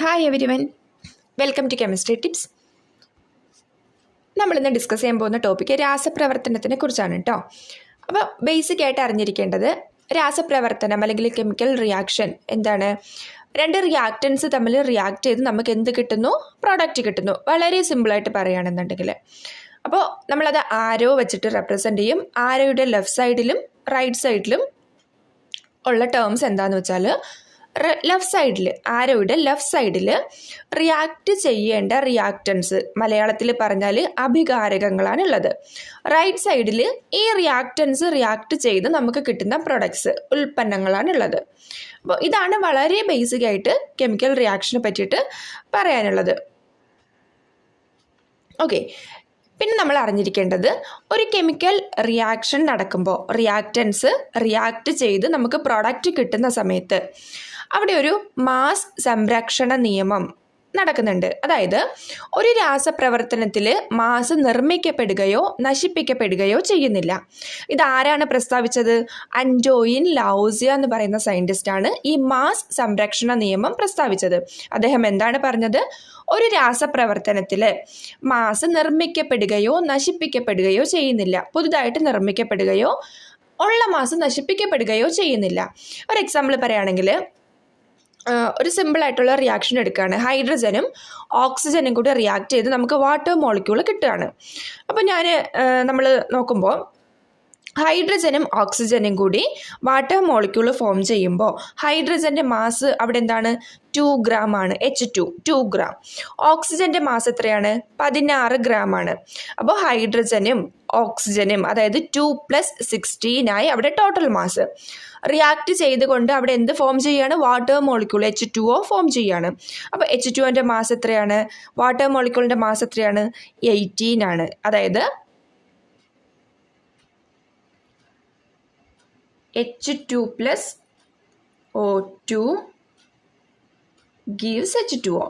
Hi everyone, welcome to chemistry tips. നമ്മളിന്ന് discuss ചെയ്യാൻ പോകുന്ന ടോപ്പിക്ക് രാസപ്രവർത്തനത്തിനെ കുറിച്ചാണ് കേട്ടോ. അപ്പോൾ ബേസിക് ആയിട്ട് അറിഞ്ഞിരിക്കേണ്ടത് രാസപ്രവർത്തനം അല്ലെങ്കിൽ കെമിക്കൽ റിയാക്ഷൻ എന്താണ്? രണ്ട് റിയാക്റ്റൻസ് തമ്മിൽ റിയാക്ട് ചെയ്ത് നമുക്ക് എന്ത് കിട്ടുന്നു? പ്രോഡക്റ്റ് കിട്ടുന്നു. വളരെ സിമ്പിളായിട്ട് പറയുകയാണെന്നുണ്ടെങ്കിൽ അപ്പോൾ നമ്മളത് ആരോ വെച്ചിട്ട് റെപ്രസെൻ്റ് ചെയ്യും. ആരോയുടെ ലെഫ്റ്റ് സൈഡിലും റൈറ്റ് സൈഡിലും ഉള്ള ടേംസ് എന്താണെന്ന് വെച്ചാൽ ലെഫ്റ്റ് സൈഡിൽ ആരോയുടെ ലെഫ്റ്റ് സൈഡിൽ റിയാക്ട് ചെയ്യേണ്ട റിയാക്റ്റൻസ് മലയാളത്തിൽ പറഞ്ഞാൽ അഭികാരകങ്ങളാണ് ഉള്ളത്. റൈറ്റ് സൈഡിൽ ഈ റിയാക്റ്റൻസ് റിയാക്ട് ചെയ്ത് നമുക്ക് കിട്ടുന്ന പ്രൊഡക്ട്സ് ഉൽപ്പന്നങ്ങളാണ് ഉള്ളത്. അപ്പോൾ ഇതാണ് വളരെ ബേസിക് ആയിട്ട് കെമിക്കൽ റിയാക്ഷനെ പറ്റിയിട്ട് പറയാനുള്ളത്. ഓക്കെ, പിന്നെ നമ്മൾ അറിഞ്ഞിരിക്കേണ്ടത് ഒരു കെമിക്കൽ റിയാക്ഷൻ നടക്കുമ്പോൾ റിയാക്റ്റൻസ് റിയാക്ട് ചെയ്ത് നമുക്ക് പ്രോഡക്റ്റ് കിട്ടുന്ന സമയത്ത് അവിടെ ഒരു മാസ് സംരക്ഷണ നിയമം നടക്കുന്നുണ്ട്. അതായത് ഒരു രാസപ്രവർത്തനത്തിൽ മാസ് നിർമ്മിക്കപ്പെടുകയോ നശിപ്പിക്കപ്പെടുകയോ ചെയ്യുന്നില്ല. ഇതാരാണ് പ്രസ്താവിച്ചത്? അന്റോയിൻ ലൗസിയ എന്ന് പറയുന്ന സയൻറ്റിസ്റ്റാണ് ഈ മാസ് സംരക്ഷണ നിയമം പ്രസ്താവിച്ചത്. അദ്ദേഹം എന്താണ് പറഞ്ഞത്? ഒരു രാസപ്രവർത്തനത്തിൽ മാസ് നിർമ്മിക്കപ്പെടുകയോ നശിപ്പിക്കപ്പെടുകയോ ചെയ്യുന്നില്ല. പുതുതായിട്ട് നിർമ്മിക്കപ്പെടുകയോ ഉള്ള മാസ് നശിപ്പിക്കപ്പെടുകയോ ചെയ്യുന്നില്ല. ഒരു എക്സാമ്പിൾ പറയുകയാണെങ്കിൽ ഒരു സിമ്പിളായിട്ടുള്ള റിയാക്ഷൻ എടുക്കുകയാണ്. ഹൈഡ്രജനും ഓക്സിജനും കൂടി റിയാക്ട് ചെയ്ത് നമുക്ക് വാട്ടർ മോളിക്യൂൾ കിട്ടുകയാണ്. അപ്പോൾ നമ്മൾ നോക്കുമ്പോൾ ഹൈഡ്രജനും ഓക്സിജനും കൂടി വാട്ടർ മോളിക്യൂൾ ഫോം ചെയ്യുമ്പോൾ ഹൈഡ്രജൻ്റെ മാസ് അവിടെ എന്താണ്? 2 ഗ്രാം ആണ്. H2 2 gram. ഓക്സിജൻ്റെ മാസ് എത്രയാണ്? 16 ഗ്രാം ആണ്. അപ്പോൾ ഹൈഡ്രജനും ഓക്സിജനും അതായത് 2 + 16 ആയി അവിടെ ടോട്ടൽ മാസ്. റിയാക്ട് ചെയ്തുകൊണ്ട് അവിടെ എന്ത് ഫോം ചെയ്യുകയാണ്? വാട്ടർ മോളിക്യൂൾ H2O ഫോം ചെയ്യുകയാണ്. അപ്പോൾ H2O മാസ് എത്രയാണ്? വാട്ടർ മോളിക്യൂളിൻ്റെ മാസ് എത്രയാണ്? 18 ആണ്. അതായത് H2 + O2 gives H2O.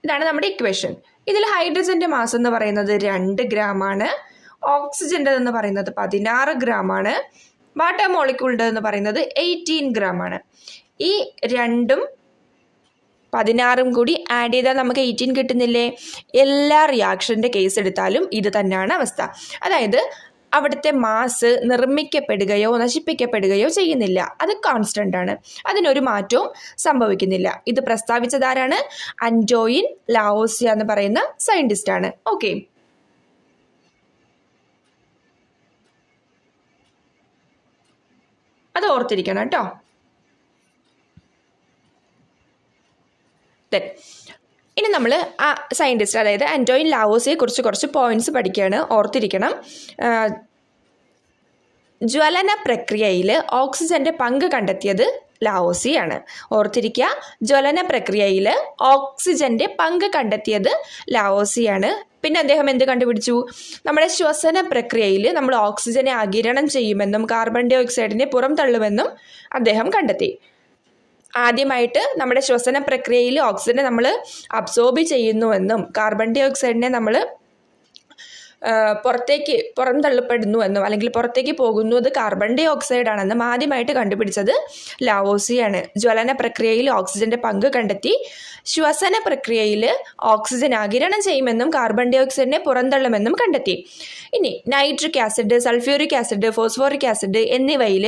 ഇതാണ് നമ്മുടെ ഇക്വേഷൻ. ഇതിൽ ഹൈഡ്രജൻ്റെ മാസ് എന്ന് പറയുന്നത് 2 ഗ്രാം ആണ്. ഓക്സിജൻ്റെ എന്ന് പറയുന്നത് 16 ഗ്രാം ആണ്. വാട്ടർ മോളിക്യൂളിൻ്റെ എന്ന് പറയുന്നത് 18 ഗ്രാം ആണ്. ഈ 2ഉം 16ഉം കൂടി ആഡ് ചെയ്താൽ നമുക്ക് 18 കിട്ടുന്നില്ലേ? എല്ലാ റിയാക്ഷൻ്റെ കേസ് എടുത്താലും ഇത് തന്നെയാണ് അവസ്ഥ. അതായത് അവിടുത്തെ മാസ് നിർമ്മിക്കപ്പെടുകയോ നശിപ്പിക്കപ്പെടുകയോ ചെയ്യുന്നില്ല. അത് കോൺസ്റ്റൻ്റ് ആണ്. അതിനൊരു മാറ്റവും സംഭവിക്കുന്നില്ല. ഇത് പ്രസ്താവിച്ചതാരാണ്? അന്റോയിൻ ലൗസിയ എന്ന് പറയുന്ന സയൻറ്റിസ്റ്റ് ആണ്. ഓക്കെ, അത് ഓർത്തിരിക്കണം കേട്ടോ. ഇനി നമ്മൾ ആ സയൻറ്റിസ്റ്റ് അതായത് അന്റോയിൻ ലൗസിയെ കുറിച്ച് കുറച്ച് പോയിന്റ്സ് പഠിക്കുകയാണ്. ഓർത്തിരിക്കണം. ജ്വലന പ്രക്രിയയിൽ ഓക്സിജന്റെ പങ്ക് കണ്ടെത്തിയത് ലൗസിയാണ്. ഓർത്തിരിക്കുക, ജ്വലന പ്രക്രിയയിൽ ഓക്സിജന്റെ പങ്ക് കണ്ടെത്തിയത് ലൗസിയാണ്. പിന്നെ അദ്ദേഹം എന്ത് കണ്ടുപിടിച്ചു? നമ്മുടെ ശ്വസന പ്രക്രിയയിൽ നമ്മൾ ഓക്സിജനെ ആഗിരണം ചെയ്യുമെന്നും കാർബൺ ഡൈ ഓക്സൈഡിനെ പുറംതള്ളുമെന്നും അദ്ദേഹം കണ്ടെത്തി. ആദ്യമായിട്ട് നമ്മുടെ ശ്വസന പ്രക്രിയയിൽ ഓക്സിജനെ നമ്മൾ അബ്സോർബ് ചെയ്യുന്നുവെന്നും കാർബൺ ഡൈ ഓക്സൈഡിനെ നമ്മൾ പുറംതള്ളപ്പെടുന്നുവെന്നും അല്ലെങ്കിൽ പുറത്തേക്ക് പോകുന്നത് കാർബൺ ഡൈ ഓക്സൈഡ് ആണെന്നും ആദ്യമായിട്ട് കണ്ടുപിടിച്ചത് ലൗസിയാണ്. ജ്വലന പ്രക്രിയയിൽ ഓക്സിജന്റെ പങ്ക് കണ്ടെത്തി ശ്വസന പ്രക്രിയയിൽ ഓക്സിജൻ ആഗിരണം ചെയ്യുമെന്നും കാർബൺ ഡൈ ഓക്സൈഡിനെ പുറന്തള്ളുമെന്നും കണ്ടെത്തി. ഇനി nitric acid, sulphuric acid, phosphoric acid എന്നിവയിൽ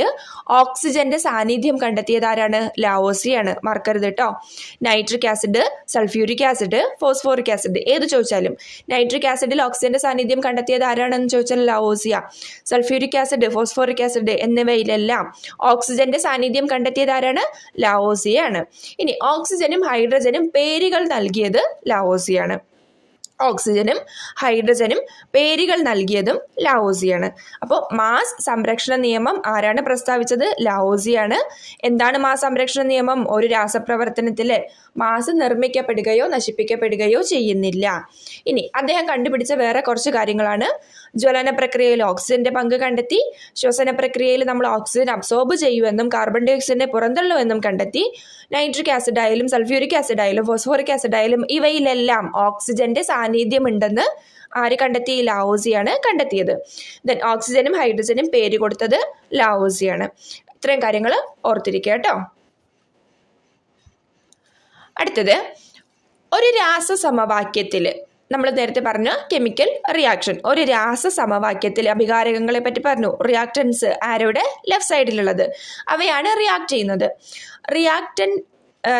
ഓക്സിജന്റെ സാന്നിധ്യം കണ്ടെത്തിയത് ആരാണ്? ലൗസിയാണ്. മറക്കരുത് കേട്ടോ. Nitric acid, sulphuric acid, phosphoric acid ഏത് ചോദിച്ചാലും നൈട്രിക് ആസിഡിൽ ഓക്സിജന്റെ സാന്നിധ്യം കണ്ടെത്തിയത് ആരാണെന്ന് ചോദിച്ചാൽ ലൗസിയ. സൾഫ്യൂരിക് ആസിഡ്, ഫോസ്ഫോറിക് ആസിഡ് എന്നിവയിലെല്ലാം ഓക്സിജന്റെ സാന്നിധ്യം കണ്ടെത്തിയത് ആരാണ്? ലൗസിയാണ്. ഇനി ഓക്സിജനും ഹൈഡ്രജനും പേരുകൾ നൽകിയത് ലൗസിയാണ്. ഓക്സിജനും ഹൈഡ്രജനും പേരുകൾ നൽകിയതും ലൗസിയാണ്. അപ്പോൾ മാസ് സംരക്ഷണ നിയമം ആരാണ് പ്രസ്താവിച്ചത്? ലൗസിയാണ്. എന്താണ് മാസ് സംരക്ഷണ നിയമം? ഒരു രാസപ്രവർത്തനത്തിൽ മാസ് നിർമ്മിക്കപ്പെടുകയോ നശിപ്പിക്കപ്പെടുകയോ ചെയ്യുന്നില്ല. ഇനി അദ്ദേഹം കണ്ടുപിടിച്ച വേറെ കുറച്ച് കാര്യങ്ങളാണ്. ജ്വലന പ്രക്രിയയിൽ ഓക്സിജന്റെ പങ്ക് കണ്ടെത്തി. ശ്വസന പ്രക്രിയയിൽ നമ്മൾ ഓക്സിജൻ അബ്സോർബ് ചെയ്യുമെന്നും കാർബൺ ഡൈ ഓക്സൈഡിനെ പുറന്തള്ളുമെന്നും കണ്ടെത്തി. നൈട്രിക് ആസിഡ് ആയാലും സൾഫ്യൂരിക് ആസിഡ് ആയാലും ഫോസ്ഫോറിക് ആസിഡ് ആയാലും ഇവയിലെല്ലാം ഓക്സിജന്റെ സാന്നിധ്യമുണ്ടെന്ന് ആര് കണ്ടെത്തി? ലൗസിയാണ് കണ്ടെത്തിയത്. ദെൻ ഓക്സിജനും ഹൈഡ്രജനും പേര് കൊടുത്തത് ലൗസിയാണ്. ഇത്രയും കാര്യങ്ങൾ ഓർത്തിരിക്കുക കേട്ടോ. അടുത്തത് ഒരു രാസസമവാക്യത്തിൽ നമ്മൾ നേരത്തെ പറഞ്ഞു കെമിക്കൽ റിയാക്ഷൻ, ഒരു രാസസമവാക്യത്തിൽ അഭികാരകങ്ങളെ പറ്റി പറഞ്ഞു. റിയാക്ടൻസ് ആരോടെ? ലെഫ്റ്റ് സൈഡിലുള്ളത്, അവയാണ് റിയാക്ട് ചെയ്യുന്നത്.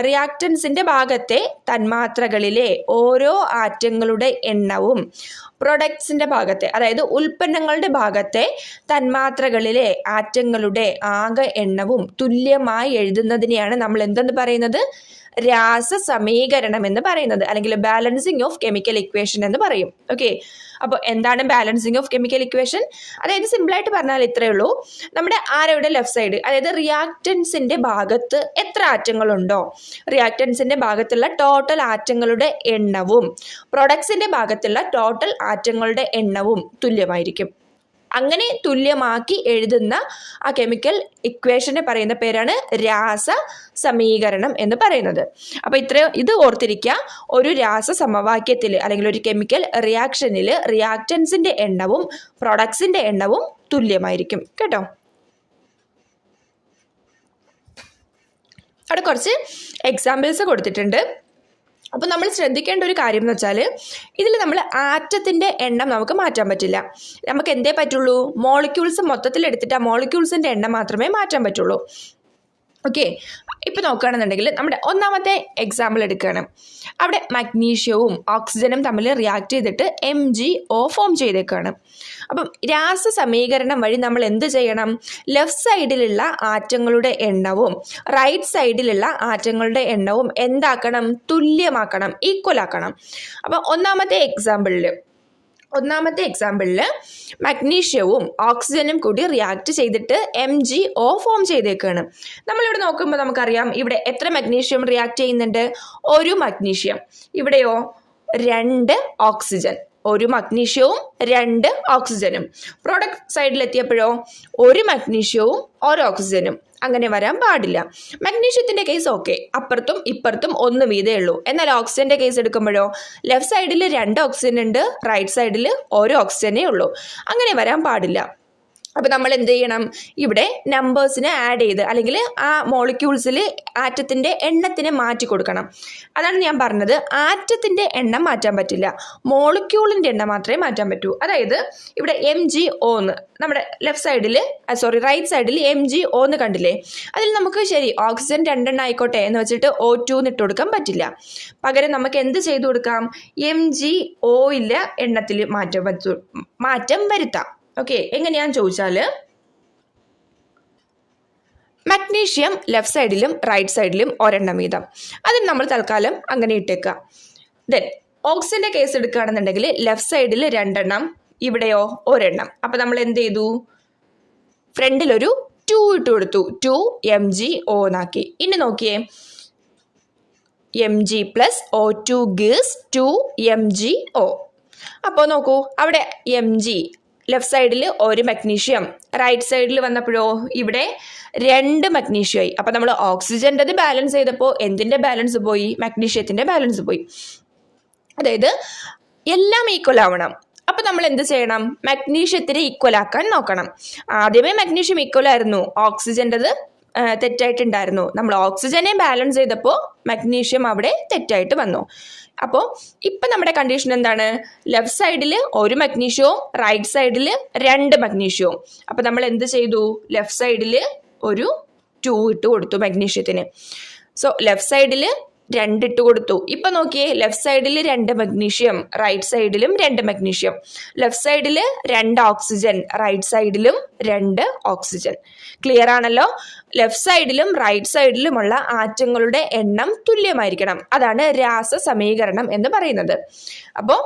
റിയാക്ടൻസിന്റെ ഭാഗത്തെ തന്മാത്രകളിലെ ഓരോ ആറ്റങ്ങളുടെ എണ്ണവും പ്രൊഡക്ട്സിന്റെ ഭാഗത്തെ, അതായത് ഉൽപ്പന്നങ്ങളുടെ ഭാഗത്തെ തന്മാത്രകളിലെ ആറ്റങ്ങളുടെ ആകെ എണ്ണവും തുല്യമായി എഴുതുന്നതിനെയാണ് നമ്മൾ എന്തെന്ന് പറയുന്നത്? രാസസമീകരണം എന്ന് പറയുന്നത്, അല്ലെങ്കിൽ ബാലൻസിങ് ഓഫ് കെമിക്കൽ ഇക്വേഷൻ എന്ന് പറയും. ഓക്കെ, അപ്പോൾ എന്താണ് ബാലൻസിങ് ഓഫ് കെമിക്കൽ ഇക്വേഷൻ? അതായത് സിമ്പിളായിട്ട് പറഞ്ഞാൽ ഇത്രയേ ഉള്ളൂ. നമ്മുടെ ആരോയുടെ ലെഫ്റ്റ് സൈഡ്, അതായത് റിയാക്ടൻസിന്റെ ഭാഗത്ത് എത്ര ആറ്റങ്ങളുണ്ടോ, റിയാക്ടൻസിന്റെ ഭാഗത്തുള്ള ടോട്ടൽ ആറ്റങ്ങളുടെ എണ്ണവും പ്രൊഡക്ട്സിന്റെ ഭാഗത്തുള്ള ടോട്ടൽ ആറ്റങ്ങളുടെ എണ്ണവും തുല്യമായിരിക്കും. അങ്ങനെ തുല്യമാക്കി എഴുതുന്ന ആ കെമിക്കൽ ഇക്വേഷനെ പറയുന്ന പേരാണ് രാസസമീകരണം എന്ന് പറയുന്നത്. അപ്പോൾ ഇത് ഓർത്തിരിക്കുക. ഒരു രാസസമവാക്യത്തിൽ അല്ലെങ്കിൽ ഒരു കെമിക്കൽ റിയാക്ഷനിൽ റിയാക്ടൻസിന്റെ എണ്ണവും പ്രൊഡക്ട്സിന്റെ എണ്ണവും തുല്യമായിരിക്കും കേട്ടോ. അവിടെ കുറച്ച് എക്സാമ്പിൾസ് കൊടുത്തിട്ടുണ്ട്. അപ്പോൾ നമ്മൾ ശ്രദ്ധിക്കേണ്ട ഒരു കാര്യം എന്ന് വെച്ചാൽ ഇതിൽ നമ്മൾ ആറ്റത്തിൻ്റെ എണ്ണം നമുക്ക് മാറ്റാൻ പറ്റില്ല. നമുക്ക് എന്തേ പറ്റുള്ളൂ? മോളിക്യൂൾസ് മൊത്തത്തിൽ എടുത്തിട്ട് ആ മോളിക്യൂൾസിൻ്റെ എണ്ണം മാത്രമേ മാറ്റാൻ പറ്റുള്ളൂ. ഓക്കെ, ഇപ്പോൾ നോക്കുകയാണെന്നുണ്ടെങ്കിൽ നമ്മുടെ ഒന്നാമത്തെ എക്സാമ്പിൾ എടുക്കുകയാണ്. അവിടെ മഗ്നീഷ്യവും ഓക്സിജനും തമ്മിൽ റിയാക്ട് ചെയ്തിട്ട് MgO ഫോം ചെയ്തേക്കാണ്. അപ്പം രാസസമീകരണം വഴി നമ്മൾ എന്ത് ചെയ്യണം? ലെഫ്റ്റ് സൈഡിലുള്ള ആറ്റങ്ങളുടെ എണ്ണവും റൈറ്റ് സൈഡിലുള്ള ആറ്റങ്ങളുടെ എണ്ണവും എന്താക്കണം? തുല്യമാക്കണം, ഈക്വൽ ആക്കണം. അപ്പം ഒന്നാമത്തെ എക്സാമ്പിളിൽ മഗ്നീഷ്യവും ഓക്സിജനും കൂടി റിയാക്ട് ചെയ്തിട്ട് MgO ഫോം ചെയ്തേക്കാണ്. നമ്മളിവിടെ നോക്കുമ്പോൾ നമുക്കറിയാം ഇവിടെ എത്ര മഗ്നീഷ്യം റിയാക്ട് ചെയ്യുന്നുണ്ട്? ഒരു മഗ്നീഷ്യം. ഇവിടെയോ 2 ഓക്സിജൻ. ഒരു മഗ്നീഷ്യവും 2 ഓക്സിജനും. പ്രോഡക്റ്റ് സൈഡിലെത്തിയപ്പോഴോ 1 മഗ്നീഷ്യവും 1 ഓക്സിജനും. അങ്ങനെ വരാൻ പാടില്ല. മഗ്നീഷ്യത്തിന്റെ കേസ് ഓക്കെ, അപ്പുറത്തും ഇപ്പുറത്തും 1 വീതേ ഉള്ളൂ. എന്നാൽ ഓക്സിജന്റെ കേസ് എടുക്കുമ്പോഴോ ലെഫ്റ്റ് സൈഡിൽ 2 ഓക്സിജൻ ഉണ്ട്, റൈറ്റ് സൈഡിൽ 1 ഓക്സിജനേ ഉള്ളൂ. അങ്ങനെ വരാൻ പാടില്ല. അപ്പോൾ നമ്മൾ എന്ത് ചെയ്യണം? ഇവിടെ നമ്പേഴ്സിനെ ആഡ് ചെയ്ത് അല്ലെങ്കിൽ ആ മോളിക്യൂൾസിൽ ആറ്റത്തിൻ്റെ എണ്ണത്തിനെ മാറ്റി കൊടുക്കണം. അതാണ് ഞാൻ പറഞ്ഞത്, ആറ്റത്തിൻ്റെ എണ്ണം മാറ്റാൻ പറ്റില്ല, മോളിക്യൂളിൻ്റെ എണ്ണം മാത്രമേ മാറ്റാൻ പറ്റൂ. അതായത് ഇവിടെ MgO എന്ന് നമ്മുടെ റൈറ്റ് സൈഡിൽ MgO എന്ന് കണ്ടില്ലേ? അതിൽ നമുക്ക് ശരി ഓക്സിജൻ 2 ആയിക്കോട്ടെ എന്ന് വെച്ചിട്ട് O2 എന്ന് ഇട്ട് കൊടുക്കാൻ പറ്റില്ല. പകരം നമുക്ക് എന്ത് ചെയ്തു കൊടുക്കാം? MgO എണ്ണത്തിൽ മാറ്റം വരുത്താം. ഓക്കെ, എങ്ങനെയാന്ന് ചോദിച്ചാൽ മഗ്നീഷ്യം ലെഫ്റ്റ് സൈഡിലും റൈറ്റ് സൈഡിലും 1 വീതം, അതിന് നമ്മൾ തൽക്കാലം അങ്ങനെ ഇട്ടേക്കുക. ദെൻ ഓക്സിജന്റെ കേസ് എടുക്കുകയാണെന്നുണ്ടെങ്കിൽ ലെഫ്റ്റ് സൈഡിൽ 2, ഇവിടെയോ 1. അപ്പം നമ്മൾ എന്ത് ചെയ്തു? ഫ്രണ്ടിലൊരു 2 ഇട്ട് കൊടുത്തു, 2 MgO എന്നാക്കി. ഇനി നോക്കിയേ, Mg + O2 gives 2 MgO. അപ്പോൾ നോക്കൂ, അവിടെ Mg ലെഫ്റ്റ് സൈഡിൽ 1 മഗ്നീഷ്യം, റൈറ്റ് സൈഡിൽ വന്നപ്പോഴോ ഇവിടെ 2 മഗ്നീഷ്യമായി. അപ്പം നമ്മൾ ഓക്സിജൻ്റെത് ബാലൻസ് ചെയ്തപ്പോൾ എന്തിൻ്റെ ബാലൻസ് പോയി? മഗ്നീഷ്യത്തിൻ്റെ ബാലൻസ് പോയി. അതായത് എല്ലാം ഈക്വൽ ആവണം. അപ്പം നമ്മൾ എന്ത് ചെയ്യണം? മഗ്നീഷ്യത്തിനെ ഈക്വൽ ആക്കാൻ നോക്കണം. ആദ്യമേ മഗ്നീഷ്യം ഈക്വൽ ആയിരുന്നു, ഓക്സിജൻ്റെത് തെറ്റായിട്ടുണ്ടായിരുന്നു. നമ്മൾ ഓക്സിജനെ ബാലൻസ് ചെയ്തപ്പോൾ മഗ്നീഷ്യം അവിടെ തെറ്റായിട്ട് വന്നു. അപ്പോൾ ഇപ്പം നമ്മുടെ കണ്ടീഷൻ എന്താണ്? ലെഫ്റ്റ് സൈഡിൽ 1 മഗ്നീഷ്യവും റൈറ്റ് സൈഡിൽ 2 മഗ്നീഷ്യവും. അപ്പം നമ്മൾ എന്ത് ചെയ്തു? ലെഫ്റ്റ് സൈഡിൽ ഒരു 2 ഇട്ട് കൊടുത്തു മഗ്നീഷ്യത്തിന്. സോ ലെഫ്റ്റ് സൈഡിൽ 2 ഇട്ട് കൊടുത്തു. ഇപ്പം നോക്കിയേ, ലെഫ്റ്റ് സൈഡിൽ 2 മഗ്നീഷ്യം, റൈറ്റ് സൈഡിലും 2 മഗ്നീഷ്യം. ലെഫ്റ്റ് സൈഡിൽ 2 ഓക്സിജൻ, റൈറ്റ് സൈഡിലും 2 ഓക്സിജൻ. ക്ലിയർ ആണല്ലോ? ലെഫ്റ്റ് സൈഡിലും റൈറ്റ് സൈഡിലുമുള്ള ആറ്റങ്ങളുടെ എണ്ണം തുല്യമായിരിക്കണം. അതാണ് രാസസമീകരണം എന്ന് പറയുന്നത്. അപ്പോൾ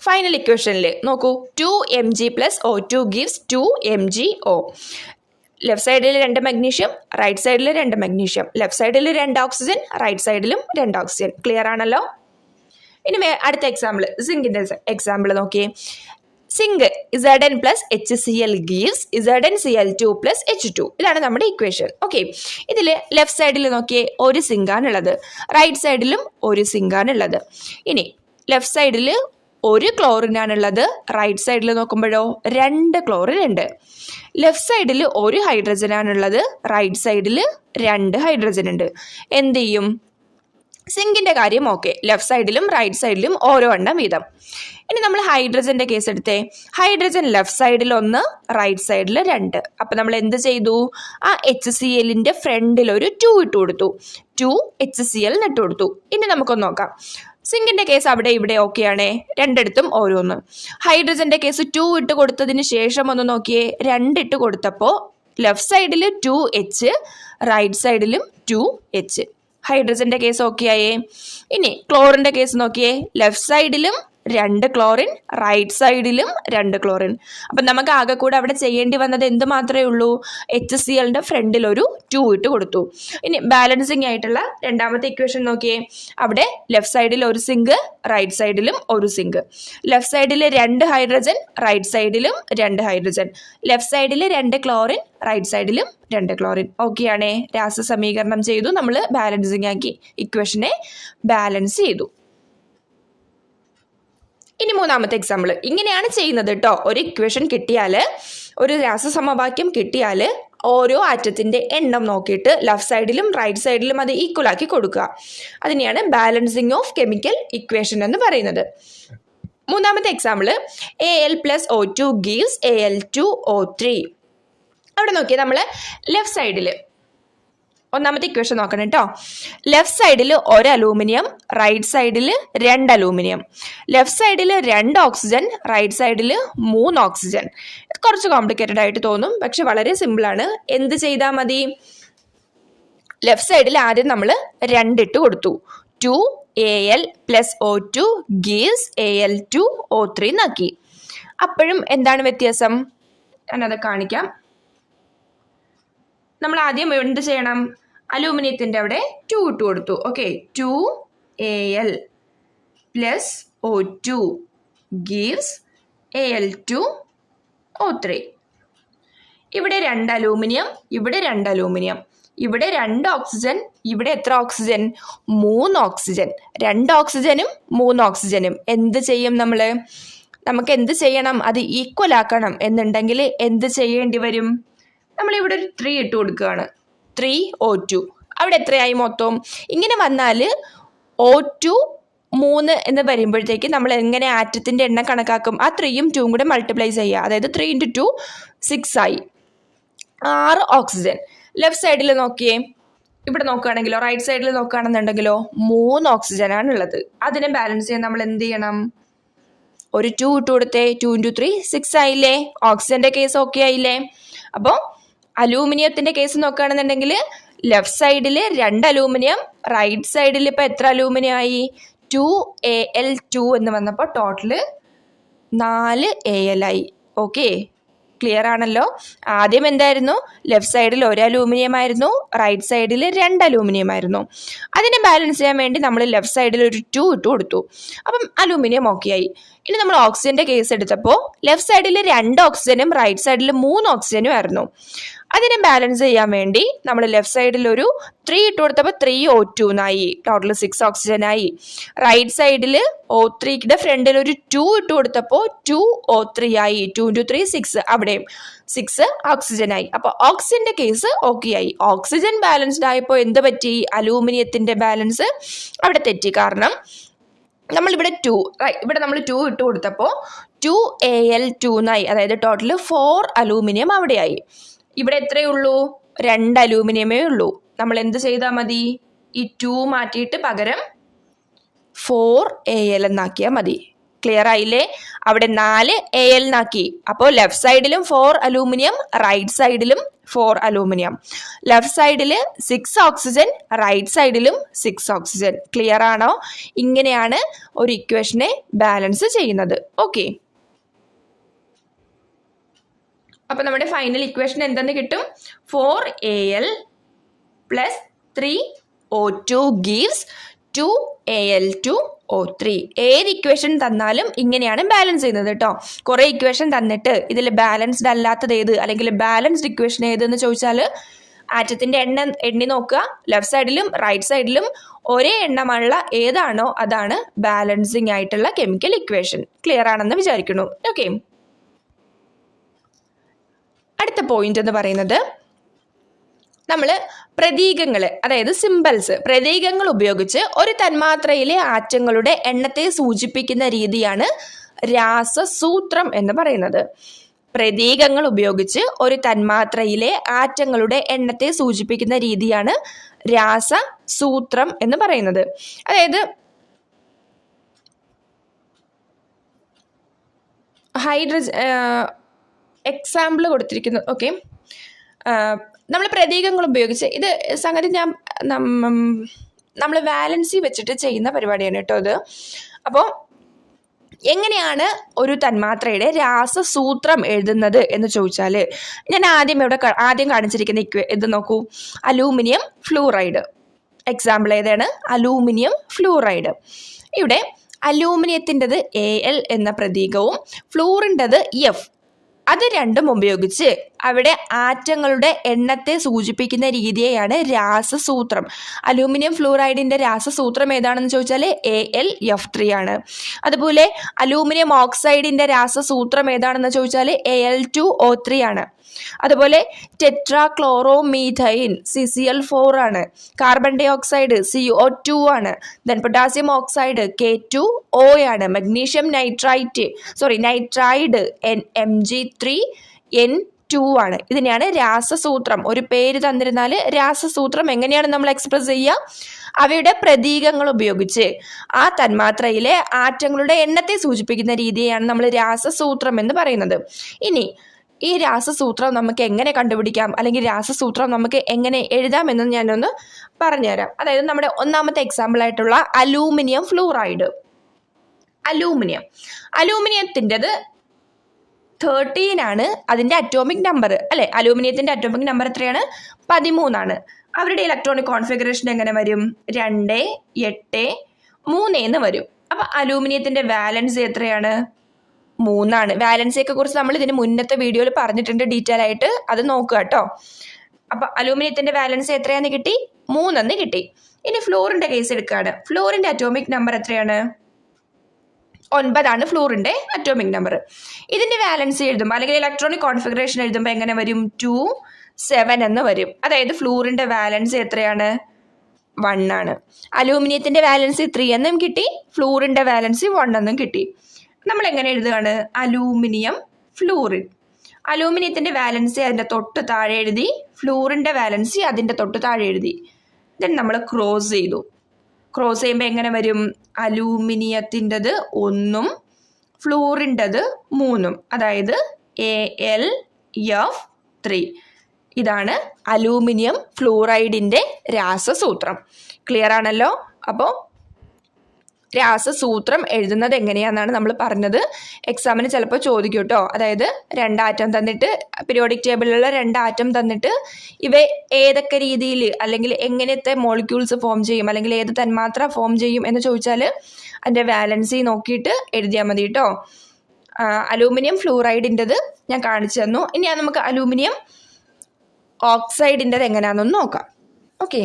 ഫൈനൽ ഇക്വേഷനിൽ നോക്കൂ, 2 Mg + O2 gives 2 MgO. Left സൈഡിൽ 2 മഗ്നീഷ്യം, റൈറ്റ് സൈഡിൽ 2 മഗ്നീഷ്യം. ലെഫ്റ്റ് സൈഡിൽ 2 ഓക്സിജൻ, റൈറ്റ് സൈഡിലും 2 ഓക്സിജൻ. ക്ലിയർ ആണല്ലോ? ഇനി അടുത്ത എക്സാമ്പിൾ, സിങ്കിന്റെ എക്സാമ്പിൾ നോക്കിയേ. Zinc Zn + HCl gives ZnCl2 + H2. ഇതാണ് നമ്മുടെ ഇക്വേഷൻ. ഓക്കെ, ഇതിൽ ലെഫ്റ്റ് സൈഡിൽ നോക്കിയേ 1 സിങ്കാണുള്ളത്, റൈറ്റ് സൈഡിലും 1 സിങ്കാണുള്ളത്. ഇനി ലെഫ്റ്റ് സൈഡിൽ ഒരു ക്ലോറിനാണുള്ളത്. റൈറ്റ് സൈഡിൽ നോക്കുമ്പോഴോ 2 ക്ലോറിൻ ഉണ്ട്. ലെഫ്റ്റ് സൈഡിൽ ഒരു ഹൈഡ്രജനാണുള്ളത്. റൈറ്റ് സൈഡിൽ 2 ഹൈഡ്രജൻ ഉണ്ട്. എന്ത് ചെയ്യും? സിങ്കിൻ്റെ കാര്യം ഓക്കെ, ലെഫ്റ്റ് സൈഡിലും റൈറ്റ് സൈഡിലും ഓരോ എണ്ണം വീതം. ഇനി നമ്മൾ ഹൈഡ്രജൻ്റെ കേസ് എടുത്തേ. ഹൈഡ്രജൻ ലെഫ്റ്റ് സൈഡിൽ 1, റൈറ്റ് സൈഡിൽ 2. അപ്പം നമ്മൾ എന്ത് ചെയ്തു? ആ HClൻ്റെ ഫ്രണ്ടിൽ ഒരു 2 ഇട്ട് കൊടുത്തു. 2 HCl ഇട്ട് കൊടുത്തു. ഇനി നമുക്കൊന്ന് നോക്കാം. സിങ്കിൻ്റെ കേസ് അവിടെ ഇവിടെ ഓക്കെയാണേ, രണ്ടിടത്തും ഓരോന്ന്. ഹൈഡ്രജൻ്റെ കേസ് 2 ഇട്ട് കൊടുത്തതിന് ശേഷം ഒന്ന് നോക്കിയേ, 2 ഇട്ട് കൊടുത്തപ്പോൾ ലെഫ്റ്റ് സൈഡിൽ 2H, റൈറ്റ് സൈഡിലും 2H. ഹൈഡ്രജൻ്റെ കേസ് ഓക്കെ ആയേ. ഇനി ക്ലോറിൻ്റെ കേസ് നോക്കിയേ, ലെഫ്റ്റ് സൈഡിലും 2 ക്ലോറിൻ, റൈറ്റ് സൈഡിലും 2 ക്ലോറിൻ. അപ്പം നമുക്ക് ആകെ കൂടെ അവിടെ ചെയ്യേണ്ടി വന്നത് എന്ത് മാത്രമേ ഉള്ളൂ? HClൻ്റെ ഫ്രണ്ടിൽ ഒരു 2 ഇട്ട് കൊടുത്തു. ഇനി ബാലൻസിങ് ആയിട്ടുള്ള രണ്ടാമത്തെ ഇക്വേഷൻ നോക്കിയേ, അവിടെ ലെഫ്റ്റ് സൈഡിൽ ഒരു സിങ്ക്, റൈറ്റ് സൈഡിലും ഒരു സിങ്ക്. ലെഫ്റ്റ് സൈഡിൽ 2 ഹൈഡ്രജൻ, റൈറ്റ് സൈഡിലും 2 ഹൈഡ്രജൻ. ലെഫ്റ്റ് സൈഡിൽ 2 ക്ലോറിൻ, റൈറ്റ് സൈഡിലും 2 ക്ലോറിൻ. ഓക്കെയാണേ. രാസസമീകരണം ചെയ്തു, നമ്മൾ ബാലൻസിങ് ആക്കി, ഇക്വേഷനെ ബാലൻസ് ചെയ്തു. ഇനി മൂന്നാമത്തെ എക്സാമ്പിൾ. ഇങ്ങനെയാണ് ചെയ്യുന്നത് കേട്ടോ. ഒരു ഇക്വേഷൻ കിട്ടിയാൽ, ഒരു രാസസമവാക്യം കിട്ടിയാൽ ഓരോ ആറ്റത്തിൻ്റെ എണ്ണം നോക്കിയിട്ട് ലെഫ്റ്റ് സൈഡിലും റൈറ്റ് സൈഡിലും അത് ഈക്വൽ ആക്കി കൊടുക്കുക. അതിനെയാണ് ബാലൻസിങ് ഓഫ് കെമിക്കൽ ഇക്വേഷൻ എന്ന് പറയുന്നത്. മൂന്നാമത്തെ example, Al + O2 gives Al2O3. അവിടെ നോക്കിയാൽ നമ്മൾ ലെഫ്റ്റ് സൈഡിൽ ഒന്നാമത്തെ ഇക്വേഷൻ നോക്കണം കേട്ടോ. ലെഫ്റ്റ് സൈഡിൽ 1 അലൂമിനിയം, റൈറ്റ് സൈഡിൽ 2 അലൂമിനിയം. ലെഫ്റ്റ് സൈഡിൽ 2 ഓക്സിജൻ, റൈറ്റ് സൈഡിൽ 3 ഓക്സിജൻ. കുറച്ച് കോംപ്ലിക്കേറ്റഡ് ആയിട്ട് തോന്നും, പക്ഷെ വളരെ സിമ്പിളാണ്. എന്ത് ചെയ്താൽ മതി? ലെഫ്റ്റ് സൈഡിൽ ആദ്യം നമ്മൾ 2 ഇട്ട് കൊടുത്തു. 2Al + O2 gives Al2O3 എന്നാക്കി. അപ്പോഴും എന്താണ് വ്യത്യാസം? ഞാനത് കാണിക്കാം. നമ്മൾ ആദ്യം എന്ത് ചെയ്യണം? അലൂമിനിയത്തിൻ്റെ അവിടെ 2 ഇട്ട് കൊടുത്തു. Okay, 2Al + O2 gives Al2O3. ഇവിടെ 2 അലൂമിനിയം, ഇവിടെ 2 അലൂമിനിയം, ഇവിടെ 2 ഓക്സിജൻ, ഇവിടെ എത്ര ഓക്സിജൻ? 3 ഓക്സിജൻ. 2 ഓക്സിജനും 3 ഓക്സിജനും. എന്ത് ചെയ്യും നമ്മൾ? നമുക്ക് എന്ത് ചെയ്യണം? അത് ഈക്വൽ ആക്കണം എന്നുണ്ടെങ്കിൽ എന്ത് ചെയ്യേണ്ടി വരും? നമ്മളിവിടെ ഒരു 3 ഇട്ട് കൊടുക്കുകയാണ്. 3O2. അവിടെ എത്രയായി മൊത്തം? ഇങ്ങനെ വന്നാൽ O2 3 എന്ന് വരുമ്പോഴത്തേക്ക് നമ്മൾ എങ്ങനെ ആറ്റത്തിൻ്റെ എണ്ണം കണക്കാക്കും? ആ 3യും 2യും കൂടെ മൾട്ടിപ്ലൈ ചെയ്യുക. അതായത് 3 × 2 6 ആയി. 6 ഓക്സിജൻ. ലെഫ്റ്റ് സൈഡിൽ നോക്കിയേ, ഇവിടെ നോക്കുകയാണെങ്കിലോ റൈറ്റ് സൈഡിൽ നോക്കുകയാണെന്നുണ്ടെങ്കിലോ 3 ഓക്സിജനാണ് ഉള്ളത്. അതിനെ ബാലൻസ് ചെയ്യാൻ നമ്മൾ എന്ത് ചെയ്യണം? ഒരു 2 ഇട്ട് കൊടുത്തേ. 2 × 3 6 ആയില്ലേ? ഓക്സിജൻ്റെ കേസ് ഓക്കെ ആയില്ലേ? അപ്പോൾ അലൂമിനിയത്തിൻ്റെ കേസ് നോക്കുകയാണെന്നുണ്ടെങ്കിൽ ലെഫ്റ്റ് സൈഡിൽ 2 അലൂമിനിയം, റൈറ്റ് സൈഡിൽ ഇപ്പോൾ എത്ര അലൂമിനിയം ആയി? 2Al2 എന്ന് വന്നപ്പോൾ ടോട്ടൽ 4 Al ആയി. ഓക്കെ, ക്ലിയർ ആണല്ലോ. ആദ്യം എന്തായിരുന്നു? ലെഫ്റ്റ് സൈഡിൽ 1 അലൂമിനിയം ആയിരുന്നു, റൈറ്റ് സൈഡിൽ 2 അലൂമിനിയം ആയിരുന്നു. അതിനെ ബാലൻസ് ചെയ്യാൻ വേണ്ടി നമ്മൾ ലെഫ്റ്റ് സൈഡിൽ ഒരു 2 ഇട്ട് കൊടുത്തു. അപ്പം അലൂമിനിയം ഓക്കെ ആയി. ഇനി നമ്മൾ ഓക്സിജൻ്റെ കേസ് എടുത്തപ്പോൾ ലെഫ്റ്റ് സൈഡിൽ 2 ഓക്സിജനും റൈറ്റ് സൈഡിൽ 3 ഓക്സിജനും ആയിരുന്നു. അതിനെ ബാലൻസ് ചെയ്യാൻ വേണ്ടി നമ്മൾ ലെഫ്റ്റ് സൈഡിൽ ഒരു 3 ഇട്ട് കൊടുത്തപ്പോൾ 3O2 എന്നായി. ടോട്ടൽ 6 ഓക്സിജൻ ആയി. റൈറ്റ് സൈഡിൽ O3യുടെ ഫ്രണ്ടിൽ ഒരു 2 ഇട്ട് കൊടുത്തപ്പോൾ 2O3 ആയി. 2 × 3 6. അവിടെയും 6 ഓക്സിജൻ ആയി. അപ്പോൾ ഓക്സിജന്റെ കേസ് ഓക്കെ ആയി. ഓക്സിജൻ ബാലൻസ്ഡ് ആയപ്പോൾ എന്ത് പറ്റി? അലൂമിനിയത്തിന്റെ ബാലൻസ് അവിടെ തെറ്റി. കാരണം നമ്മളിവിടെ 2 ഇവിടെ നമ്മൾ 2 ഇട്ട് കൊടുത്തപ്പോൾ 2Al2 എന്നായി. അതായത് ടോട്ടൽ 4 അലൂമിനിയം അവിടെയായി. ഇവിടെ എത്രയേ ഉള്ളൂ? 2 അലൂമിനിയമേ ഉള്ളൂ. നമ്മൾ എന്ത് ചെയ്താൽ മതി? ഈ 2 മാറ്റിയിട്ട് പകരം 4Al എന്നാക്കിയാൽ മതി. ക്ലിയർ ആയില്ലേ? അവിടെ 4 Al എന്നാക്കി. അപ്പോൾ ലെഫ്റ്റ് സൈഡിലും 4 അലൂമിനിയം, റൈറ്റ് സൈഡിലും 4 അലൂമിനിയം. ലെഫ്റ്റ് സൈഡിൽ 6 ഓക്സിജൻ, റൈറ്റ് സൈഡിലും 6 ഓക്സിജൻ. ക്ലിയർ ആണോ? ഇങ്ങനെയാണ് ഒരു ഇക്വേഷനെ ബാലൻസ് ചെയ്യുന്നത്. ഓക്കെ, അപ്പോൾ നമ്മുടെ ഫൈനൽ ഇക്വേഷൻ എന്തെന്ന് കിട്ടും? 4Al + 3O2 gives 2Al2O3. ഏത് ഇക്വേഷൻ തന്നാലും ഇങ്ങനെയാണ് ബാലൻസ് ചെയ്യുന്നത് കേട്ടോ. കുറേ ഇക്വേഷൻ തന്നിട്ട് ഇതിൽ ബാലൻസ്ഡ് അല്ലാത്തത് ഏത് അല്ലെങ്കിൽ ബാലൻസ്ഡ് ഇക്വേഷൻ ഏതെന്ന് ചോദിച്ചാൽ ആറ്റത്തിൻ്റെ എണ്ണി നോക്കുക. ലെഫ്റ്റ് സൈഡിലും റൈറ്റ് സൈഡിലും ഒരേ എണ്ണമുള്ള ഏതാണോ അതാണ് ബാലൻസിങ് ആയിട്ടുള്ള കെമിക്കൽ ഇക്വേഷൻ. ക്ലിയർ ആണെന്ന് വിചാരിക്കുന്നു. ഓക്കെ, അടുത്ത പോയിന്റ് എന്ന് പറയുന്നത് നമ്മൾ പ്രതീകങ്ങൾ, അതായത് സിംബൽസ്, പ്രതീകങ്ങൾ ഉപയോഗിച്ച് ഒരു തന്മാത്രയിലെ ആറ്റങ്ങളുടെ എണ്ണത്തെ സൂചിപ്പിക്കുന്ന രീതിയാണ് രാസസൂത്രം എന്ന് പറയുന്നത്. പ്രതീകങ്ങൾ ഉപയോഗിച്ച് ഒരു തന്മാത്രയിലെ ആറ്റങ്ങളുടെ എണ്ണത്തെ സൂചിപ്പിക്കുന്ന രീതിയാണ് രാസസൂത്രം എന്ന് പറയുന്നത്. അതായത് എക്സാമ്പിൾ കൊടുത്തിരിക്കുന്നു. ഓക്കെ, നമ്മൾ പ്രതീകങ്ങൾ ഉപയോഗിച്ച് ഇത് സംഗതി നമ്മൾ വാലൻസി വെച്ചിട്ട് ചെയ്യുന്ന പരിപാടിയാണ് കേട്ടോ ഇത്. അപ്പോൾ എങ്ങനെയാണ് ഒരു തന്മാത്രയുടെ രാസസൂത്രം എഴുതുന്നത് എന്ന് ചോദിച്ചാൽ, ഞാൻ ആദ്യം കാണിച്ചിരിക്കുന്ന ഇത് നോക്കൂ, അലൂമിനിയം ഫ്ലൂറൈഡ്. എക്സാമ്പിൾ ഏതാണ്? Aluminium fluoride. ഇവിടെ അലൂമിനിയത്തിൻ്റെത് AL എന്ന പ്രതീകവും ഫ്ലൂറിൻ്റെത് F, അത് രണ്ടും ഉപയോഗിച്ച് അവിടെ ആറ്റങ്ങളുടെ എണ്ണത്തെ സൂചിപ്പിക്കുന്ന രീതിയെയാണ് രാസസൂത്രം. അലൂമിനിയം ഫ്ലൂറൈഡിൻ്റെ രാസസൂത്രം ഏതാണെന്ന് ചോദിച്ചാൽ AlF3 ആണ്. അതുപോലെ അലൂമിനിയം ഓക്സൈഡിൻ്റെ രാസസൂത്രം ഏതാണെന്ന് ചോദിച്ചാൽ Al2O3 ആണ്. അതുപോലെ ടെട്രാക്ലോറോമീഥൈൻ CCl4 ആണ്. കാർബൺ ഡൈ ഓക്സൈഡ് CO2 ആണ്. ദെൻ പൊട്ടാസ്യം ഓക്സൈഡ് K2O ആണ്. മഗ്നീഷ്യം നൈട്രൈഡ് Mg3N2 ആണ്. ഇതിനെയാണ് രാസസൂത്രം. ഒരു പേര് തന്നിരുന്നാൽ രാസസൂത്രം എങ്ങനെയാണ് നമ്മൾ എക്സ്പ്രസ് ചെയ്യുക? അവയുടെ പ്രതീകങ്ങൾ ഉപയോഗിച്ച് ആ തന്മാത്രയിലെ ആറ്റങ്ങളുടെ എണ്ണത്തെ സൂചിപ്പിക്കുന്ന രീതിയാണ് നമ്മൾ രാസസൂത്രം എന്ന് പറയുന്നത്. ഇനി ഈ രാസസൂത്രം നമുക്ക് എങ്ങനെ കണ്ടുപിടിക്കാം, അല്ലെങ്കിൽ രാസസൂത്രം നമുക്ക് എങ്ങനെ എഴുതാമെന്ന് ഞാനൊന്ന് പറഞ്ഞുതരാം. അതായത് നമ്മുടെ ഒന്നാമത്തെ എക്സാമ്പിൾ ആയിട്ടുള്ള അലൂമിനിയം ഫ്ലൂറൈഡ്. അലൂമിനിയത്തിൻ്റെത് 13 ആണ് അതിൻ്റെ അറ്റോമിക് നമ്പർ, അല്ലെ? അലൂമിനിയത്തിൻ്റെ അറ്റോമിക് നമ്പർ എത്രയാണ്? 13 ആണ്. അവരുടെ ഇലക്ട്രോണിക് കോൺഫിഗറേഷൻ എങ്ങനെ വരും? 2, 8, 3 എന്ന് വരും. അപ്പം അലൂമിനിയത്തിൻ്റെ വാലൻസി എത്രയാണ്? 3 ആണ്. വാലൻസിയൊക്കെ കുറിച്ച് നമ്മൾ ഇതിന് മുന്നത്തെ വീഡിയോയിൽ പറഞ്ഞിട്ടുണ്ട് ഡീറ്റെയിൽ ആയിട്ട്, അത് നോക്കുക കേട്ടോ. അപ്പം അലൂമിനിയത്തിൻ്റെ വാലൻസി എത്രയാണെന്ന് കിട്ടി? 3 എന്ന് കിട്ടി. ഇനി ഫ്ലൂറിൻ്റെ കേസ് എടുക്കുകയാണ്. ഫ്ലൂറിൻ്റെ അറ്റോമിക് നമ്പർ എത്രയാണ്? 9 ആണ് ഫ്ലൂറിൻ്റെ അറ്റോമിക് നമ്പർ. ഇതിൻ്റെ വാലൻസി എഴുതുമ്പോൾ അല്ലെങ്കിൽ ഇലക്ട്രോണിക് കോൺഫിഗറേഷൻ എഴുതുമ്പോൾ എങ്ങനെ വരും? 2, 7 എന്ന് വരും. അതായത് ഫ്ലൂറിൻ്റെ വാലൻസി എത്രയാണ്? 1 ആണ്. അലൂമിനിയത്തിൻ്റെ വാലൻസി 3 എന്നും കിട്ടി, ഫ്ലൂറിൻ്റെ വാലൻസി 1 എന്നും കിട്ടി. നമ്മൾ എങ്ങനെ എഴുതുകയാണ്? Aluminium fluorine. അലൂമിനിയത്തിൻ്റെ വാലൻസി അതിൻ്റെ തൊട്ട് താഴെ എഴുതി, ഫ്ലൂറിൻ്റെ വാലൻസി അതിൻ്റെ തൊട്ട് താഴെ എഴുതി. ദെൻ നമ്മൾ ക്രോസ് ചെയ്തു. ക്രോസ് ചെയ്യുമ്പോൾ എങ്ങനെ വരും? അലൂമിനിയത്തിൻ്റെത് 1ഉം ഫ്ലൂറിൻ്റെത് 3ഉം, അതായത് AlF3. ഇതാണ് അലൂമിനിയം ഫ്ലൂറൈഡിൻ്റെ രാസസൂത്രം. ക്ലിയർ ആണല്ലോ? അപ്പോൾ രാസസൂത്രം എഴുതുന്നത് എങ്ങനെയാണെന്നാണ് നമ്മൾ പറഞ്ഞത്. എക്സാമിന് ചിലപ്പോൾ ചോദിക്കും കേട്ടോ. അതായത് 2 ആറ്റം തന്നിട്ട്, പീരിയോഡിക് ടേബിളിലുള്ള 2 ആറ്റം തന്നിട്ട് ഇവ ഏതൊക്കെ രീതിയിൽ അല്ലെങ്കിൽ എങ്ങനത്തെ മോളിക്യൂൾസ് ഫോം ചെയ്യും അല്ലെങ്കിൽ ഏത് തന്മാത്ര ഫോം ചെയ്യും എന്ന് ചോദിച്ചാൽ അതിൻ്റെ വാലൻസി നോക്കിയിട്ട് എഴുതിയാൽ മതി കേട്ടോ. അലൂമിനിയം ഫ്ലൂറൈഡിൻ്റെത് ഞാൻ കാണിച്ചു തന്നു. ഇനി നമുക്ക് അലൂമിനിയം ഓക്സൈഡിൻ്റെത് എങ്ങനെയാണെന്നൊന്ന് നോക്കാം. ഓക്കെ,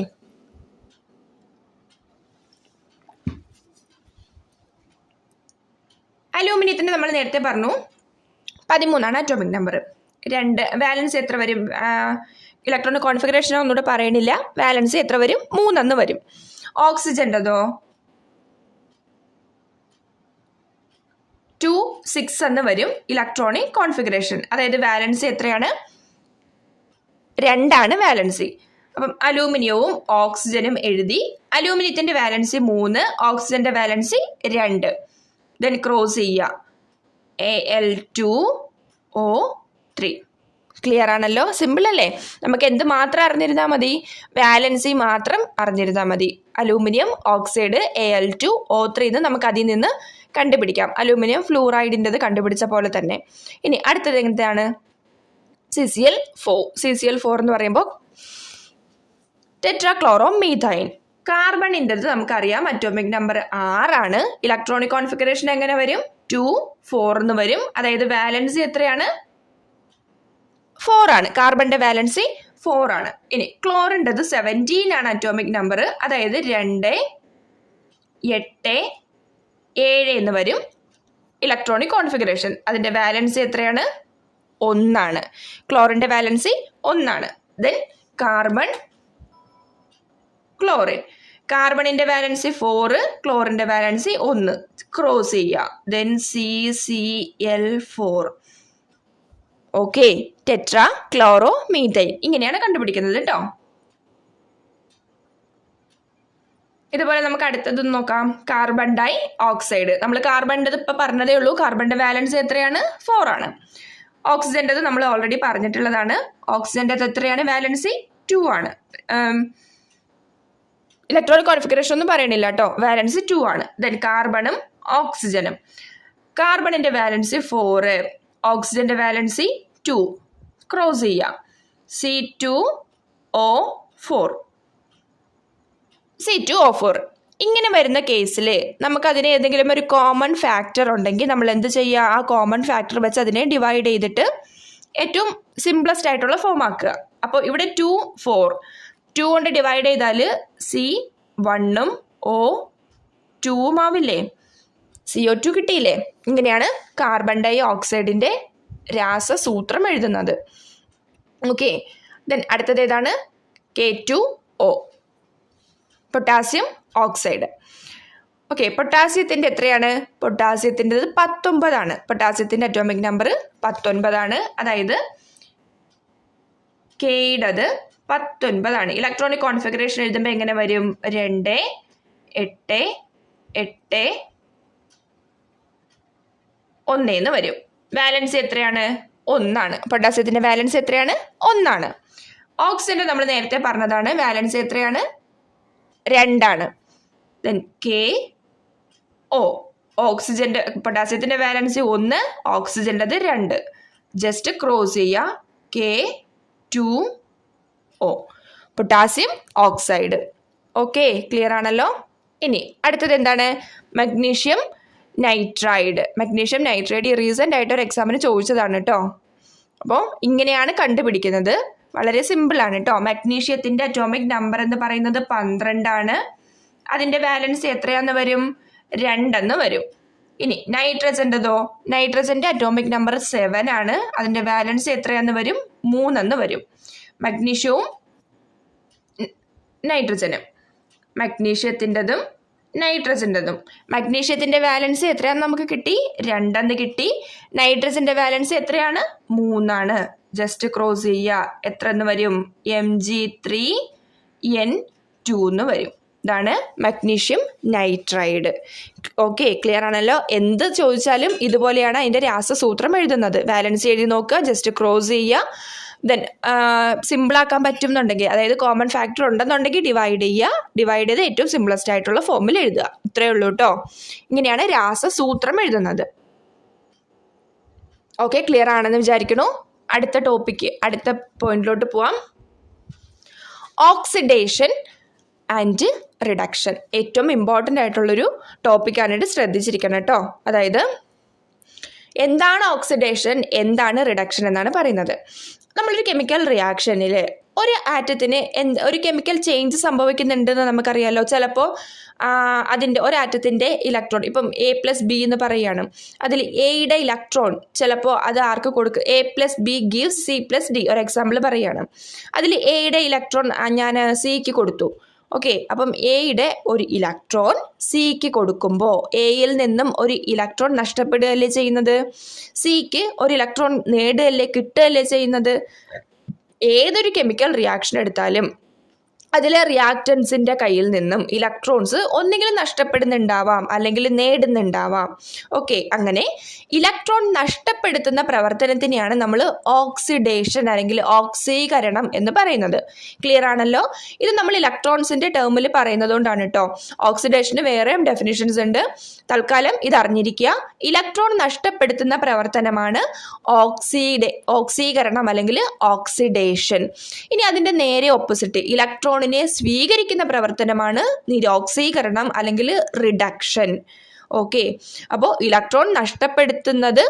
അലൂമിനിയത്തിൻ്റെ നമ്മൾ നേരത്തെ പറഞ്ഞു 13 ആണ് അറ്റോമിക് നമ്പർ. 2 വാലൻസി എത്ര വരും? ഇലക്ട്രോണിക് കോൺഫിഗറേഷൻ ഒന്നുകൂടെ പറയണില്ല. വാലൻസി എത്ര വരും? 3 എന്ന് വരും. ഓക്സിജൻ്റെതോ 2, 6 എന്ന് വരും ഇലക്ട്രോണിക് കോൺഫിഗറേഷൻ. അതായത് വാലൻസി എത്രയാണ്? 2 ആണ് വാലൻസി. അപ്പം അലൂമിനിയവും ഓക്സിജനും എഴുതി. അലൂമിനിയത്തിൻ്റെ വാലൻസി 3, ഓക്സിജൻ്റെ വാലൻസി 2. ദെൻ ക്രോസ് ചെയ്യുക, Al2O3. ക്ലിയർ ആണല്ലോ? സിമ്പിൾ അല്ലേ? നമുക്ക് എന്ത് മാത്രം അറിഞ്ഞിരുന്നാൽ മതി? വാലൻസി മാത്രം അറിഞ്ഞിരുന്നാൽ മതി. അലൂമിനിയം ഓക്സൈഡ് Al2O3 എന്ന് നമുക്ക് അതിൽ നിന്ന് കണ്ടുപിടിക്കാം. അലൂമിനിയം ഫ്ലൂറൈഡിൻ്റെത് കണ്ടുപിടിച്ച പോലെ തന്നെ. ഇനി അടുത്തത് എന്താണ്? CCl4 എന്ന് പറയുമ്പോൾ ടെട്രാക്ലോറോമീഥൈൻ. കാർബണിൻ്റെത് നമുക്കറിയാം അറ്റോമിക് നമ്പർ 6 ആണ്. ഇലക്ട്രോണിക് കോൺഫിഗറേഷൻ എങ്ങനെ വരും? 2, 4 എന്ന് വരും. അതായത് വാലൻസി എത്രയാണ്? 4 ആണ്. കാർബണിൻ്റെ വാലൻസി 4 ആണ്. ഇനി ക്ലോറിൻ്റെത് 17 ആണ് അറ്റോമിക് നമ്പർ, അതായത് 2, 8, 7 എന്ന് വരും ഇലക്ട്രോണിക് കോൺഫിഗറേഷൻ. അതിൻ്റെ വാലൻസി എത്രയാണ്? 1 ആണ്. ക്ലോറിൻ്റെ വാലൻസി 1 ആണ്. Then carbon, chlorine. കാർബണിൻ്റെ വാലൻസി 4, ക്ലോറിൻ്റെ വാലൻസി 1. ക്രോസ് ചെയ്യുക. Then CCl4. Okay, tetra chloro methyl. ഇങ്ങനെയാണ് കണ്ടുപിടിക്കുന്നത് കേട്ടോ. ഇതുപോലെ നമുക്ക് അടുത്തത് നോക്കാം. Carbon dioxide. നമ്മൾ കാർബണിൻ്റെത് ഇപ്പം പറഞ്ഞതേ ഉള്ളൂ. കാർബണിൻ്റെ വാലൻസി എത്രയാണ്? 4 ആണ്. ഓക്സിജൻ്റെത് നമ്മൾ ഓൾറെഡി പറഞ്ഞിട്ടുള്ളതാണ്. ഓക്സിജൻ്റെത് എത്രയാണ്? വാലൻസി 2 ആണ്. ഇലക്ട്രോണിക് കോൺഫിഗറേഷൻ ഒന്നും പറയണില്ല കേട്ടോ. വാലൻസി 2 ആണ്. ദെൻ കാർബണും ഓക്സിജനും. കാർബണിൻ്റെ വാലൻസി 4, ഓക്സിജൻ്റെ വാലൻസി 2. ക്രോസ് ചെയ്യാം. C2O4. C2O4. ഇങ്ങനെ വരുന്ന കേസിൽ നമുക്കതിന് ഏതെങ്കിലും ഒരു കോമൺ ഫാക്ടർ ഉണ്ടെങ്കിൽ നമ്മൾ എന്ത് ചെയ്യുക? ആ കോമൺ ഫാക്ടർ വെച്ച് അതിനെ ഡിവൈഡ് ചെയ്തിട്ട് ഏറ്റവും സിംപ്ലസ്റ്റ് ആയിട്ടുള്ള ഫോം ആക്കുക. അപ്പോൾ ഇവിടെ 2, 4. 2 കൊണ്ട് ഡിവൈഡ് ചെയ്താൽ C1ഉം O2ഉം ആവില്ലേ? CO2 കിട്ടിയില്ലേ? ഇങ്ങനെയാണ് കാർബൺ ഡൈ ഓക്സൈഡിൻ്റെ രാസസൂത്രം എഴുതുന്നത്. ഓക്കെ, ദെൻ അടുത്തത് ഏതാണ്? K2O, potassium oxide. ഓക്കെ, പൊട്ടാസ്യത്തിൻ്റെ എത്രയാണ്? പൊട്ടാസ്യത്തിൻ്റെത് 19 ആണ്. പൊട്ടാസ്യത്തിൻ്റെ അറ്റോമിക് നമ്പർ 19 ആണ്. അതായത് Kയുടേത് 19 ആണ്. ഇലക്ട്രോണിക് കോൺഫിഗറേഷൻ എഴുതുമ്പോൾ എങ്ങനെ വരും? 2, 8, 8, 1 എന്ന് വരും. വാലൻസി എത്രയാണ്? 1 ആണ്. പൊട്ടാസ്യത്തിൻ്റെ വാലൻസി എത്രയാണ്? 1 ആണ്. ഓക്സിജൻ്റെ നമ്മൾ നേരത്തെ പറഞ്ഞതാണ്. വാലൻസി എത്രയാണ്? 2 ആണ്. Then KO. ഓക്സിജൻ്റെ പൊട്ടാസ്യത്തിൻ്റെ വാലൻസി 1, ഓക്സിജൻ്റെത് 2. ജസ്റ്റ് ക്രോസ് ചെയ്യുക. K2O, potassium oxide. Okay, clear ആണല്ലോ. ഇനി അടുത്തത് എന്താണ്? Magnesium nitride. മഗ്നീഷ്യം നൈട്രൈഡ് ഈ റീസെൻ്റ് ആയിട്ട് ഒരു എക്സാമിന് ചോദിച്ചതാണ് കേട്ടോ. അപ്പോൾ ഇങ്ങനെയാണ് കണ്ടുപിടിക്കുന്നത്. വളരെ സിമ്പിളാണ് കേട്ടോ. മഗ്നീഷ്യത്തിൻ്റെ അറ്റോമിക് നമ്പർ എന്ന് പറയുന്നത് 12 ആണ്. അതിൻ്റെ വാലൻസി എത്രയാന്ന് വരും? 2 എന്ന് വരും. ഇനി നൈട്രജൻ്റെതോ? നൈട്രജൻ്റെ അറ്റോമിക് നമ്പർ 7 ആണ്. അതിൻ്റെ വാലൻസി എത്രയാന്ന് വരും? 3 എന്ന് വരും. മഗ്നീഷ്യവും നൈട്രജനും. മഗ്നീഷ്യത്തിൻ്റെതും നൈട്രജൻ്റെതും. മഗ്നീഷ്യത്തിൻ്റെ വാലൻസി എത്രയാണെന്ന് നമുക്ക് കിട്ടി? 2 എന്ന് കിട്ടി. നൈട്രജൻ്റെ വാലൻസി എത്രയാണ്? 3 ആണ്. ജസ്റ്റ് ക്രോസ് ചെയ്യുക. എത്ര എന്ന് വരും? Mg3N2 എന്ന് വരും. ഇതാണ് മഗ്നീഷ്യം നൈട്രൈഡ്. ഓക്കെ, ക്ലിയർ ആണല്ലോ. എന്ത് ചോദിച്ചാലും ഇതുപോലെയാണ് അതിൻ്റെ രാസസൂത്രം എഴുതുന്നത്. വാലൻസി എഴുതി നോക്കുക. ജസ്റ്റ് ക്രോസ് ചെയ്യുക. ദെൻ സിമ്പിളാക്കാൻ പറ്റുന്നുണ്ടെങ്കിൽ, അതായത് കോമൺ ഫാക്ടർ ഉണ്ടെന്നുണ്ടെങ്കിൽ ഡിവൈഡ് ചെയ്യുക. ഡിവൈഡ് ചെയ്ത് ഏറ്റവും സിംപ്ലസ്റ്റ് ആയിട്ടുള്ള ഫോമിൽ എഴുതുക. ഇത്രയേ ഉള്ളൂ കേട്ടോ. ഇങ്ങനെയാണ് രാസസൂത്രം എഴുതുന്നത്. ഓക്കെ, ക്ലിയർ ആണെന്ന് വിചാരിക്കണു. അടുത്ത ടോപ്പിക്ക്, അടുത്ത പോയിന്റിലോട്ട് പോവാം. Oxidation and reduction. ഏറ്റവും ഇമ്പോർട്ടൻ്റ് ആയിട്ടുള്ളൊരു ടോപ്പിക്കാനായിട്ട് ശ്രദ്ധിച്ചിരിക്കണം കേട്ടോ. അതായത് എന്താണ് ഓക്സിഡേഷൻ, എന്താണ് റിഡക്ഷൻ എന്നാണ് പറയുന്നത്. നമ്മളൊരു കെമിക്കൽ റിയാക്ഷനിൽ ഒരു ആറ്റത്തിന് ഒരു കെമിക്കൽ ചേഞ്ച് സംഭവിക്കുന്നുണ്ടെന്ന് നമുക്കറിയാമല്ലോ. ചിലപ്പോൾ അതിൻ്റെ ഒരു ആറ്റത്തിൻ്റെ ഇലക്ട്രോൺ, ഇപ്പം A+B എന്ന് പറയുകയാണ്. അതിൽ എയുടെ ഇലക്ട്രോൺ ചിലപ്പോൾ അത് ആർക്ക് കൊടുക്കും? A+B gives C+D. ഒരു എക്സാമ്പിൾ പറയുകയാണ്. അതിൽ എയുടെ ഇലക്ട്രോൺ ഞാൻ സിക്ക് കൊടുത്തു. ഓക്കെ, അപ്പം എയുടെ ഒരു ഇലക്ട്രോൺ സിക്ക് കൊടുക്കുമ്പോൾ എയിൽ നിന്നും ഒരു ഇലക്ട്രോൺ നഷ്ടപ്പെടുകയല്ലേ ചെയ്യുന്നത്? സിക്ക് ഒരു ഇലക്ട്രോൺ നേടുകയല്ലേ, കിട്ടുകയല്ലേ ചെയ്യുന്നത്? ഏതൊരു കെമിക്കൽ റിയാക്ഷൻ എടുത്താലും അതിലെ റിയാക്റ്റൻസിൻ്റെ കയ്യിൽ നിന്നും ഇലക്ട്രോൺസ് ഒന്നുകിലും നഷ്ടപ്പെടുന്നുണ്ടാവാം അല്ലെങ്കിൽ നേടുന്നുണ്ടാവാം. ഓക്കെ, അങ്ങനെ ഇലക്ട്രോൺ നഷ്ടപ്പെടുത്തുന്ന പ്രവർത്തനത്തിനെയാണ് നമ്മൾ ഓക്സിഡേഷൻ അല്ലെങ്കിൽ ഓക്സീകരണം എന്ന് പറയുന്നത്. ക്ലിയർ ആണല്ലോ. ഇത് നമ്മൾ ഇലക്ട്രോൺസിൻ്റെ ടേമിൽ പറയുന്നത് കൊണ്ടാണ് കേട്ടോ. ഓക്സിഡേഷന് വേറെയും ഡെഫിനിഷൻസ് ഉണ്ട്. തൽക്കാലം ഇത് അറിഞ്ഞിരിക്കുക. ഇലക്ട്രോൺ നഷ്ടപ്പെടുത്തുന്ന പ്രവർത്തനമാണ് ഓക്സീകരണം അല്ലെങ്കിൽ ഓക്സിഡേഷൻ. ഇനി അതിൻ്റെ നേരെ ഓപ്പോസിറ്റ്, ഇലക്ട്രോണിനെ സ്വീകരിക്കുന്ന പ്രവർത്തനമാണ് നിരോക്സീകരണം അല്ലെങ്കിൽ റിഡക്ഷൻ. ഓക്കെ, അപ്പോൾ ഇലക്ട്രോൺ നഷ്ടപ്പെടുത്തുന്നത്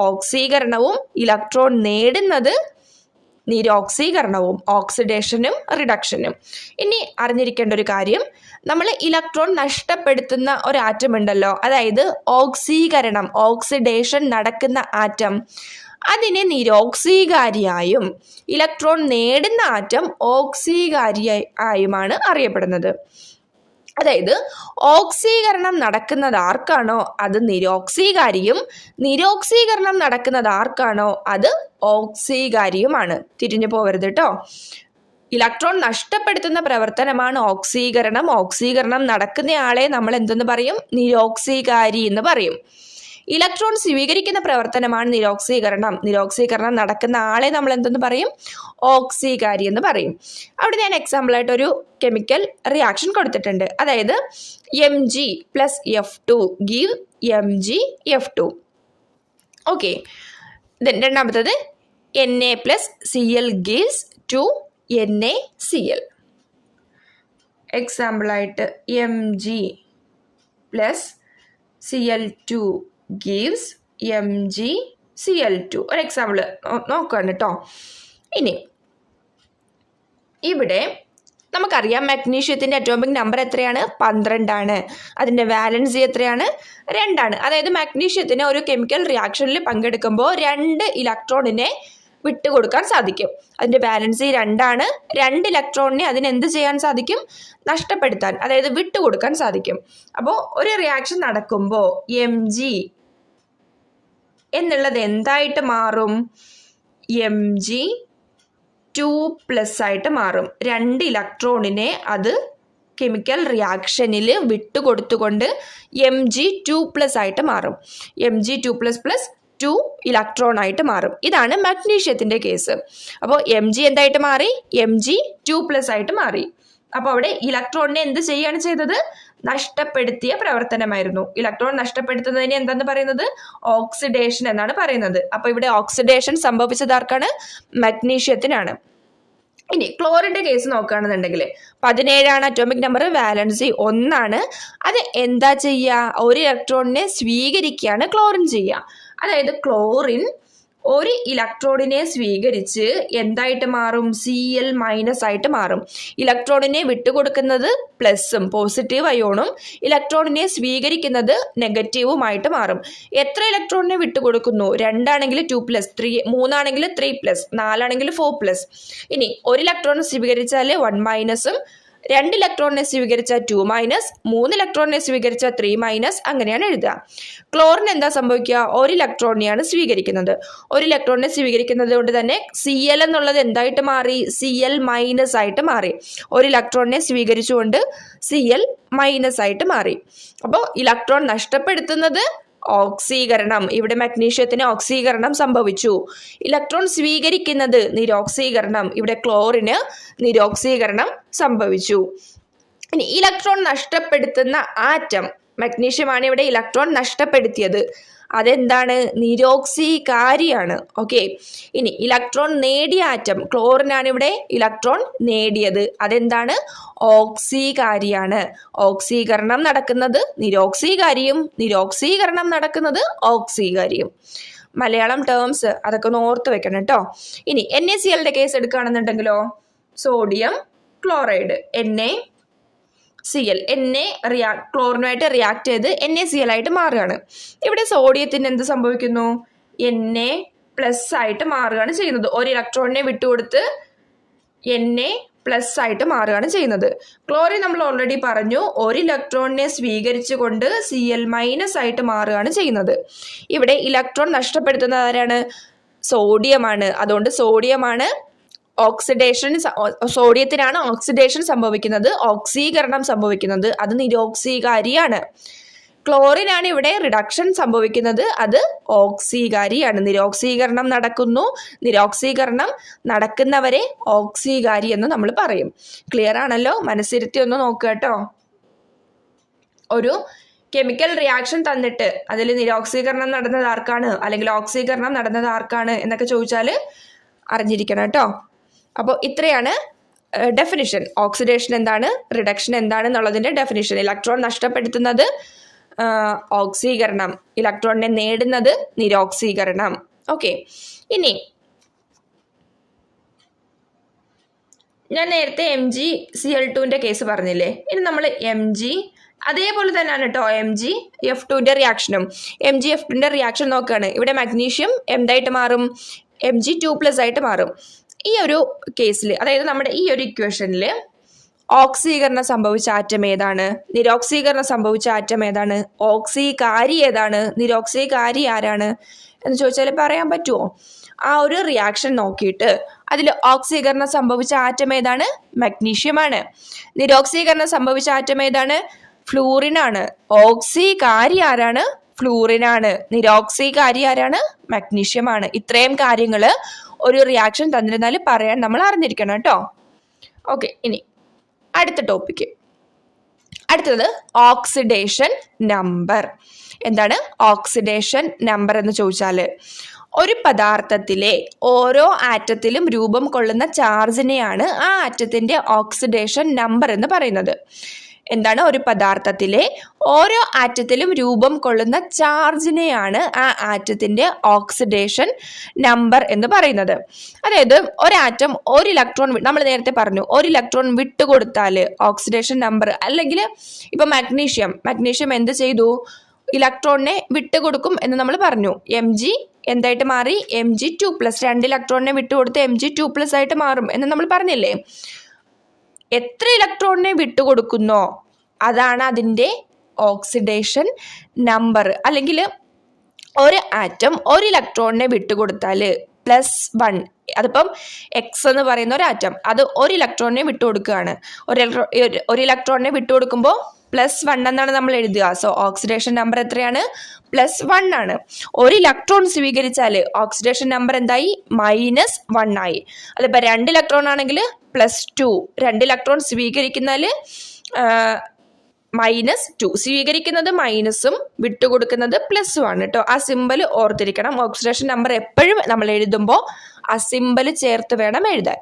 ഓക്സീകരണവും ഇലക്ട്രോൺ നേടുന്നത് നിരോക്സീകരണവും, ഓക്സിഡേഷനും റിഡക്ഷനും. ഇനി അറിഞ്ഞിരിക്കേണ്ട ഒരു കാര്യം, നമ്മൾ ഇലക്ട്രോൺ നഷ്ടപ്പെടുത്തുന്ന ഒരു ആറ്റം ഉണ്ടല്ലോ, അതായത് ഓക്സീകരണം, ഓക്സിഡേഷൻ നടക്കുന്ന ആറ്റം, അതിനെ നിരോക്സീകാരിയായും ഇലക്ട്രോൺ നേടുന്ന ആറ്റം ഓക്സീകാരിയായുമാണ് അറിയപ്പെടുന്നത്. അതായത് ഓക്സീകരണം നടക്കുന്നത് ആർക്കാണോ അത് നിരോക്സീകാരിയും, നിരോക്സീകരണം നടക്കുന്നത് ആർക്കാണോ അത് ഓക്സീകാരിയുമാണ്. തിരിഞ്ഞു പോകരുത് കേട്ടോ. ഇലക്ട്രോൺ നഷ്ടപ്പെടുത്തുന്ന പ്രവർത്തനമാണ് ഓക്സീകരണം. ഓക്സീകരണം നടക്കുന്നയാളെ നമ്മൾ എന്തെന്ന് പറയും? നിരോക്സീകാരി എന്ന് പറയും. ഇലക്ട്രോൺ സ്വീകരിക്കുന്ന പ്രവർത്തനമാണ് നിരോക്സീകരണം. നിരോക്സീകരണം നടക്കുന്ന ആളെ നമ്മൾ എന്തെന്ന് പറയും? ഓക്സീകാരി എന്ന് പറയും. അവിടെ ഞാൻ എക്സാമ്പിളായിട്ട് ഒരു കെമിക്കൽ റിയാക്ഷൻ കൊടുത്തിട്ടുണ്ട്. അതായത് Mg+F2 ഗീവ് MgF2. ഓക്കെ. രണ്ടാമത്തത് Na+Cl gives 2NaCl. എക്സാമ്പിളായിട്ട് Mg+Cl2 gives MgCl2. ഒരു എക്സാമ്പിൾ നോക്കുകയാണ് കേട്ടോ. ഇനി ഇവിടെ നമുക്കറിയാം മഗ്നീഷ്യത്തിൻ്റെ അറ്റോമിക് നമ്പർ എത്രയാണ്? 12 ആണ്. അതിൻ്റെ വാലൻസി എത്രയാണ്? 2 ആണ്. അതായത് മഗ്നീഷ്യത്തിന് ഒരു കെമിക്കൽ റിയാക്ഷനിൽ പങ്കെടുക്കുമ്പോൾ 2 ഇലക്ട്രോണിനെ വിട്ടുകൊടുക്കാൻ സാധിക്കും. അതിൻ്റെ ബാലൻസി 2 ആണ്. 2 ഇലക്ട്രോണിനെ അതിനെന്ത് ചെയ്യാൻ സാധിക്കും? നഷ്ടപ്പെടുത്താൻ, അതായത് വിട്ടുകൊടുക്കാൻ സാധിക്കും. അപ്പോൾ ഒരു റിയാക്ഷൻ നടക്കുമ്പോൾ Mg എന്നുള്ളത് എന്തായിട്ട് മാറും? Mg2+ ആയിട്ട് മാറും. 2 ഇലക്ട്രോണിനെ അത് കെമിക്കൽ റിയാക്ഷനിൽ വിട്ടുകൊടുത്തുകൊണ്ട് Mg2+ ആയിട്ട് മാറും. Mg2++ 2 ഇലക്ട്രോൺ ആയിട്ട് മാറും. ഇതാണ് മഗ്നീഷ്യത്തിൻ്റെ കേസ്. അപ്പോൾ Mg എന്തായിട്ട് മാറി? Mg2+ ആയിട്ട് മാറി. അപ്പോൾ അവിടെ ഇലക്ട്രോണിനെ എന്ത് ചെയ്യാണ് ചെയ്തത്? നഷ്ടപ്പെടുത്തിയ പ്രവർത്തനമായിരുന്നു. ഇലക്ട്രോൺ നഷ്ടപ്പെടുത്തുന്നതിന് എന്തെന്ന് പറയുന്നത്? ഓക്സിഡേഷൻ എന്നാണ് പറയുന്നത്. അപ്പോൾ ഇവിടെ ഓക്സിഡേഷൻ സംഭവിച്ചത് ആർക്കാണ്? മഗ്നീഷ്യത്തിനാണ്. ഇനി ക്ലോറിൻ്റെ കേസ് നോക്കുകയാണെന്നുണ്ടെങ്കിൽ 17 അറ്റോമിക് നമ്പർ, വാലൻസി 1 ആണ്. അത് എന്താ ചെയ്യുക? ഒരു ഇലക്ട്രോണിനെ സ്വീകരിക്കുകയാണ് ക്ലോറിൻ ചെയ്യുക. അതായത് ക്ലോറിൻ ഒരു ഇലക്ട്രോണിനെ സ്വീകരിച്ച് എന്തായിട്ട് മാറും? Cl- ആയിട്ട് മാറും. ഇലക്ട്രോണിനെ വിട്ടുകൊടുക്കുന്നത് പ്ലസും പോസിറ്റീവ് അയോണും, ഇലക്ട്രോണിനെ സ്വീകരിക്കുന്നത് നെഗറ്റീവുമായിട്ട് മാറും. എത്ര ഇലക്ട്രോണിനെ വിട്ടുകൊടുക്കുന്നു? 2 ആണെങ്കിൽ 2+, 3 ആണെങ്കിൽ 3+, 4 ആണെങ്കിൽ 4+. ഇനി ഒരു ഇലക്ട്രോൺ സ്വീകരിച്ചാൽ 1-ഉം, 2 ഇലക്ട്രോണിനെ സ്വീകരിച്ചാൽ 2-, 3 ഇലക്ട്രോണിനെ സ്വീകരിച്ചാൽ 3-, അങ്ങനെയാണ് എഴുതുക. ക്ലോറിൻ എന്താ സംഭവിക്കുക? ഒരു ഇലക്ട്രോണിനെയാണ് സ്വീകരിക്കുന്നത്. ഒരു ഇലക്ട്രോണിനെ സ്വീകരിക്കുന്നത് കൊണ്ട് തന്നെ Cl എന്നുള്ളത് എന്തായിട്ട് മാറി? Cl- ആയിട്ട് മാറി. ഒരു ഇലക്ട്രോണിനെ സ്വീകരിച്ചുകൊണ്ട് Cl- ആയിട്ട് മാറി. അപ്പോൾ ഇലക്ട്രോൺ നഷ്ടപ്പെടുത്തുന്നത് ഓക്സീകരണം. ഇവിടെ മഗ്നീഷ്യത്തിന് ഓക്സീകരണം സംഭവിച്ചു. ഇലക്ട്രോൺ സ്വീകരിക്കുന്നത് നിരോക്സീകരണം. ഇവിടെ ക്ലോറിന് നിരോക്സീകരണം സംഭവിച്ചു. ഇനി ഇലക്ട്രോൺ നഷ്ടപ്പെടുത്തുന്ന ആറ്റം, മഗ്നീഷ്യമാണ് ഇവിടെ ഇലക്ട്രോൺ നഷ്ടപ്പെടുത്തിയത്. അതെന്താണ്? നിരോക്സീകാരിയാണ്. ഓക്കെ. ഇനി ഇലക്ട്രോൺ നേടിയ ആറ്റം, ക്ലോറിനാണ് ഇവിടെ ഇലക്ട്രോൺ നേടിയത്. അതെന്താണ്? ഓക്സീകാരിയാണ്. ഓക്സീകരണം നടക്കുന്നത് നിരോക്സീകാരിയും, നിരോക്സീകരണം നടക്കുന്നത് ഓക്സീകാരിയും. മലയാളം ടേംസ് അതൊക്കെ ഒന്ന് ഓർത്ത് വെക്കണം കേട്ടോ. ഇനി NaClന്റെ കേസ് എടുക്കുകയാണെന്നുണ്ടെങ്കിലോ, സോഡിയം ക്ലോറൈഡ് NaCl, ക്ലോറിനുമായിട്ട് റിയാക്ട് ചെയ്ത് NaCl ആയിട്ട് മാറുകയാണ്. ഇവിടെ സോഡിയത്തിന് എന്ത് സംഭവിക്കുന്നു? Na+ ആയിട്ട് മാറുകയാണ് ചെയ്യുന്നത്. ഒരു ഇലക്ട്രോണിനെ വിട്ടുകൊടുത്ത് Na+ ആയിട്ട് മാറുകയാണ് ചെയ്യുന്നത്. ക്ലോറിൻ നമ്മൾ ഓൾറെഡി പറഞ്ഞു, ഒരു ഇലക്ട്രോണിനെ സ്വീകരിച്ചുകൊണ്ട് Cl- ആയിട്ട് മാറുകയാണ് ചെയ്യുന്നത്. ഇവിടെ ഇലക്ട്രോൺ നഷ്ടപ്പെടുത്തുന്നത് ആരാണ്? സോഡിയമാണ്. അതുകൊണ്ട് സോഡിയമാണ് സോഡിയത്തിനാണ് ഓക്സിഡേഷൻ സംഭവിക്കുന്നത്, ഓക്സീകരണം സംഭവിക്കുന്നത്. അത് നിരോക്സീകാരിയാണ്. ക്ലോറിനാണ് ഇവിടെ റിഡക്ഷൻ സംഭവിക്കുന്നത്, അത് ഓക്സീകാരിയാണ്. നിരോക്സീകരണം നടക്കുന്നു, നിരോക്സീകരണം നടക്കുന്നവരെ ഓക്സീകാരി എന്ന് നമ്മൾ പറയും. ക്ലിയർ ആണല്ലോ? മനസ്സിരുത്തി ഒന്ന് നോക്കുക കേട്ടോ. ഒരു കെമിക്കൽ റിയാക്ഷൻ തന്നിട്ട് അതിൽ നിരോക്സീകരണം നടന്നത് ആർക്കാണ് അല്ലെങ്കിൽ ഓക്സീകരണം നടന്നത് ആർക്കാണ് എന്നൊക്കെ ചോദിച്ചാൽ അറിഞ്ഞിരിക്കണം കേട്ടോ. അപ്പോൾ ഇത്രയാണ് ഡെഫിനിഷൻ. ഓക്സിഡേഷൻ എന്താണ്, റിഡക്ഷൻ എന്താണെന്നുള്ളതിൻ്റെ ഡെഫിനിഷൻ. ഇലക്ട്രോൺ നഷ്ടപ്പെടുത്തുന്നത് ഓക്സീകരണം, ഇലക്ട്രോണിനെ നേടുന്നത് നിരോക്സീകരണം. ഓക്കെ. ഇനി ഞാൻ നേരത്തെ MgCl2ൻ്റെ കേസ് പറഞ്ഞില്ലേ, ഇനി നമ്മൾ Mg അതേപോലെ തന്നെയാണ് കേട്ടോ MgF2ൻ്റെ റിയാക്ഷനും. MgF2ൻ്റെ റിയാക്ഷൻ നോക്കുകയാണ്. ഇവിടെ മഗ്നീഷ്യം എന്തായിട്ട് മാറും? Mg2+ ആയിട്ട് മാറും. ഈ ഒരു കേസിൽ, അതായത് നമ്മുടെ ഈ ഒരു ഇക്വേഷനിൽ ഓക്സീകരണം സംഭവിച്ച ആറ്റം ഏതാണ്? നിരോക്സീകരണം സംഭവിച്ച ആറ്റം ഏതാണ്? ഓക്സീകാരി ഏതാണ്? നിരോക്സീകാരി ആരാണ് എന്ന് ചോദിച്ചാൽ പറയാൻ പറ്റുമോ? ആ ഒരു റിയാക്ഷൻ നോക്കിയിട്ട് അതിൽ ഓക്സീകരണം സംഭവിച്ച ആറ്റം ഏതാണ്? മഗ്നീഷ്യമാണ്. നിരോക്സീകരണം സംഭവിച്ച ആറ്റം ഏതാണ്? ഫ്ലൂറിനാണ്. ഓക്സീകാരി ആരാണ്? ഫ്ലൂറിനാണ്. നിരോക്സീകാരി ആരാണ്? മഗ്നീഷ്യമാണ്. ഇത്രയും കാര്യങ്ങൾ ഒരു റിയാക്ഷൻ തന്നിരുന്നാൽ പറയാൻ നമ്മൾ അറിഞ്ഞിരിക്കണം കേട്ടോ. ഓക്കെ, ഇനി അടുത്ത ടോപ്പിക്ക്. അടുത്തത് ഓക്സിഡേഷൻ നമ്പർ. എന്താണ് ഓക്സിഡേഷൻ നമ്പർ എന്ന് ചോദിച്ചാൽ, ഒരു പദാർത്ഥത്തിലെ ഓരോ ആറ്റത്തിലും രൂപം കൊള്ളുന്ന ചാർജിനെയാണ് ആ ആറ്റത്തിന്റെ ഓക്സിഡേഷൻ നമ്പർ എന്ന് പറയുന്നത്. എന്താണ്? ഒരു പദാർത്ഥത്തിലെ ഓരോ ആറ്റത്തിലും രൂപം കൊള്ളുന്ന ചാർജിനെയാണ് ആ ആറ്റത്തിന്റെ ഓക്സിഡേഷൻ നമ്പർ എന്ന് പറയുന്നത്. അതായത് ഒരാറ്റം ഒരു ഇലക്ട്രോൺ, നമ്മൾ നേരത്തെ പറഞ്ഞു, ഒരു ഇലക്ട്രോൺ വിട്ടുകൊടുത്താൽ ഓക്സിഡേഷൻ നമ്പർ, അല്ലെങ്കിൽ ഇപ്പൊ മഗ്നീഷ്യം എന്ത് ചെയ്തു? ഇലക്ട്രോണിനെ വിട്ടുകൊടുക്കും എന്ന് നമ്മൾ പറഞ്ഞു. Mg എന്തായിട്ട് മാറി? Mg2+. 2 ഇലക്ട്രോണിനെ വിട്ടുകൊടുത്ത് Mg2+ ആയിട്ട് മാറും എന്ന് നമ്മൾ പറഞ്ഞില്ലേ? എത്ര ഇലക്ട്രോണിനെ വിട്ടുകൊടുക്കുന്നോ അതാണ് അതിൻ്റെ ഓക്സിഡേഷൻ നമ്പർ. അല്ലെങ്കിൽ ഒരു ആറ്റം ഒരു ഇലക്ട്രോണിനെ വിട്ടുകൊടുത്താൽ +1, അതിപ്പം X എന്ന് പറയുന്ന ഒരു ആറ്റം, അത് ഒരു ഇലക്ട്രോണിനെ വിട്ടുകൊടുക്കുകയാണ്. ഒരു ഇലക്ട്രോണിനെ വിട്ടുകൊടുക്കുമ്പോൾ +1 എന്നാണ് നമ്മൾ എഴുതുക. സോ ഓക്സിഡേഷൻ നമ്പർ എത്രയാണ്? +1 ആണ്. ഒരു ഇലക്ട്രോൺ സ്വീകരിച്ചാൽ ഓക്സിഡേഷൻ നമ്പർ എന്തായി? -1 ആയി. അതിപ്പോൾ 2 ഇലക്ട്രോൺ ആണെങ്കിൽ +2. 2 ഇലക്ട്രോൺ സ്വീകരിക്കുന്നാൽ -2. സ്വീകരിക്കുന്നത് മൈനസും വിട്ടുകൊടുക്കുന്നത് +ഉം ആണ് കേട്ടോ. ആ സിമ്പൽ ഓർത്തിരിക്കണം. ഓക്സിഡേഷൻ നമ്പർ എപ്പോഴും നമ്മൾ എഴുതുമ്പോൾ ആ സിമ്പൽ ചേർത്ത് വേണം എഴുതാൻ.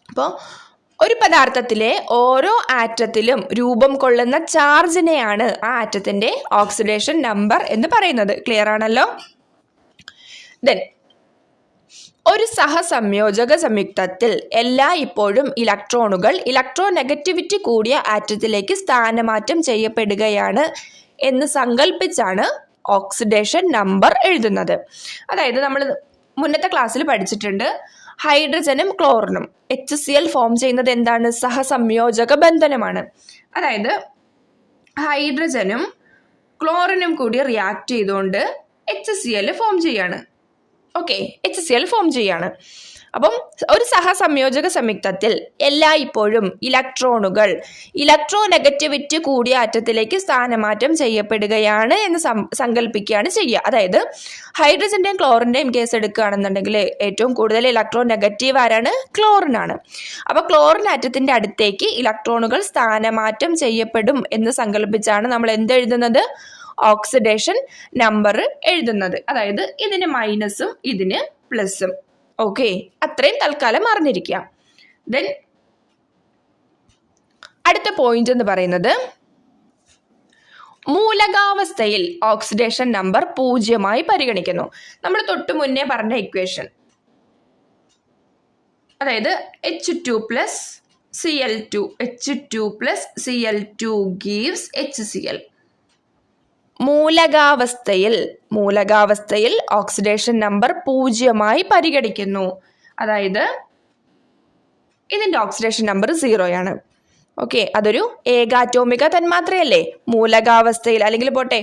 അപ്പോൾ ഒരു പദാർത്ഥത്തിലെ ഓരോ ആറ്റത്തിലും രൂപം കൊള്ളുന്ന ചാർജിനെയാണ് ആ ആറ്റത്തിന്റെ ഓക്സിഡേഷൻ നമ്പർ എന്ന് പറയുന്നത്. ക്ലിയർ ആണല്ലോ? ദെൻ ഒരു സഹസംയോജക സംയുക്തത്തിൽ എല്ലായ്പ്പോഴും ഇലക്ട്രോണുകൾ ഇലക്ട്രോനെഗറ്റിവിറ്റി കൂടിയ ആറ്റത്തിലേക്ക് സ്ഥാനമാറ്റം ചെയ്യപ്പെടുകയാണ് എന്ന് സങ്കല്പിച്ചാണ് ഓക്സിഡേഷൻ നമ്പർ എഴുതുന്നത്. അതായത് നമ്മൾ മുന്നത്തെ ക്ലാസ്സിൽ പഠിച്ചിട്ടുണ്ട്, ഹൈഡ്രജനും ക്ലോറിനും HCl ഫോം ചെയ്യുന്നത് എന്താണ്? സഹസംയോജക ബന്ധനമാണ്. അതായത് ഹൈഡ്രജനും ക്ലോറിനും കൂടി റിയാക്ട് ചെയ്തുകൊണ്ട് HCl ഫോം ചെയ്യാണ്. ഓക്കെ, HCl ഫോം ചെയ്യാണ്. അപ്പം ഒരു സഹസംയോജക സംയുക്തത്തിൽ എല്ലായ്പ്പോഴും ഇലക്ട്രോണുകൾ ഇലക്ട്രോനെഗറ്റിവിറ്റി കൂടിയ ആറ്റത്തിലേക്ക് സ്ഥാനമാറ്റം ചെയ്യപ്പെടുകയാണ് എന്ന് സങ്കല്പിക്കുകയാണ് ചെയ്യുക. അതായത് ഹൈഡ്രജന്റെയും ക്ലോറിന്റെയും കേസ് എടുക്കുകയാണെന്നുണ്ടെങ്കിൽ ഏറ്റവും കൂടുതൽ ഇലക്ട്രോൺ നെഗറ്റീവ് ആരാണ്? ക്ലോറിനാണ്. അപ്പോൾ ക്ലോറിൻ ആറ്റത്തിന്റെ അടുത്തേക്ക് ഇലക്ട്രോണുകൾ സ്ഥാനമാറ്റം ചെയ്യപ്പെടും എന്ന് സങ്കല്പിച്ചാണ് നമ്മൾ എന്തെഴുതുന്നത്? ഓക്സിഡേഷൻ നമ്പർ എഴുതുന്നത്. അതായത് ഇതിന് മൈനസും ഇതിന് പ്ലസും. ഓക്കെ, അത്രയും തൽക്കാലം അറിഞ്ഞിരിക്കാം. ദെൻ അടുത്ത പോയിന്റ് എന്ന് പറയുന്നത് മൂലകാവസ്ഥയിൽ ഓക്സിഡേഷൻ നമ്പർ 0 പരിഗണിക്കുന്നു. നമ്മൾ തൊട്ട് മുന്നേ പറഞ്ഞ ഇക്വേഷൻ, അതായത് H2+Cl2 H2+Cl2 gives HCl. മൂലകാവസ്ഥയിൽ ഓക്സിഡേഷൻ നമ്പർ 0 പരിഗണിക്കുന്നു. അതായത് ഇതിന്റെ ഓക്സിഡേഷൻ നമ്പർ 0 ഓക്കെ, അതൊരു ഏകാറ്റോമിക തന്മാത്രയല്ലേ. മൂലകാവസ്ഥയിൽ, അല്ലെങ്കിൽ പോട്ടെ,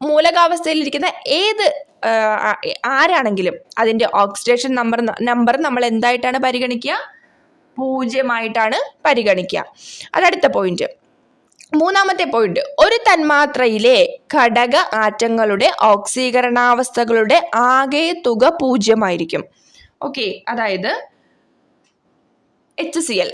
മൂലകാവസ്ഥയിൽ ഇരിക്കുന്ന ഏത് ആരാണെങ്കിലും അതിന്റെ ഓക്സിഡേഷൻ നമ്പർ നമ്മൾ എന്തായിട്ടാണ് പരിഗണിക്കുക? 0 പരിഗണിക്കുക. അതടുത്ത പോയിന്റ്. മൂന്നാമത്തെ പോയിന്റ്, ഒരു തന്മാത്രയിലെ ഘടക ആറ്റങ്ങളുടെ ഓക്സീകരണാവസ്ഥകളുടെ ആകെ തുക 0 ഓക്കെ, അതായത് HCl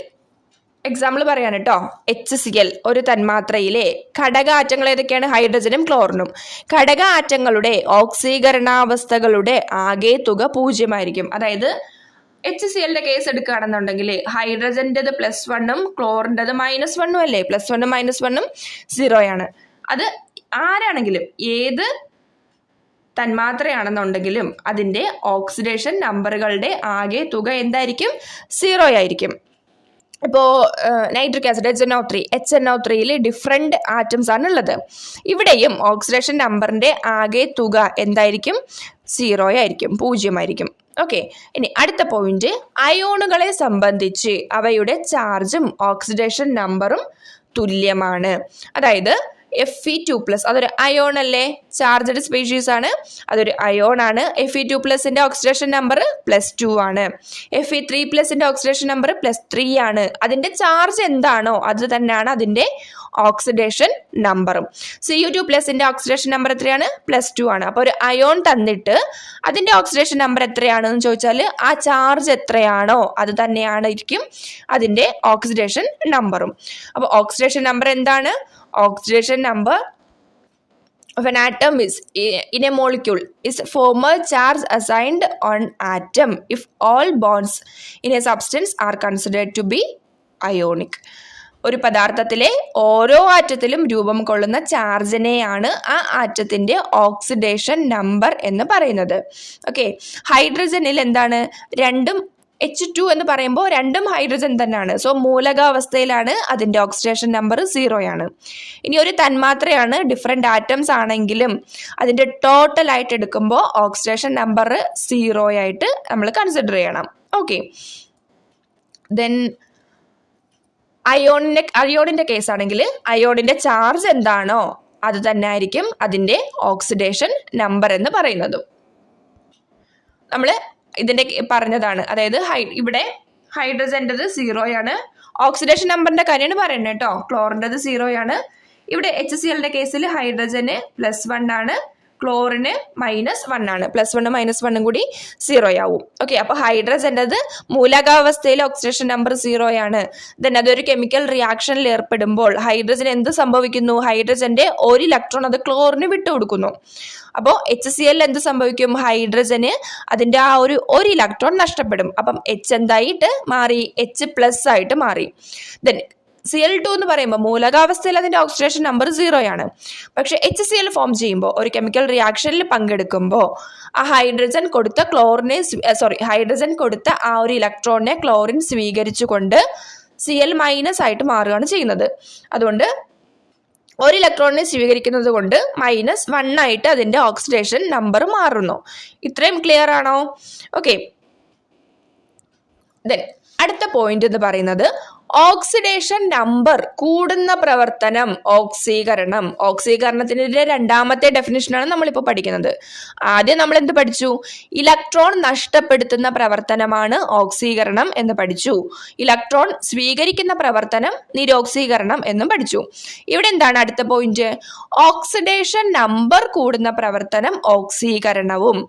എക്സാമ്പിൾ പറയാണ് കേട്ടോ. HCl ഒരു തന്മാത്രയിലെ ഘടക ആറ്റങ്ങൾ ഏതൊക്കെയാണ്? ഹൈഡ്രജനും ക്ലോറിനും. ഘടക ആറ്റങ്ങളുടെ ഓക്സീകരണാവസ്ഥകളുടെ ആകെ തുക 0 അതായത് HClന്റെ കേസ് എടുക്കുകയാണെന്നുണ്ടെങ്കിൽ ഹൈഡ്രജൻ്റെത് +1ഉം ക്ലോറിൻ്റെത് -1ഉം അല്ലേ? +1ഉം -1ഉം 0 അത് ആരാണെങ്കിലും ഏത് തന്മാത്രയാണെന്നുണ്ടെങ്കിലും അതിൻ്റെ ഓക്സിഡേഷൻ നമ്പറുകളുടെ ആകെ തുക എന്തായിരിക്കും? 0 ആയിരിക്കും. ഇപ്പോൾ നൈട്രിക് ആസിഡ് HNO3യിൽ ഡിഫറെൻറ്റ് ആറ്റംസ് ആണ് ഉള്ളത്. ഇവിടെയും ഓക്സിഡേഷൻ നമ്പറിൻ്റെ ആകെ തുക എന്തായിരിക്കും? 0 ആയിരിക്കും, 0 ആയിരിക്കും. ഓക്കെ, ഇനി അടുത്ത പോയിന്റ്, അയോണുകളെ സംബന്ധിച്ച് അവയുടെ ചാർജും ഓക്സിഡേഷൻ നമ്പറും തുല്യമാണ്. അതായത് Fe2+, അതൊരു അയോൺ അല്ലേ, ചാർജഡ് സ്പീഷീസ് ആണ്, അതൊരു അയോൺ ആണ്. Fe2+ന്റെ ഓക്സിഡേഷൻ നമ്പർ +2 ആണ്. Fe3+ന്റെ ഓക്സിഡേഷൻ നമ്പർ +3 ആണ്. അതിന്റെ ചാർജ് എന്താണോ അത് തന്നെയാണ് അതിന്റെ ഓക്സിഡേഷൻ നമ്പറും. Cu2+ന്റെ ഓക്സിഡേഷൻ നമ്പർ എത്രയാണ്? +2 ആണ്. അപ്പോൾ ഒരു അയോൺ തന്നിട്ട് അതിന്റെ ഓക്സിഡേഷൻ നമ്പർ എത്രയാണെന്ന് ചോദിച്ചാൽ ആ ചാർജ് എത്രയാണോ അത് തന്നെയായിരിക്കും അതിന്റെ ഓക്സിഡേഷൻ നമ്പറും. അപ്പോൾ ഓക്സിഡേഷൻ നമ്പർ എന്താണ്? Oxidation number of an atom is in a molecule is former charge assigned on atom if all bonds in a substance are considered to be ionic. ഒരു പദാർത്ഥത്തിലെ ഓരോ ആറ്റത്തിലും രൂപം കൊള്ളുന്ന ചാർജിനെയാണ് ആ ആറ്റത്തിന്റെ ഓക്സിഡേഷൻ നമ്പർ എന്ന് പറയുന്നത്. ഓക്കെ, ഹൈഡ്രജനിൽ എന്താണ്? രണ്ടും H2 എന്ന് പറയുമ്പോൾ രണ്ടും ഹൈഡ്രജൻ തന്നെയാണ്. സോ മൂലകാവസ്ഥയിലാണ്, അതിൻ്റെ ഓക്സിഡേഷൻ നമ്പർ 0 ആണ്. ഇനി ഒരു തന്മാത്രയാണ്, ഡിഫറെൻ്റ് ആറ്റംസ് ആണെങ്കിലും അതിൻ്റെ ടോട്ടൽ ആയിട്ട് എടുക്കുമ്പോൾ ഓക്സിഡേഷൻ നമ്പർ 0 ആയിട്ട് നമ്മൾ കൺസിഡർ ചെയ്യണം. ഓക്കെ, ദെൻ അയോണിൻ്റെ കേസ് ആണെങ്കിൽ അയോണിൻ്റെ ചാർജ് എന്താണോ അത് തന്നെ ആയിരിക്കും അതിൻ്റെ ഓക്സിഡേഷൻ നമ്പർ എന്ന് പറയുന്നതും. നമ്മൾ ഇതിന്റെ പറഞ്ഞതാണ്. അതായത് ഇവിടെ ഹൈഡ്രജൻ്റെത് 0 ആണ്. ഓക്സിഡേഷൻ നമ്പറിന്റെ കാര്യമാണ് പറയുന്നത് കേട്ടോ. ക്ലോറിൻ്റെത് 0 ആണ്. ഇവിടെ HClന്റെ കേസിൽ ഹൈഡ്രജന് +1 ആണ്, ക്ലോറിന് -1 ആണ്. +1 -1 കൂടി 0 ആവും. ഓക്കെ, അപ്പോൾ ഹൈഡ്രജൻ്റെത് മൂലകാവസ്ഥയിൽ ഓക്സിഡേഷൻ നമ്പർ 0 ആണ്. ദെൻ അതൊരു കെമിക്കൽ റിയാക്ഷനിൽ ഏർപ്പെടുമ്പോൾ ഹൈഡ്രജൻ എന്ത് സംഭവിക്കുന്നു? ഹൈഡ്രജന്റെ ഒരു ഇലക്ട്രോൺ അത് ക്ലോറിന് വിട്ടുകൊടുക്കുന്നു. അപ്പോൾ HCl എന്ത് സംഭവിക്കും? ഹൈഡ്രജന് അതിൻ്റെ ആ ഒരു ഇലക്ട്രോൺ നഷ്ടപ്പെടും. അപ്പം H എന്തായിട്ട് മാറി? H+ ആയിട്ട് മാറി. ദെൻ Cl2 എന്ന് പറയുമ്പോൾ മൂലകാവസ്ഥയിൽ അതിന്റെ ഓക്സിഡേഷൻ നമ്പർ 0 ആണ്. പക്ഷെ HCl ഫോം ചെയ്യുമ്പോൾ ഒരു കെമിക്കൽ റിയാക്ഷനിൽ പങ്കെടുക്കുമ്പോൾ ആ ഹൈഡ്രജൻ കൊടുത്ത ആ ഒരു ഇലക്ട്രോണിനെ ക്ലോറിൻ സ്വീകരിച്ചുകൊണ്ട് Cl- ആയിട്ട് മാറുകയാണ് ചെയ്യുന്നത്. അതുകൊണ്ട് ഒരു ഇലക്ട്രോണിനെ സ്വീകരിക്കുന്നത് കൊണ്ട് -1 ആയിട്ട് അതിന്റെ ഓക്സിഡേഷൻ നമ്പർ മാറുന്നു. ഇത്രയും ക്ലിയർ ആണോ? ഓക്കെ, ദെൻ അടുത്ത പോയിന്റ് എന്ന് പറയുന്നത് ഓക്സിഡേഷൻ നമ്പർ കൂടുന്ന പ്രവർത്തനം ഓക്സീകരണം. ഓക്സീകരണത്തിന്റെ രണ്ടാമത്തെ ഡെഫിനിഷനാണ് നമ്മളിപ്പോൾ പഠിക്കുന്നത്. ആദ്യം നമ്മൾ എന്ത് പഠിച്ചു? ഇലക്ട്രോൺ നഷ്ടപ്പെടുത്തുന്ന പ്രവർത്തനമാണ് ഓക്സീകരണം എന്ന് പഠിച്ചു. ഇലക്ട്രോൺ സ്വീകരിക്കുന്ന പ്രവർത്തനം നിരോക്സീകരണം എന്നും പഠിച്ചു. ഇവിടെ എന്താണ് അടുത്ത പോയിന്റ്? ഓക്സിഡേഷൻ നമ്പർ കൂടുന്ന പ്രവർത്തനം ഓക്സീകരണവും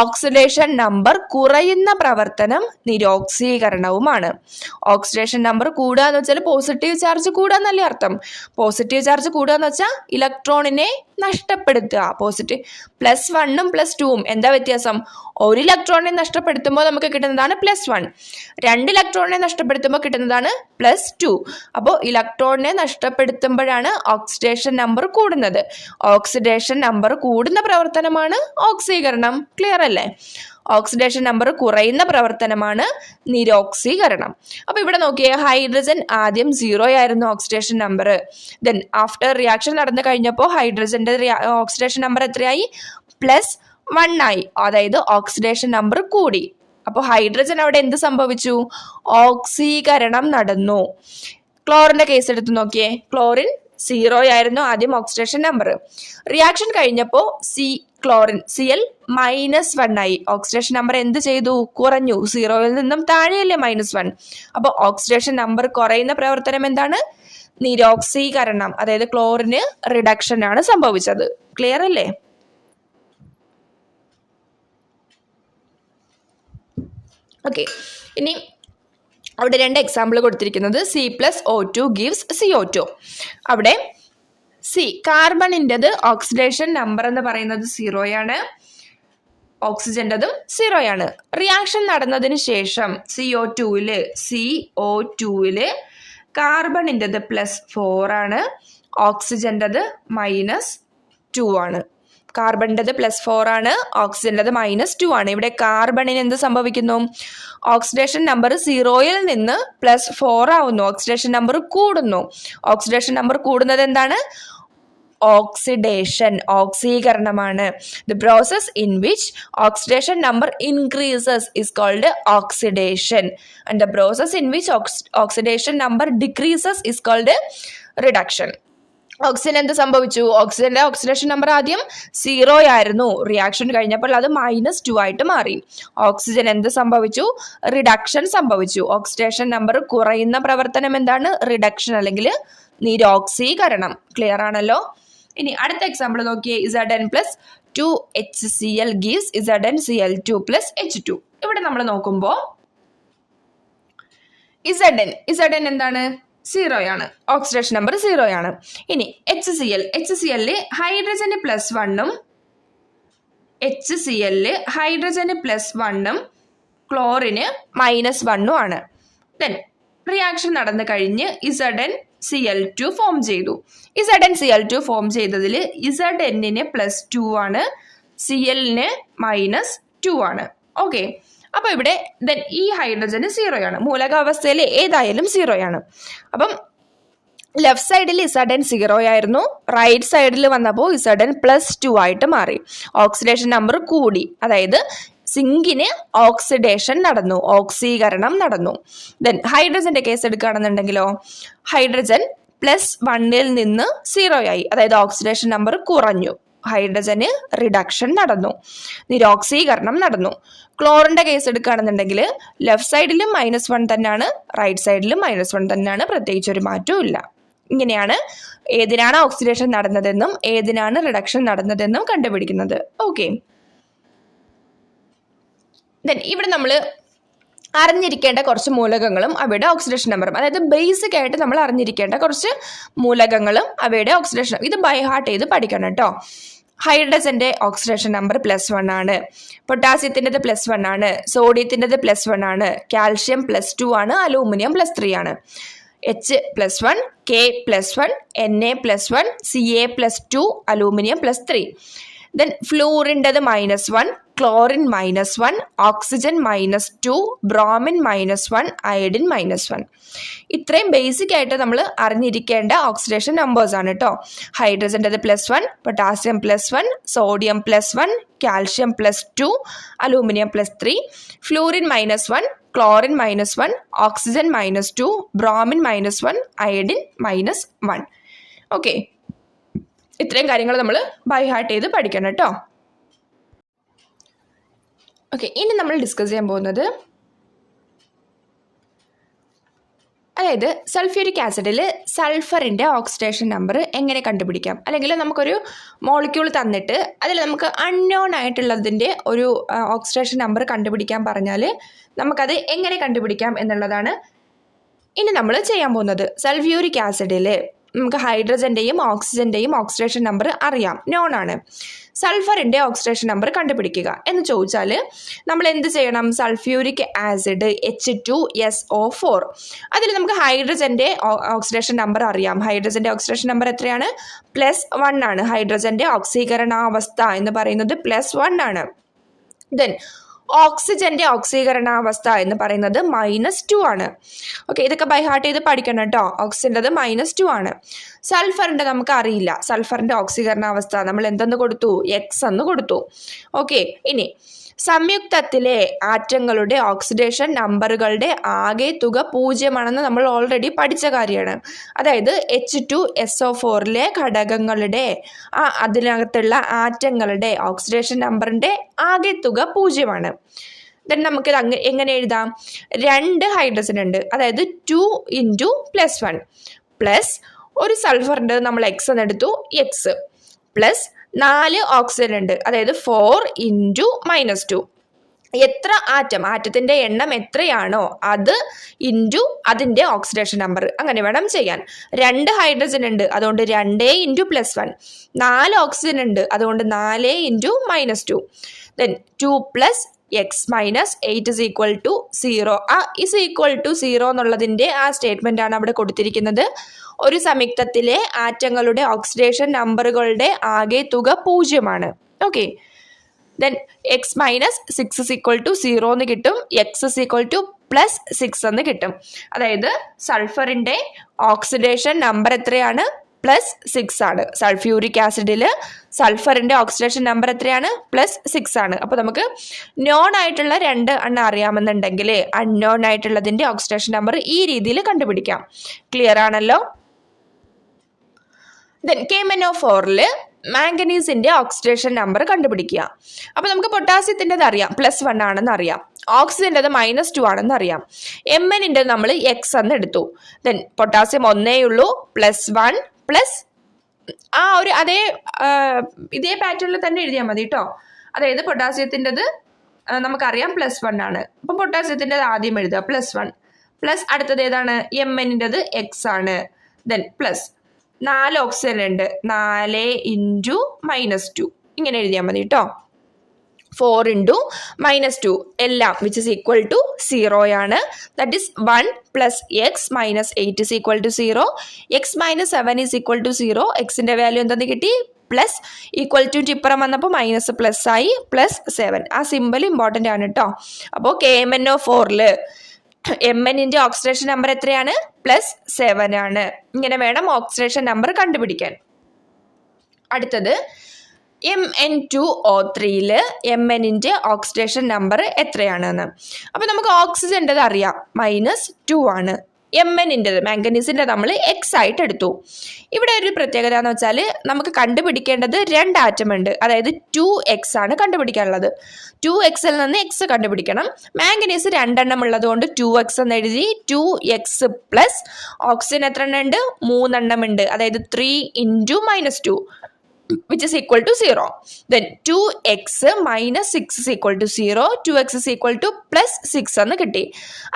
ഓക്സിഡേഷൻ നമ്പർ കുറയുന്ന പ്രവർത്തനം നിരോക്സീകരണവുമാണ്. ഓക്സിഡേഷൻ നമ്പർ കൂടുക എന്ന് വെച്ചാൽ പോസിറ്റീവ് ചാർജ് കൂടുക എന്നല്ലേ അർത്ഥം. പോസിറ്റീവ് ചാർജ് കൂടുക എന്ന് വെച്ചാൽ ഇലക്ട്രോണിനെ നഷ്ടപ്പെടുത്തുക. പോസിറ്റീവ് +1ഉം +2ഉം എന്താ വ്യത്യാസം? ഒരു ഇലക്ട്രോണിനെ നഷ്ടപ്പെടുത്തുമ്പോൾ നമുക്ക് കിട്ടുന്നതാണ് +1, 2 ഇലക്ട്രോണിനെ നഷ്ടപ്പെടുത്തുമ്പോൾ കിട്ടുന്നതാണ് +2. അപ്പോൾ ഇലക്ട്രോണിനെ നഷ്ടപ്പെടുത്തുമ്പോഴാണ് ഓക്സിഡേഷൻ നമ്പർ കൂടുന്നത്. ഓക്സിഡേഷൻ നമ്പർ കൂടുന്ന പ്രവർത്തനമാണ് ഓക്സീകരണം. ക്ലിയർ അല്ലേ? ഓക്സിഡേഷൻ നമ്പർ കുറയുന്ന പ്രവർത്തനമാണ് നിരോക്സീകരണം. അപ്പൊ ഇവിടെ നോക്കിയേ, ഹൈഡ്രജൻ ആദ്യം 0 ആയിരുന്നു oxidation number. Then after reaction നടന്നു കഴിഞ്ഞപ്പോൾ ഹൈഡ്രജന്റെ ഓക്സിഡേഷൻ നമ്പർ എത്രയായി? +1 ആയി. അതായത് ഓക്സിഡേഷൻ നമ്പർ കൂടി. അപ്പോൾ ഹൈഡ്രജൻ അവിടെ എന്ത് സംഭവിച്ചു? ഓക്സീകരണം നടന്നു. ക്ലോറിന്റെ കേസ് എടുത്ത് നോക്കിയേ, ക്ലോറിൻ 0 ആയിരുന്നു ആദ്യം ഓക്സിഡേഷൻ നമ്പർ. റിയാക്ഷൻ കഴിഞ്ഞപ്പോൾ Cl -1 ആയി. ഓക്സിഡേഷൻ നമ്പർ എന്ത് ചെയ്തു? കുറഞ്ഞു. 0യിൽ നിന്നും താഴെയല്ലേ -1. അപ്പോൾ ഓക്സിഡേഷൻ നമ്പർ കുറയുന്ന പ്രവർത്തനം എന്താണ്? നിരോക്സീകരണം. അതായത് ക്ലോറിന് റിഡക്ഷൻ ആണ് സംഭവിച്ചത്. ക്ലിയർ അല്ലേ? ഓക്കെ, ഇനി അവിടെ 2 എക്സാമ്പിൾ കൊടുത്തിരിക്കുന്നത് C+O2 gives CO2. അവിടെ കാർബണിൻ്റെത് ഓക്സിഡേഷൻ നമ്പർ എന്ന് പറയുന്നത് 0 ആണ്, ഓക്സിജൻ്റെതും 0 ആണ്. റിയാക്ഷൻ നടന്നതിന് ശേഷം CO2ല് കാർബണിൻ്റെത് +4 ആണ്, ഓക്സിജൻ്റെത് -2 ആണ്. കാർബണിൻ്റെത് +4 ആണ്, ഓക്സിജൻ്റെത് -2 ആണ്. ഇവിടെ കാർബണിന് എന്ത് സംഭവിക്കുന്നു? ഓക്സിഡേഷൻ നമ്പർ 0യിൽ നിന്ന് +4 ആവുന്നു. ഓക്സിഡേഷൻ നമ്പർ കൂടുന്നു. ഓക്സിഡേഷൻ നമ്പർ കൂടുന്നത് എന്താണ്? Oxidation, ഓക്സീകരണമാണ്. The process in which oxidation number increases is called oxidation, and the process in which oxidation number decreases is called reduction. Oxygen എന്ത് സംഭവിച്ചു? ഓക്സിജന്റെ ഓക്സിഡേഷൻ നമ്പർ ആദ്യം 0 ആയിരുന്നു, റിയാക്ഷൻ കഴിഞ്ഞപ്പോൾ അത് -2 ആയിട്ട് മാറി. ഓക്സിജൻ എന്ത് സംഭവിച്ചു? റിഡക്ഷൻ സംഭവിച്ചു. ഓക്സിഡേഷൻ നമ്പർ കുറയുന്ന പ്രവർത്തനം എന്താണ്? റിഡക്ഷൻ അല്ലെങ്കിൽ നിരോക്സീകരണം. ക്ലിയർ ആണല്ലോ? ഇനി അടുത്ത എക്സാമ്പിൾ നോക്കിയേ. Zn + 2HCl gives ZnCl2 + H2. ഇവിടെ നമ്മൾ നോക്കുമ്പോൾ Zn എന്താണ്? 0 ആണ്, ഓക്സിഡേഷൻ നമ്പർ 0 ആണ്. ഇനി HCl ഹൈഡ്രജന് +1ഉം ഹൈഡ്രജന് +1ഉം ക്ലോറിന് -1ഉം ആണ്. ദെൻ റിയാക്ഷൻ നടന്നു കഴിഞ്ഞ് ZnCl2 ഫോം ചെയ്തു. ZnCl2 ഫോം ചെയ്തതിൽ Zn-ന് +2 ആണ്, Cl-ന് -2 ആണ്. ഓക്കെ, അപ്പോൾ ഇവിടെ ദെൻ ഈ ഹൈഡ്രജന് 0 ആണ്. മൂലകാവസ്ഥയിൽ ഏതായാലും 0 ആണ്. അപ്പം ലെഫ്റ്റ് സൈഡിൽ Zn 0 ആയിരുന്നു, റൈറ്റ് സൈഡിൽ വന്നപ്പോൾ Zn +2 ആയിട്ട് മാറി. ഓക്സിഡേഷൻ നമ്പർ കൂടി, അതായത് സിങ്കിന് ഓക്സിഡേഷൻ നടന്നു, ഓക്സീകരണം നടന്നു. ദെൻ ഹൈഡ്രജന്റെ കേസ് എടുക്കുകയാണെന്നുണ്ടെങ്കിലോ, ഹൈഡ്രജൻ +1ൽ നിന്ന് 0 ആയി, അതായത് ഓക്സിഡേഷൻ നമ്പർ കുറഞ്ഞു. ഹൈഡ്രജന് റിഡക്ഷൻ നടന്നു, നിരോക്സീകരണം നടന്നു. ക്ലോറിന്റെ കേസ് എടുക്കുകയാണെന്നുണ്ടെങ്കിൽ ലെഫ്റ്റ് സൈഡിലും -1 തന്നെയാണ്, റൈറ്റ് സൈഡിലും -1 തന്നെയാണ്, പ്രത്യേകിച്ച് ഒരു മാറ്റവും ഇല്ല. ഇങ്ങനെയാണ് ഏതിനാണ് ഓക്സിഡേഷൻ നടന്നതെന്നും ഏതിനാണ് റിഡക്ഷൻ നടന്നതെന്നും കണ്ടുപിടിക്കുന്നത്. ഓക്കെ, ദെൻ ഇവിടെ നമ്മൾ അറിഞ്ഞിരിക്കേണ്ട കുറച്ച് മൂലകങ്ങളും അവയുടെ ഓക്സിഡേഷൻ നമ്പറും, അതായത് ബേസിക് ആയിട്ട് നമ്മൾ അറിഞ്ഞിരിക്കേണ്ട കുറച്ച് മൂലകങ്ങളും അവയുടെ ഓക്സിഡേഷൻ, ഇത് ബൈ ഹാർട്ട് ചെയ്ത് പഠിക്കണം കേട്ടോ. ഹൈഡ്രജന്റെ ഓക്സിഡേഷൻ നമ്പർ +1 ആണ്, പൊട്ടാസ്യത്തിൻ്റെത് +1 ആണ്, സോഡിയത്തിൻ്റെത് +1 ആണ്, കാൽഷ്യം +2 ആണ്, അലൂമിനിയം +3 ആണ്. H+1, K+1, Na+1, Ca+2, aluminium +3. Then ഫ്ലൂറിൻ്റെത് -1, ക്ലോറിൻ -1, ഓക്സിജൻ -2, ബ്രോമിൻ -1, അയഡിൻ -1. ഇത്രയും ബേസിക് ആയിട്ട് നമ്മൾ അറിഞ്ഞിരിക്കേണ്ട ഓക്സിഡേഷൻ നമ്പേഴ്സ് ആണ് കേട്ടോ. ഹൈഡ്രജൻ്റെത് +1, potassium +1, sodium +1, calcium +2, aluminium +3, fluorine -1, chlorine -1, oxygen -2, bromine -1, iodine -1. Okay, ഇത്രയും കാര്യങ്ങൾ നമ്മൾ ബൈ ഹാർട്ട് ചെയ്ത് പഠിക്കണം കേട്ടോ. ഓക്കെ, ഇനി നമ്മൾ ഡിസ്കസ് ചെയ്യാൻ പോകുന്നത്, അതായത് സൾഫ്യൂരിക് ആസിഡിൽ സൾഫറിൻ്റെ ഓക്സിഡേഷൻ നമ്പർ എങ്ങനെ കണ്ടുപിടിക്കാം, അല്ലെങ്കിൽ നമുക്കൊരു മോളിക്യൂൾ തന്നിട്ട് അതിൽ നമുക്ക് അൺനോൺ ആയിട്ടുള്ളതിൻ്റെ ഒരു ഓക്സിഡേഷൻ നമ്പർ കണ്ടുപിടിക്കാൻ പറഞ്ഞാൽ നമുക്കത് എങ്ങനെ കണ്ടുപിടിക്കാം എന്നുള്ളതാണ് ഇനി നമ്മൾ ചെയ്യാൻ പോകുന്നത്. സൾഫ്യൂരിക് ആസിഡിൽ നമുക്ക് ഹൈഡ്രജൻ്റെയും ഓക്സിജൻ്റെയും ഓക്സിഡേഷൻ നമ്പർ അറിയാം, നോൺ ആണ്. സൾഫറിൻ്റെ ഓക്സിഡേഷൻ നമ്പർ കണ്ടുപിടിക്കുക എന്ന് ചോദിച്ചാൽ നമ്മൾ എന്ത് ചെയ്യണം? സൾഫ്യൂരിക് ആസിഡ് H2SO4, അതിൽ നമുക്ക് ഹൈഡ്രജൻ്റെ ഓക്സിഡേഷൻ നമ്പർ അറിയാം. ഹൈഡ്രജൻ്റെ ഓക്സിഡേഷൻ നമ്പർ എത്രയാണ്? +1 ആണ്. ഹൈഡ്രജൻ്റെ ഓക്സീകരണാവസ്ഥ എന്ന് പറയുന്നത് +1 ആണ്. ദെൻ ഓക്സിജന്റെ ഓക്സീകരണാവസ്ഥ എന്ന് പറയുന്നത് -2 ആണ്. ഓക്കെ, ഇതൊക്കെ ബൈ ഹാർട്ട് ചെയ്ത് പഠിക്കണം കേട്ടോ. ഓക്സിജൻ്റെത് -2 ആണ്. സൾഫറിൻ്റെ നമുക്ക് അറിയില്ല. സൾഫറിൻ്റെ ഓക്സീകരണാവസ്ഥ നമ്മൾ എന്തെന്ന് കൊടുത്തു? X എന്ന് കൊടുത്തു. ഓക്കെ, ഇനി സംയുക്തത്തിലെ ആറ്റങ്ങളുടെ ഓക്സിഡേഷൻ നമ്പറുകളുടെ ആകെ തുക 0 ആണെന്ന് നമ്മൾ ഓൾറെഡി പഠിച്ച കാര്യമാണ്. അതായത് H2SO4ലെ ഘടകങ്ങളുടെ അതിനകത്തുള്ള ആറ്റങ്ങളുടെ ഓക്സിഡേഷൻ നമ്പറിൻ്റെ ആകെ തുക 0 ആണ്. ദെൻ നമുക്കിത് എങ്ങനെ എഴുതാം? 2 ഹൈഡ്രജൻ ഉണ്ട്, അതായത് 2 × +1 പ്ലസ് ഒരു സൾഫറിൻ്റെ നമ്മൾ X എന്ന് എടുത്തു, X പ്ലസ് 4 ഓക്സിജൻ ഉണ്ട്, അതായത് 4 × -2. എത്ര ആറ്റത്തിൻ്റെ എണ്ണം എത്രയാണോ അത് ഇൻറ്റു അതിൻ്റെ ഓക്സിഡേഷൻ നമ്പർ, അങ്ങനെ വേണം ചെയ്യാൻ. 2 ഹൈഡ്രജൻ ഉണ്ട്, അതുകൊണ്ട് 2 × +1. 4 ഓക്സിജൻ ഉണ്ട്, അതുകൊണ്ട് 4 × -2. Then 2 + x minus 8 is equal to 0. ആ ഇസ് ഈക്വൽ ടു 0 എന്നുള്ളതിൻ്റെ ആ സ്റ്റേറ്റ്മെൻ്റ് ആണ് അവിടെ കൊടുത്തിരിക്കുന്നത്. ഒരു സംയുക്തത്തിലെ ആറ്റങ്ങളുടെ ഓക്സിഡേഷൻ നമ്പറുകളുടെ ആകെ തുക 0 ആണ്. Okay, then x minus 6 is equal to 0 എന്ന് കിട്ടും. X is equal to plus 6 എന്ന് കിട്ടും. അതായത് സൾഫറിൻ്റെ ഓക്സിഡേഷൻ നമ്പർ എത്രയാണ്? +6 ആണ്. സൾഫ്യൂരിക് ആസിഡിൽ സൾഫറിൻ്റെ ഓക്സിഡേഷൻ നമ്പർ എത്രയാണ്? +6 ആണ്. അപ്പോൾ നമുക്ക് നോൺ ആയിട്ടുള്ള 2 എണ്ണം അറിയാമെന്നുണ്ടെങ്കിൽ അൺനോൺ ആയിട്ടുള്ളതിൻ്റെ ഓക്സിഡേഷൻ നമ്പർ ഈ രീതിയിൽ കണ്ടുപിടിക്കാം. ക്ലിയർ ആണല്ലോ? ദെൻ KMnO4 മാംഗനീസിൻ്റെ ഓക്സിഡേഷൻ നമ്പർ കണ്ടുപിടിക്കുക. അപ്പോൾ നമുക്ക് പൊട്ടാസ്യത്തിൻ്റെത് അറിയാം, +1 ആണെന്ന് അറിയാം. ഓക്സിജൻ്റെത് -2 ആണെന്ന് അറിയാം. Mnൻ്റെ നമ്മൾ എക്സ് എന്ന് എടുത്തു. ദെൻ പൊട്ടാസ്യം 1 ഉള്ളൂ, +1 പ്ലസ് ആ ഒരു ഇതേ പാറ്റേണിൽ തന്നെ എഴുതിയാൽ മതി കേട്ടോ. അതായത് പൊട്ടാസ്യത്തിൻ്റെത് നമുക്കറിയാം +1 ആണ്. അപ്പം പൊട്ടാസ്യത്തിൻ്റെത് ആദ്യം എഴുതുക, +1 പ്ലസ് അടുത്തത് ഏതാണ്? Mnൻ്റെത് എക്സ് ആണ്. ദെൻ പ്ലസ് 4 ഓക്സിജൻ ഉണ്ട്, 4 × -2 ഇങ്ങനെ എഴുതിയാൽ മതി കേട്ടോ. 4 × -2 എല്ലാം വിച്ച് ഇസ് ഈക്വൽ ടു 0 ആണ്. That is 1 + x - 8 is equal to 0. x - 7 is equal to 0. എക്സിൻ്റെ വാല്യൂ എന്തെന്ന് കിട്ടി? പ്ലസ് ഈക്വൽ ടു ഇപ്പുറം വന്നപ്പോൾ മൈനസ് പ്ലസ് ആയി, +7. ആ സിമ്പിൾ ഇമ്പോർട്ടൻ്റ് ആണ് കേട്ടോ. അപ്പോൾ KMnO4 Mnൻ്റെ ഓക്സിഡേഷൻ നമ്പർ എത്രയാണ്? +7 ആണ്. ഇങ്ങനെ വേണം ഓക്സിഡേഷൻ നമ്പർ കണ്ടുപിടിക്കാൻ. അടുത്തത് Mn2O3 Mnൻ്റെ ഓക്സിഡേഷൻ നമ്പർ എത്രയാണെന്ന്. അപ്പോൾ നമുക്ക് ഓക്സിജൻ്റെത് അറിയാം, -2 ആണ്. Mnൻ്റെത് മാംഗനീസിൻ്റെ നമ്മൾ എക്സ് ആയിട്ട് എടുത്തു. ഇവിടെ ഒരു പ്രത്യേകത എന്ന് വെച്ചാൽ നമുക്ക് കണ്ടുപിടിക്കേണ്ടത് 2 ആറ്റം ഉണ്ട്, അതായത് 2x ആണ് കണ്ടുപിടിക്കാനുള്ളത്. 2xൽ നിന്ന് എക്സ് കണ്ടുപിടിക്കണം. മാംഗനീസ് 2 എണ്ണം ഉള്ളത് കൊണ്ട് 2x എന്ന് എഴുതി. 2x പ്ലസ് ഓക്സിജൻ എത്ര എണ്ണം ഉണ്ട്? 3 എണ്ണം ഉണ്ട്, അതായത് 3 × -2 which is equal to 0. Then 2x - 6 is equal to 0. 2x is equal to +6 എന്ന് കിട്ടി.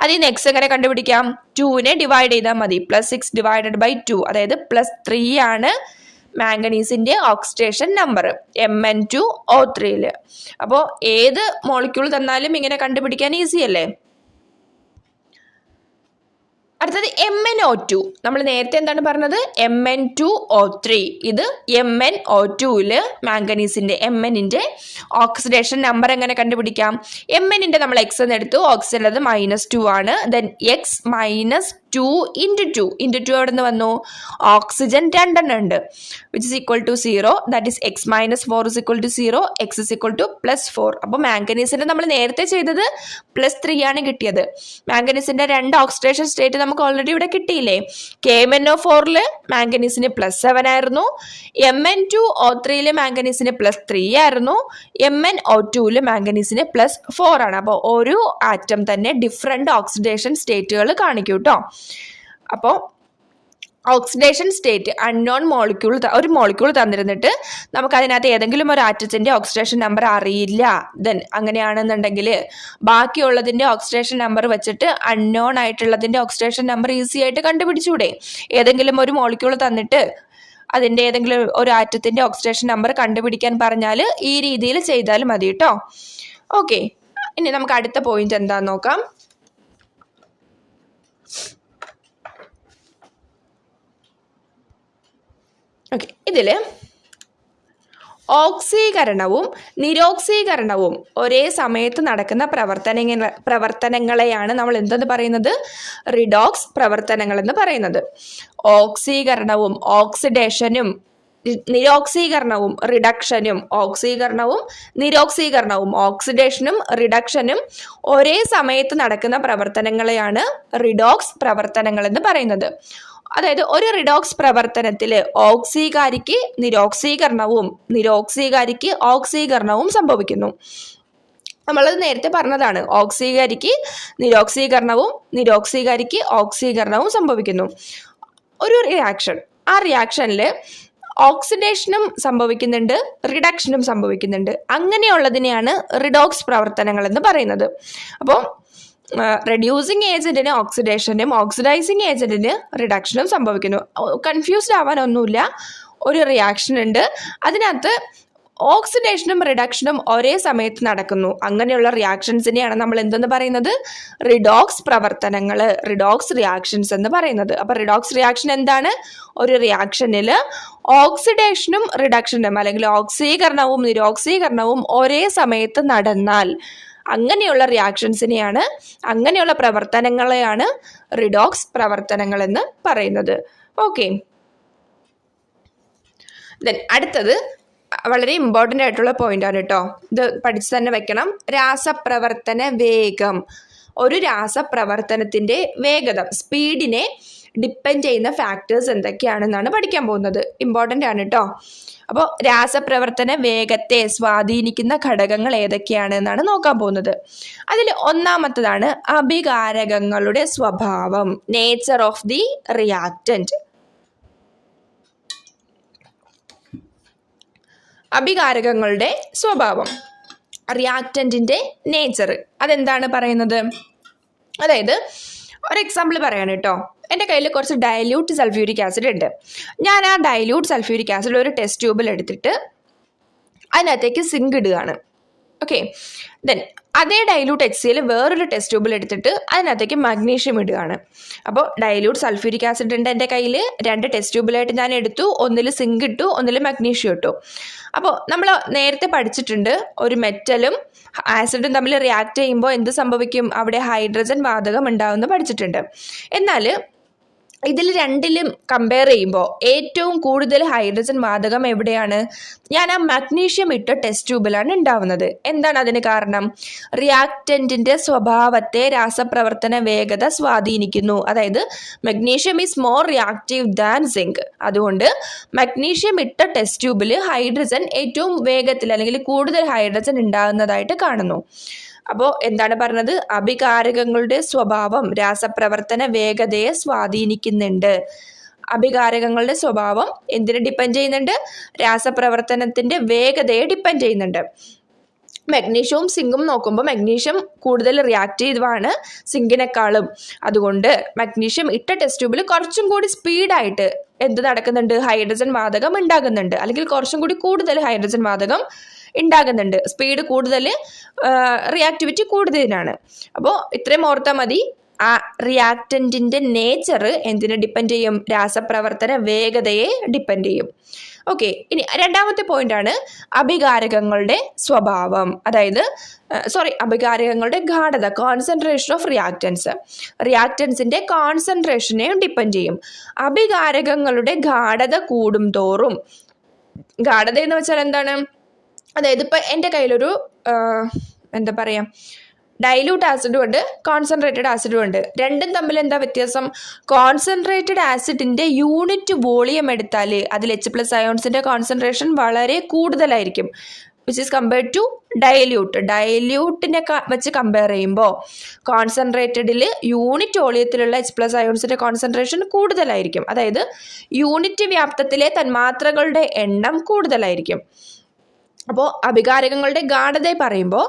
അതിൽ നിന്ന് എക്സ് എങ്ങനെ കണ്ടുപിടിക്കാം? 2നെ ഡിവൈഡ് ചെയ്താൽ മതി. +6 ഡിവൈഡഡ് ബൈ 2, അതായത് +3 ആണ് മാംഗനീസിൻ്റെ ഓക്സിഡേഷൻ നമ്പർ Mn2O3. അപ്പോൾ ഏത് മോളിക്യൂൾ തന്നാലും ഇങ്ങനെ കണ്ടുപിടിക്കാൻ ഈസി അല്ലേ? അടുത്തത് MnO2. നമ്മൾ നേരത്തെ എന്താണ് പറഞ്ഞത്? Mn2O3. ഇത് MnO2 മാംഗനീസിൻ്റെ Mnൻ്റെ ഓക്സിഡേഷൻ നമ്പർ എങ്ങനെ കണ്ടുപിടിക്കാം? Mnൻ്റെ നമ്മൾ എക്സ് എന്ന് എടുത്തു, ഓക്സിജൻ്റെത് -2 ആണ്. ദെൻ x - 2 × 2 × 2 എവിടെ നിന്ന് വന്നു? ഓക്സിജൻ 2 എണ്ണം ഉണ്ട്, which is equal to 0. That is x - 4 is equal to 0. x is equal to +4. അപ്പോൾ മാംഗനീസിൻ്റെ നമ്മൾ നേരത്തെ ചെയ്തത് +3 ആണ് കിട്ടിയത്. മാംഗനീസിൻ്റെ 2 ഓക്സിഡേഷൻ സ്റ്റേറ്റ് നമുക്ക് ഓൾറെഡി ഇവിടെ കിട്ടിയില്ലേ? KMnO4 മാംഗനീസിന് +7 ആയിരുന്നു. Mn2O3 മാംഗനീസിന് +3 ആയിരുന്നു. MnO2 മാംഗനീസിന് +4 ആണ്. അപ്പോൾ ഒരു ആറ്റം തന്നെ ഡിഫറെൻ്റ് ഓക്സിഡേഷൻ സ്റ്റേറ്റുകൾ കാണിക്കും കേട്ടോ. അപ്പോൾ ഓക്സിഡേഷൻ സ്റ്റേറ്റ് അൺനോൺ മോളിക്യൂൾ, ഒരു മോളിക്യൂൾ തന്നിരുന്നിട്ട് നമുക്കതിനകത്ത് ഏതെങ്കിലും ഒരു ആറ്റത്തിൻ്റെ ഓക്സിഡേഷൻ നമ്പർ അറിയില്ല, ദെൻ അങ്ങനെയാണെന്നുണ്ടെങ്കിൽ ബാക്കിയുള്ളതിൻ്റെ ഓക്സിഡേഷൻ നമ്പർ വെച്ചിട്ട് അൺനോൺ ആയിട്ടുള്ളതിൻ്റെ ഓക്സിഡേഷൻ നമ്പർ ഈസി ആയിട്ട് കണ്ടുപിടിച്ചൂടെ? ഏതെങ്കിലും ഒരു മോളിക്യൂൾ തന്നിട്ട് അതിൻ്റെ ഏതെങ്കിലും ഒരു ആറ്റത്തിൻ്റെ ഓക്സിഡേഷൻ നമ്പർ കണ്ടുപിടിക്കാൻ പറഞ്ഞാൽ ഈ രീതിയിൽ ചെയ്താൽ മതി കേട്ടോ. ഓക്കെ, ഇനി നമുക്ക് അടുത്ത പോയിന്റ് എന്താണെന്ന് നോക്കാം. ഓക്കെ, ഇതിൽ ഓക്സീകരണവും നിരോക്സീകരണവും ഒരേ സമയത്ത് നടക്കുന്ന പ്രവർത്തനങ്ങളെയാണ് നമ്മൾ എന്തെന്ന് പറയുന്നത്? റിഡോക്സ് പ്രവർത്തനങ്ങൾ എന്ന് പറയുന്നത്. ഓക്സീകരണവും ഓക്സിഡേഷനും നിരോക്സീകരണവും റിഡക്ഷനും, ഓക്സീകരണവും നിരോക്സീകരണവും ഓക്സിഡേഷനും റിഡക്ഷനും ഒരേ സമയത്ത് നടക്കുന്ന പ്രവർത്തനങ്ങളെയാണ് റിഡോക്സ് പ്രവർത്തനങ്ങൾ എന്ന് പറയുന്നത്. അതായത് ഒരു റിഡോക്സ് പ്രവർത്തനത്തിൽ ഓക്സീകാരിക്ക് നിരോക്സീകരണവും നിരോക്സീകാരിക്ക് ഓക്സീകരണവും സംഭവിക്കുന്നു. നമ്മളത് നേരത്തെ പറഞ്ഞതാണ്. ഓക്സീകാരിക്ക് നിരോക്സീകരണവും നിരോക്സീകാരിക്ക് ഓക്സീകരണവും സംഭവിക്കുന്നു. ഒരു റിയാക്ഷൻ, ആ റിയാക്ഷനിൽ ഓക്സിഡേഷനും സംഭവിക്കുന്നുണ്ട്, റിഡക്ഷനും സംഭവിക്കുന്നുണ്ട്. അങ്ങനെയുള്ളതിനെയാണ് റിഡോക്സ് പ്രവർത്തനങ്ങൾ എന്ന് പറയുന്നത്. അപ്പോൾ റെഡ്യൂസിങ് ഏജന്റിന് ഓക്സിഡേഷനും ഓക്സിഡൈസിങ് ഏജന്റിന് റിഡക്ഷനും സംഭവിക്കുന്നു. കൺഫ്യൂസ്ഡ് ആവാനൊന്നുമില്ല. ഒരു റിയാക്ഷൻ ഉണ്ട്, അതിനകത്ത് ഓക്സിഡേഷനും റിഡക്ഷനും ഒരേ സമയത്ത് നടക്കുന്നു. അങ്ങനെയുള്ള റിയാക്ഷൻസിനെയാണ് നമ്മൾ എന്തെന്ന് പറയുന്നത്? റിഡോക്സ് പ്രവർത്തനങ്ങൾ, റിഡോക്സ് റിയാക്ഷൻസ് എന്ന് പറയുന്നത്. അപ്പൊ റിഡോക്സ് റിയാക്ഷൻ എന്താണ്? ഒരു റിയാക്ഷനിൽ ഓക്സിഡേഷനും റിഡക്ഷനും അല്ലെങ്കിൽ ഓക്സീകരണവും നിരോക്സീകരണവും ഒരേ സമയത്ത് നടന്നാൽ അങ്ങനെയുള്ള റിയാക്ഷൻസിനെയാണ്, അങ്ങനെയുള്ള പ്രവർത്തനങ്ങളെയാണ് റിഡോക്സ് പ്രവർത്തനങ്ങൾ എന്ന് പറയുന്നത്. ഓക്കെ, ദെൻ അടുത്തത് വളരെ ഇമ്പോർട്ടൻ്റ് ആയിട്ടുള്ള പോയിന്റ് ആണ് കേട്ടോ. ഇത് പഠിച്ചു തന്നെ വെക്കണം. രാസപ്രവർത്തന വേഗം. ഒരു രാസപ്രവർത്തനത്തിൻ്റെ വേഗത, സ്പീഡിനെ ഡിപ്പെൻഡ് ചെയ്യുന്ന ഫാക്ടേഴ്സ് എന്തൊക്കെയാണെന്നാണ് പഠിക്കാൻ പോകുന്നത്. ഇമ്പോർട്ടൻ്റ് ആണ് കേട്ടോ. അപ്പോൾ രാസപ്രവർത്തന വേഗത്തെ സ്വാധീനിക്കുന്ന ഘടകങ്ങൾ ഏതൊക്കെയാണെന്നാണ് നോക്കാൻ പോകുന്നത്. അതിൽ ഒന്നാമത്തതാണ് അഭികാരകങ്ങളുടെ സ്വഭാവം, നേച്ചർ ഓഫ് ദി റിയാക്റ്റന്റ്. അഭികാരകങ്ങളുടെ സ്വഭാവം, റിയാക്റ്റന്റിന്റെ നേച്ചർ, അതെന്താണ് പറയുന്നത്? അതായത് ഒരു എക്സാമ്പിൾ പറയാണ് കേട്ടോ. എൻ്റെ കയ്യിൽ കുറച്ച് ഡൈല്യൂട്ട് സൾഫ്യൂരിക് ആസിഡ് ഉണ്ട്. ഞാൻ ആ ഡൈല്യൂട്ട് സൾഫ്യൂരിക് ആസിഡ് ഒരു ടെസ്റ്റ് ട്യൂബിൽ എടുത്തിട്ട് അതിനകത്തേക്ക് സിങ്ക് ഇടുകയാണ്. ഓക്കെ, ദെൻ അതേ ഡൈല്യൂട്ട് HCl വേറൊരു ടെസ്റ്റ് ട്യൂബിൽ എടുത്തിട്ട് അതിനകത്തേക്ക് മഗ്നീഷ്യം ഇടുകയാണ്. അപ്പോൾ ഡൈല്യൂട്ട് സൾഫ്യൂരിക് ആസിഡ് ഉണ്ട് എൻ്റെ കയ്യിൽ, 2 ടെസ്റ്റ് ട്യൂബിലായിട്ട് ഞാൻ എടുത്തു. ഒന്നിൽ സിങ്ക് ഇട്ടു, ഒന്നിൽ മഗ്നീഷ്യം ഇട്ടു. അപ്പോൾ നമ്മൾ നേരത്തെ പഠിച്ചിട്ടുണ്ട്, ഒരു മെറ്റലും ആസിഡും തമ്മിൽ റിയാക്ട് ചെയ്യുമ്പോൾ എന്ത് സംഭവിക്കും? അവിടെ ഹൈഡ്രജൻ വാതകം ഉണ്ടാവുമെന്ന് പഠിച്ചിട്ടുണ്ട്. എന്നാൽ ഇതിൽ രണ്ടിലും കമ്പയർ ചെയ്യുമ്പോൾ ഏറ്റവും കൂടുതൽ ഹൈഡ്രജൻ വാതകം എവിടെയാണ്? ഞാൻ ആ മഗ്നീഷ്യം ഇട്ട ടെസ്റ്റ് ട്യൂബിലാണ് ഉണ്ടാവുന്നത്. എന്താണ് അതിന് കാരണം? റിയാക്റ്റന്റിന്റെ സ്വഭാവത്തെ രാസപ്രവർത്തന വേഗത സ്വാധീനിക്കുന്നു. അതായത് magnesium is more reactive than zinc. അതുകൊണ്ട് മഗ്നീഷ്യം ഇട്ട ടെസ്റ്റ് ട്യൂബിൽ ഹൈഡ്രജൻ ഏറ്റവും വേഗത്തിൽ അല്ലെങ്കിൽ കൂടുതൽ ഹൈഡ്രജൻ ഉണ്ടാകുന്നതായിട്ട് കാണുന്നു. അപ്പോൾ എന്താണ് പറഞ്ഞത്? അഭികാരകങ്ങളുടെ സ്വഭാവം രാസപ്രവർത്തന വേഗതയെ സ്വാധീനിക്കുന്നുണ്ട്. അഭികാരകങ്ങളുടെ സ്വഭാവം എന്തിനെ ഡിപ്പെൻഡ് ചെയ്യുന്നുണ്ട്? രാസപ്രവർത്തനത്തിന്റെ വേഗതയെ ഡിപ്പെൻഡ് ചെയ്യുന്നുണ്ട്. മഗ്നീഷ്യവും സിങ്കും നോക്കുമ്പോൾ മഗ്നീഷ്യം കൂടുതൽ റിയാക്റ്റീവാണ് സിങ്കിനേക്കാളും. അതുകൊണ്ട് മഗ്നീഷ്യം ഇട്ട ടെസ്റ്റ് ട്യൂബിൽ കുറച്ചും കൂടി സ്പീഡായിട്ട് എന്ത് നടക്കുന്നുണ്ട്? ഹൈഡ്രജൻ വാതകം ഉണ്ടാകുന്നുണ്ട്, അല്ലെങ്കിൽ കുറച്ചും കൂടി കൂടുതൽ ഹൈഡ്രജൻ വാതകം ഉണ്ടാകുന്നുണ്ട്. സ്പീഡ് കൂടുതൽ, റിയാക്ടിവിറ്റി കൂടുതലാണ്. അപ്പോൾ ഇത്രയും ഓർത്താൽ മതി. ആ റിയാക്റ്റന്റിന്റെ നേച്ചർ എന്തിനെ ഡിപ്പെൻഡ് ചെയ്യും? രാസപ്രവർത്തന വേഗതയെ ഡിപ്പെൻഡ് ചെയ്യും. ഓക്കെ, ഇനി രണ്ടാമത്തെ പോയിന്റ് ആണ് അഭികാരകങ്ങളുടെ സ്വഭാവം. അതായത് അഭികാരകങ്ങളുടെ ഗാഢത, കോൺസെൻട്രേഷൻ ഓഫ് റിയാക്റ്റൻസ്. റിയാക്റ്റൻസിന്റെ കോൺസെൻട്രേഷനെയും ഡിപ്പെൻഡ് ചെയ്യും. അഭികാരകങ്ങളുടെ ഗാഢത കൂടും തോറും, ഗാഢത എന്ന് വെച്ചാൽ എന്താണ്? അതായത് ഇപ്പം എൻ്റെ കയ്യിലൊരു എന്താ പറയുക, ഡൈല്യൂട്ട് ആസിഡും ഉണ്ട്, കോൺസെൻട്രേറ്റഡ് ആസിഡും ഉണ്ട്. രണ്ടും തമ്മിൽ എന്താ വ്യത്യാസം? കോൺസെൻട്രേറ്റഡ് ആസിഡിൻ്റെ യൂണിറ്റ് വോളിയം എടുത്താൽ അതിൽ H+ അയോൺസിൻ്റെ കോൺസെൻട്രേഷൻ വളരെ കൂടുതലായിരിക്കും, which is compared to dilute. ഡൈല്യൂട്ടിനെ വെച്ച് കമ്പയർ ചെയ്യുമ്പോൾ കോൺസെൻട്രേറ്റഡിൽ യൂണിറ്റ് വോളിയത്തിലുള്ള H+ അയോൺസിൻ്റെ കോൺസെൻട്രേഷൻ കൂടുതലായിരിക്കും. അതായത് യൂണിറ്റ് വ്യാപ്തത്തിലെ തന്മാത്രകളുടെ എണ്ണം കൂടുതലായിരിക്കും. അപ്പോൾ അഭികാരകങ്ങളുടെ ഗാഢത പറയുമ്പോൾ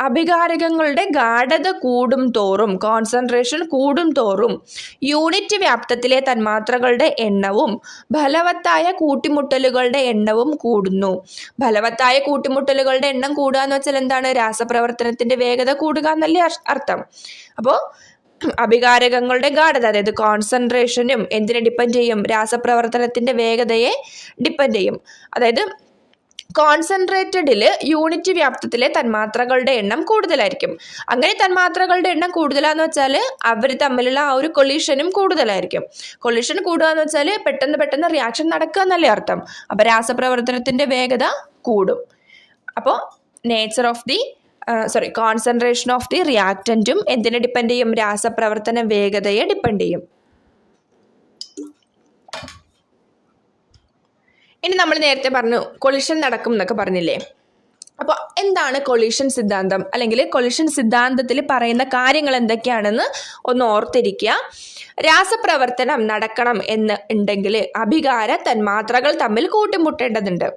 അഭികാരകങ്ങളുടെ ഗാഢത കൂടും തോറും, കോൺസെൻട്രേഷൻ കൂടും തോറും യൂണിറ്റ് വ്യാപ്തത്തിലെ തന്മാത്രകളുടെ എണ്ണവും ഫലവത്തായ കൂട്ടിമുട്ടലുകളുടെ എണ്ണവും കൂടുന്നു. ഫലവത്തായ കൂട്ടിമുട്ടലുകളുടെ എണ്ണം കൂടുക എന്ന് വെച്ചാൽ എന്താണ്? രാസപ്രവർത്തനത്തിന്റെ വേഗത കൂടുക എന്നല്ലേ അർത്ഥം. അപ്പോൾ അഭികാരകങ്ങളുടെ ഗാഢത, അതായത് കോൺസെൻട്രേഷനും എന്തിനെ ഡിപ്പെൻഡ് ചെയ്യും? രാസപ്രവർത്തനത്തിന്റെ വേഗതയെ ഡിപ്പെൻഡ് ചെയ്യും. അതായത് കോൺസെൻട്രേറ്റഡിൽ യൂണിറ്റ് വ്യാപ്തത്തിലെ തന്മാത്രകളുടെ എണ്ണം കൂടുതലായിരിക്കും. അങ്ങനെ തന്മാത്രകളുടെ എണ്ണം കൂടുതലാന്ന് വെച്ചാൽ അവർ തമ്മിലുള്ള ആ ഒരു കൊളീഷനും കൂടുതലായിരിക്കും. കൊളീഷൻ കൂടുക എന്ന് വെച്ചാൽ പെട്ടെന്ന് റിയാക്ഷൻ നടക്കുക എന്നല്ലേ അർത്ഥം. അപ്പോൾ രാസപ്രവർത്തനത്തിന്റെ വേഗത കൂടും. അപ്പോൾ nature of the concentration of the റിയാക്റ്റന്റും എന്തിനെ ഡിപ്പെൻഡ് ചെയ്യും? രാസപ്രവർത്തന വേഗതയെ ഡിപ്പെൻഡ് ചെയ്യും. ഇനി നമ്മൾ നേരത്തെ പറഞ്ഞു കൊളിഷൻ നടക്കും എന്നൊക്കെ പറഞ്ഞില്ലേ. അപ്പോൾ എന്താണ് കൊളിഷൻ സിദ്ധാന്തം, അല്ലെങ്കിൽ കൊളിഷൻ സിദ്ധാന്തത്തിൽ പറയുന്ന കാര്യങ്ങൾ എന്തൊക്കെയാണെന്ന് ഒന്ന് ഓർത്തിരിക്കുക. രാസപ്രവർത്തനം നടക്കണം എന്ന് ഉണ്ടെങ്കിൽ അഭികാര തന്മാത്രകൾ തമ്മിൽ കൂട്ടിമുട്ടേണ്ടതുണ്ട്.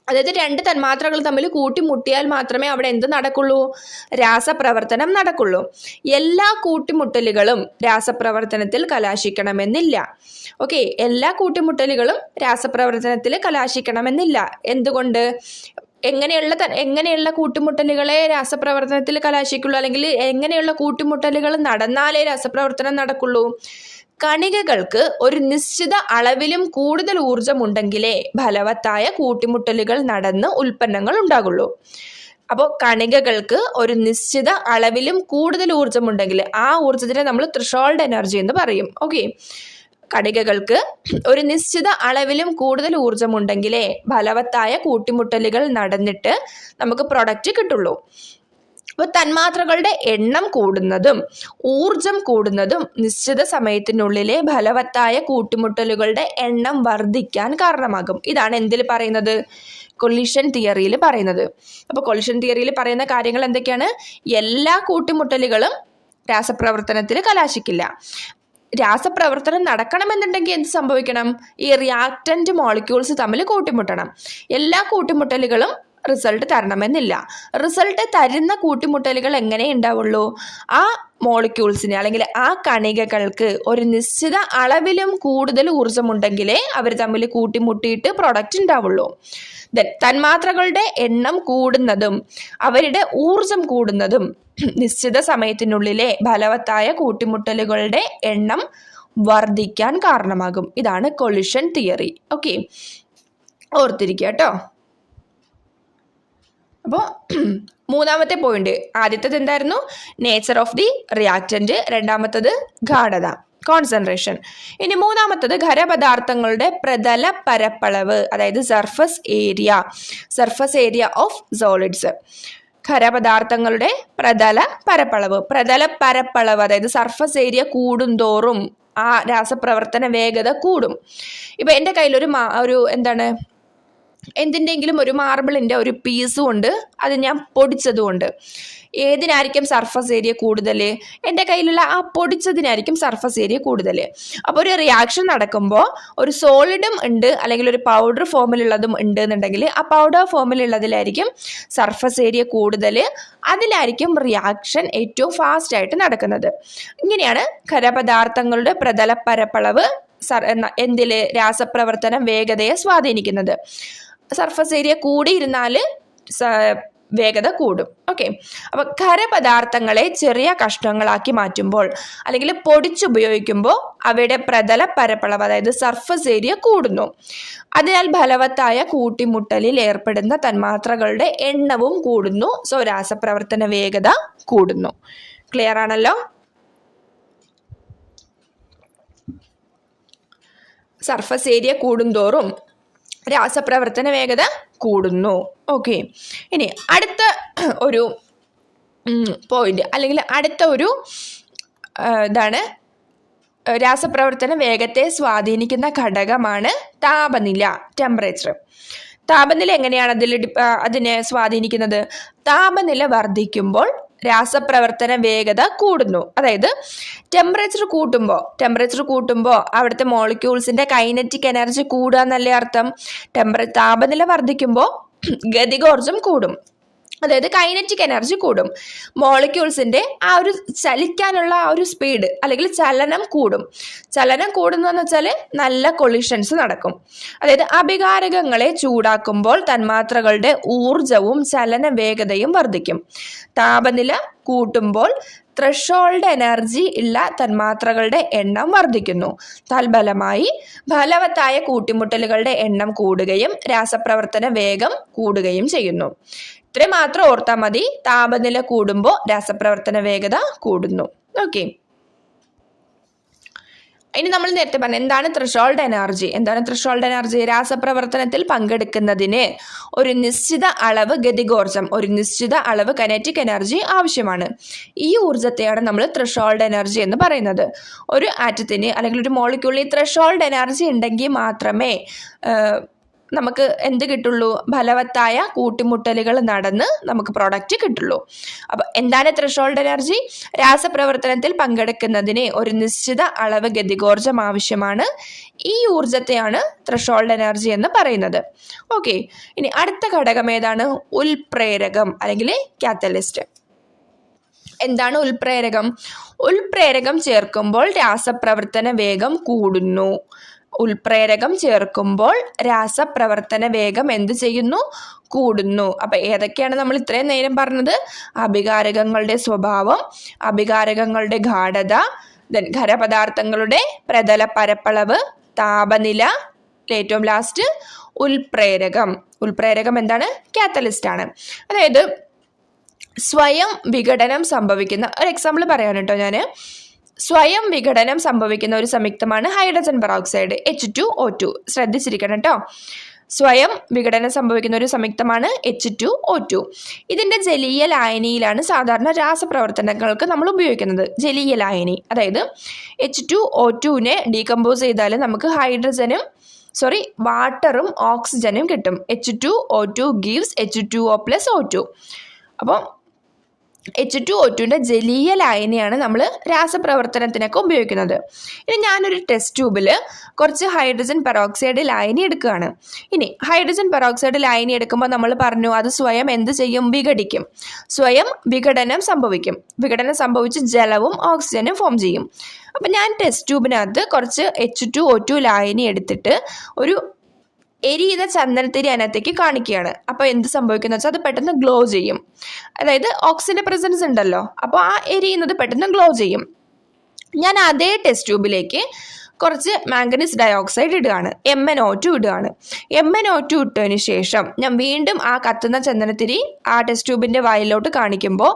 അതായത് രണ്ട് തന്മാത്രകൾ തമ്മിൽ കൂട്ടിമുട്ടിയാൽ മാത്രമേ അവിടെ എന്ത് നടക്കുള്ളൂ? രാസപ്രവർത്തനം നടക്കുള്ളൂ. എല്ലാ കൂട്ടിമുട്ടലുകളും രാസപ്രവർത്തനത്തിൽ കലാശിക്കണമെന്നില്ല. ഓക്കെ, എല്ലാ കൂട്ടിമുട്ടലുകളും രാസപ്രവർത്തനത്തിൽ കലാശിക്കണമെന്നില്ല. എന്തുകൊണ്ട്? എങ്ങനെയുള്ള കൂട്ടിമുട്ടലുകളെ രാസപ്രവർത്തനത്തിൽ കലാശിക്കുള്ളൂ, അല്ലെങ്കിൽ എങ്ങനെയുള്ള കൂട്ടിമുട്ടലുകൾ നടന്നാലേ രാസപ്രവർത്തനം നടക്കുള്ളൂ? കണികകൾക്ക് ഒരു നിശ്ചിത അളവിലും കൂടുതൽ ഊർജം ഉണ്ടെങ്കിലേ ഫലവത്തായ കൂട്ടിമുട്ടലുകൾ നടന്ന് ഉൽപ്പന്നങ്ങൾ ഉണ്ടാകുള്ളൂ. അപ്പോൾ കണികകൾക്ക് ഒരു നിശ്ചിത അളവിലും കൂടുതൽ ഊർജമുണ്ടെങ്കിൽ ആ ഊർജത്തിനെ നമ്മൾ ത്രെഷോൾഡ് എനർജി എന്ന് പറയും. ഓക്കെ, കണികകൾക്ക് ഒരു നിശ്ചിത അളവിലും കൂടുതൽ ഊർജമുണ്ടെങ്കിലേ ഫലവത്തായ കൂട്ടിമുട്ടലുകൾ നടന്നിട്ട് നമുക്ക് പ്രൊഡക്റ്റ് കിട്ടുള്ളൂ. അപ്പോൾ തന്മാത്രകളുടെ എണ്ണം കൂടുന്നതും ഊർജം കൂടുന്നതും നിശ്ചിത സമയത്തിനുള്ളിലെ ഫലവത്തായ കൂട്ടിമുട്ടലുകളുടെ എണ്ണം വർദ്ധിക്കാൻ കാരണമാകും. ഇതാണ് എന്തിൽ പറയുന്നത്? കൊളിഷൻ തിയറിയിൽ പറയുന്നത്. അപ്പോൾ കൊളിഷൻ തിയറിയിൽ പറയുന്ന കാര്യങ്ങൾ എന്തൊക്കെയാണ്? എല്ലാ കൂട്ടിമുട്ടലുകളും രാസപ്രവർത്തനത്തിൽ കലാശിക്കില്ല. രാസപ്രവർത്തനം നടക്കണമെന്നുണ്ടെങ്കിൽ എന്ത് സംഭവിക്കണം? ഈ റിയാക്റ്റന്റ് മോളിക്യൂൾസ് തമ്മിൽ കൂട്ടിമുട്ടണം. എല്ലാ കൂട്ടിമുട്ടലുകളും റിസൾട്ട് തരണമെന്നില്ല. റിസൾട്ട് തരുന്ന കൂട്ടിമുട്ടലുകൾ എങ്ങനെ ഉണ്ടാവുള്ളൂ? ആ മോളിക്യൂൾസിന് അല്ലെങ്കിൽ ആ കണികകൾക്ക് ഒരു നിശ്ചിത അളവിലും കൂടുതൽ ഊർജമുണ്ടെങ്കിലേ അവർ തമ്മിൽ കൂട്ടിമുട്ടിയിട്ട് പ്രൊഡക്റ്റ് ഉണ്ടാവുള്ളൂ. തന്മാത്രകളുടെ എണ്ണം കൂടുന്നതും അവരുടെ ഊർജം കൂടുന്നതും നിശ്ചിത സമയത്തിനുള്ളിലെ ഫലവത്തായ കൂട്ടിമുട്ടലുകളുടെ എണ്ണം വർദ്ധിക്കാൻ കാരണമാകും. ഇതാണ് കൊളിഷൻ തിയറി. ഓക്കെ, ഓർത്തിരിക്കുക കേട്ടോ. അപ്പോൾ മൂന്നാമത്തെ പോയിന്റ്, ആദ്യത്തേത് എന്തായിരുന്നു? Nature of the reactant. രണ്ടാമത്തത് ഗാഢത, കോൺസെൻട്രേഷൻ. ഇനി മൂന്നാമത്തത് ഖരപദാർത്ഥങ്ങളുടെ പ്രതല പരപ്പളവ്, അതായത് സർഫസ് ഏരിയ ഓഫ് സോളിഡ്സ്. ഖരപദാർത്ഥങ്ങളുടെ പ്രതല പരപ്പളവ് അതായത് സർഫസ് ഏരിയ കൂടുന്തോറും ആ രാസപ്രവർത്തന വേഗത കൂടും. ഇപ്പൊ എൻ്റെ കയ്യിലൊരു എന്താണ് എന്തിൻ്റെങ്കിലും ഒരു മാർബിളിൻ്റെ ഒരു പീസും ഉണ്ട്, അത് ഞാൻ പൊടിച്ചതുകൊണ്ട്. ഏതിനായിരിക്കും സർഫസ് ഏരിയ കൂടുതൽ? എൻ്റെ കയ്യിലുള്ള ആ പൊടിച്ചതിനായിരിക്കും സർഫസ് ഏരിയ കൂടുതൽ. അപ്പോൾ ഒരു റിയാക്ഷൻ നടക്കുമ്പോൾ ഒരു സോളിഡും ഉണ്ട് അല്ലെങ്കിൽ ഒരു പൗഡർ ഫോമിലുള്ളതും ഉണ്ട് എന്നുണ്ടെങ്കിൽ ആ പൗഡർ ഫോമിലുള്ളതിലായിരിക്കും സർഫസ് ഏരിയ കൂടുതൽ, അതിലായിരിക്കും റിയാക്ഷൻ ഏറ്റവും ഫാസ്റ്റ് ആയിട്ട് നടക്കുന്നത്. ഇങ്ങനെയാണ് ഖരപദാർത്ഥങ്ങളുടെ പ്രതല പരപ്പളവ് എന്തില് രാസപ്രവർത്തന വേഗതയെ സ്വാധീനിക്കുന്നത്. സർഫസ് ഏരിയ കൂടിയിരുന്നാൽ വേഗത കൂടും. ഓക്കെ, അപ്പൊ ഖരപദാർത്ഥങ്ങളെ ചെറിയ കഷ്ണങ്ങളാക്കി മാറ്റുമ്പോൾ അല്ലെങ്കിൽ പൊടിച്ചുപയോഗിക്കുമ്പോൾ അവയുടെ പ്രതല പരപ്പളവ് അതായത് സർഫസ് ഏരിയ കൂടുന്നു. അതിനാൽ ഫലവത്തായ കൂട്ടിമുട്ടലിൽ ഏർപ്പെടുന്ന തന്മാത്രകളുടെ എണ്ണവും കൂടുന്നു. സോ രാസപ്രവർത്തന വേഗത കൂടുന്നു. ക്ലിയർ ആണല്ലോ? സർഫസ് ഏരിയ കൂടുന്തോറും രാസപ്രവർത്തന വേഗത കൂടുന്നു. ഓക്കെ, ഇനി അടുത്ത ഒരു പോയിന്റ് അല്ലെങ്കിൽ അടുത്ത ഒരു ഇതാണ് രാസപ്രവർത്തന വേഗത്തെ സ്വാധീനിക്കുന്ന ഘടകമാണ് താപനില, ടെമ്പറേച്ചർ. താപനില എങ്ങനെയാണ് അതിനെ സ്വാധീനിക്കുന്നത്? താപനില വർദ്ധിക്കുമ്പോൾ രാസപ്രവർത്തന വേഗത കൂടുന്നു. അതായത് ടെമ്പറേച്ചർ കൂട്ടുമ്പോൾ അവിടുത്തെ മോളിക്യൂൾസിന്റെ കൈനറ്റിക് എനർജി കൂടുക എന്നല്ലേ അർത്ഥം. താപനില വർദ്ധിക്കുമ്പോൾ ഗതികോർജം കൂടും, അതായത് കൈനറ്റിക് എനർജി കൂടും. മോളിക്യൂൾസിന്റെ ആ ഒരു ചലിക്കാനുള്ള ആ ഒരു സ്പീഡ് അല്ലെങ്കിൽ ചലനം കൂടും. ചലനം കൂടുന്നു എന്ന് വെച്ചാൽ നല്ല കൊളിഷൻസ് നടക്കും. അതായത് അഭികാരകങ്ങളെ ചൂടാക്കുമ്പോൾ തന്മാത്രകളുടെ ഊർജവും ചലന വേഗതയും വർദ്ധിക്കും. താപനില കൂട്ടുമ്പോൾ ത്രെഷോൾഡ് എനർജി ഉള്ള തന്മാത്രകളുടെ എണ്ണം വർദ്ധിക്കുന്നു. തൽഫലമായി ഫലവത്തായ കൂട്ടിമുട്ടലുകളുടെ എണ്ണം കൂടുകയും രാസപ്രവർത്തന വേഗം കൂടുകയും ചെയ്യുന്നു. ഇത്രയും മാത്രം ഓർത്താൽ മതി. താപനില കൂടുമ്പോൾ രാസപ്രവർത്തന വേഗത കൂടുന്നു. ഓക്കെ, ഇനി നമ്മൾ നേരത്തെ പറഞ്ഞു എന്താണ് ത്രെഷോൾഡ് എനർജി? രാസപ്രവർത്തനത്തിൽ പങ്കെടുക്കുന്നതിന് ഒരു നിശ്ചിത അളവ് ഗതികോർജം, ഒരു നിശ്ചിത അളവ് കൈനറ്റിക് എനർജി ആവശ്യമാണ്. ഈ ഊർജ്ജത്തെയാണ് നമ്മൾ ത്രെഷോൾഡ് എനർജി എന്ന് പറയുന്നത്. ഒരു ആറ്റത്തിന് അല്ലെങ്കിൽ ഒരു മോളിക്യൂളിൽ ത്രെഷോൾഡ് എനർജി ഉണ്ടെങ്കിൽ മാത്രമേ നമുക്ക് എന്ത് കിട്ടുള്ളൂ? ഫലവത്തായ കൂട്ടിമുട്ടലുകൾ നടന്ന് നമുക്ക് പ്രോഡക്റ്റ് കിട്ടുള്ളൂ. അപ്പോൾ എന്താണ് ത്രെഷോൾഡ് എനർജി? രാസപ്രവർത്തനത്തിൽ പങ്കെടുക്കുന്നതിന് ഒരു നിശ്ചിത അളവ് ഗതികോർജം ആവശ്യമാണ്. ഈ ഊർജത്തെയാണ് ത്രെഷോൾഡ് എനർജി എന്ന് പറയുന്നത്. ഓക്കെ, ഇനി അടുത്ത ഘടകം ഏതാണ്? ഉൽപ്രേരകം അല്ലെങ്കിൽ കാറ്റലിസ്റ്റ്. എന്താണ് ഉൽപ്രേരകം? ഉൽപ്രേരകം ചേർക്കുമ്പോൾ രാസപ്രവർത്തന വേഗം കൂടുന്നു. ഉൽപ്രേരകം ചേർക്കുമ്പോൾ രാസപ്രവർത്തന വേഗം എന്ത് ചെയ്യുന്നു? കൂടുന്നു. അപ്പം ഏതൊക്കെയാണ് നമ്മൾ ഇത്രയും നേരം പറഞ്ഞത്? അഭികാരകങ്ങളുടെ സ്വഭാവം, അഭികാരകങ്ങളുടെ ഗാഢത, ഖരപദാർത്ഥങ്ങളുടെ പ്രതല പരപ്പളവ്, താപനില, ഏറ്റവും ലാസ്റ്റ് ഉൽപ്രേരകം. ഉൽപ്രേരകം എന്താണ്? കാറ്റലിസ്റ്റ് ആണ്. അതായത് സ്വയം വിഘടനം സംഭവിക്കുന്ന ഒരു എക്സാമ്പിൾ പറയാൻ കേട്ടോ ഞാൻ. സ്വയം വിഘടനം സംഭവിക്കുന്ന ഒരു സംയുക്തമാണ് ഹൈഡ്രജൻ പെറോക്സൈഡ്, H2O2. ശ്രദ്ധിച്ചിരിക്കണം കേട്ടോ. സ്വയം വിഘടനം സംഭവിക്കുന്ന ഒരു സംയുക്തമാണ് H2O2. ഇതിൻ്റെ ജലീയ ലായനിയിലാണ് സാധാരണ രാസപ്രവർത്തനങ്ങൾക്ക് നമ്മൾ ഉപയോഗിക്കുന്നത്. ജലീയ ലായനി, അതായത് H2O2നെ ഡീകമ്പോസ് ചെയ്താൽ നമുക്ക് വാട്ടറും ഓക്സിജനും കിട്ടും. H2O2 gives H2O plus O2. അപ്പോൾ H2O2ൻ്റെ ജലീയ ലായനിയാണ് നമ്മൾ രാസപ്രവർത്തനത്തിനൊക്കെ ഉപയോഗിക്കുന്നത്. ഇനി ഞാനൊരു ടെസ്റ്റ് ട്യൂബിൽ കുറച്ച് ഹൈഡ്രജൻ പെറോക്സൈഡ് ലായനി എടുക്കുകയാണ്. ഇനി ഹൈഡ്രജൻ പെറോക്സൈഡ് ലായനി എടുക്കുമ്പോൾ നമ്മൾ പറഞ്ഞു അത് സ്വയം എന്ത് ചെയ്യും? വിഘടിക്കും. സ്വയം വിഘടനം സംഭവിക്കും. വിഘടനം സംഭവിച്ച് ജലവും ഓക്സിജനും ഫോം ചെയ്യും. അപ്പം ഞാൻ ടെസ്റ്റ് ട്യൂബിനകത്ത് കുറച്ച് H2O2 ലായനി എടുത്തിട്ട് ഒരു എരിയുന്ന ചന്ദനത്തിരി അതിനകത്തേക്ക് കാണിക്കുകയാണ്. അപ്പോൾ എന്ത് സംഭവിക്കുന്ന വെച്ചാൽ അത് പെട്ടെന്ന് ഗ്ലോ ചെയ്യും. അതായത് ഓക്സിജന്റെ പ്രസൻസ് ഉണ്ടല്ലോ, അപ്പോൾ ആ എരിയുന്നത് പെട്ടെന്ന് ഗ്ലോ ചെയ്യും. ഞാൻ അതേ ടെസ്റ്റ് ട്യൂബിലേക്ക് കുറച്ച് മാംഗനീസ് ഡയോക്സൈഡ് ഇടുകയാണ്, MnO2 ഇടുകയാണ്. MnO2 ഇട്ടതിന് ശേഷം ഞാൻ വീണ്ടും ആ കത്തുന്ന ചന്ദനത്തിരി ആ ടെസ്റ്റ് ട്യൂബിൻ്റെ വായിലോട്ട് കാണിക്കുമ്പോൾ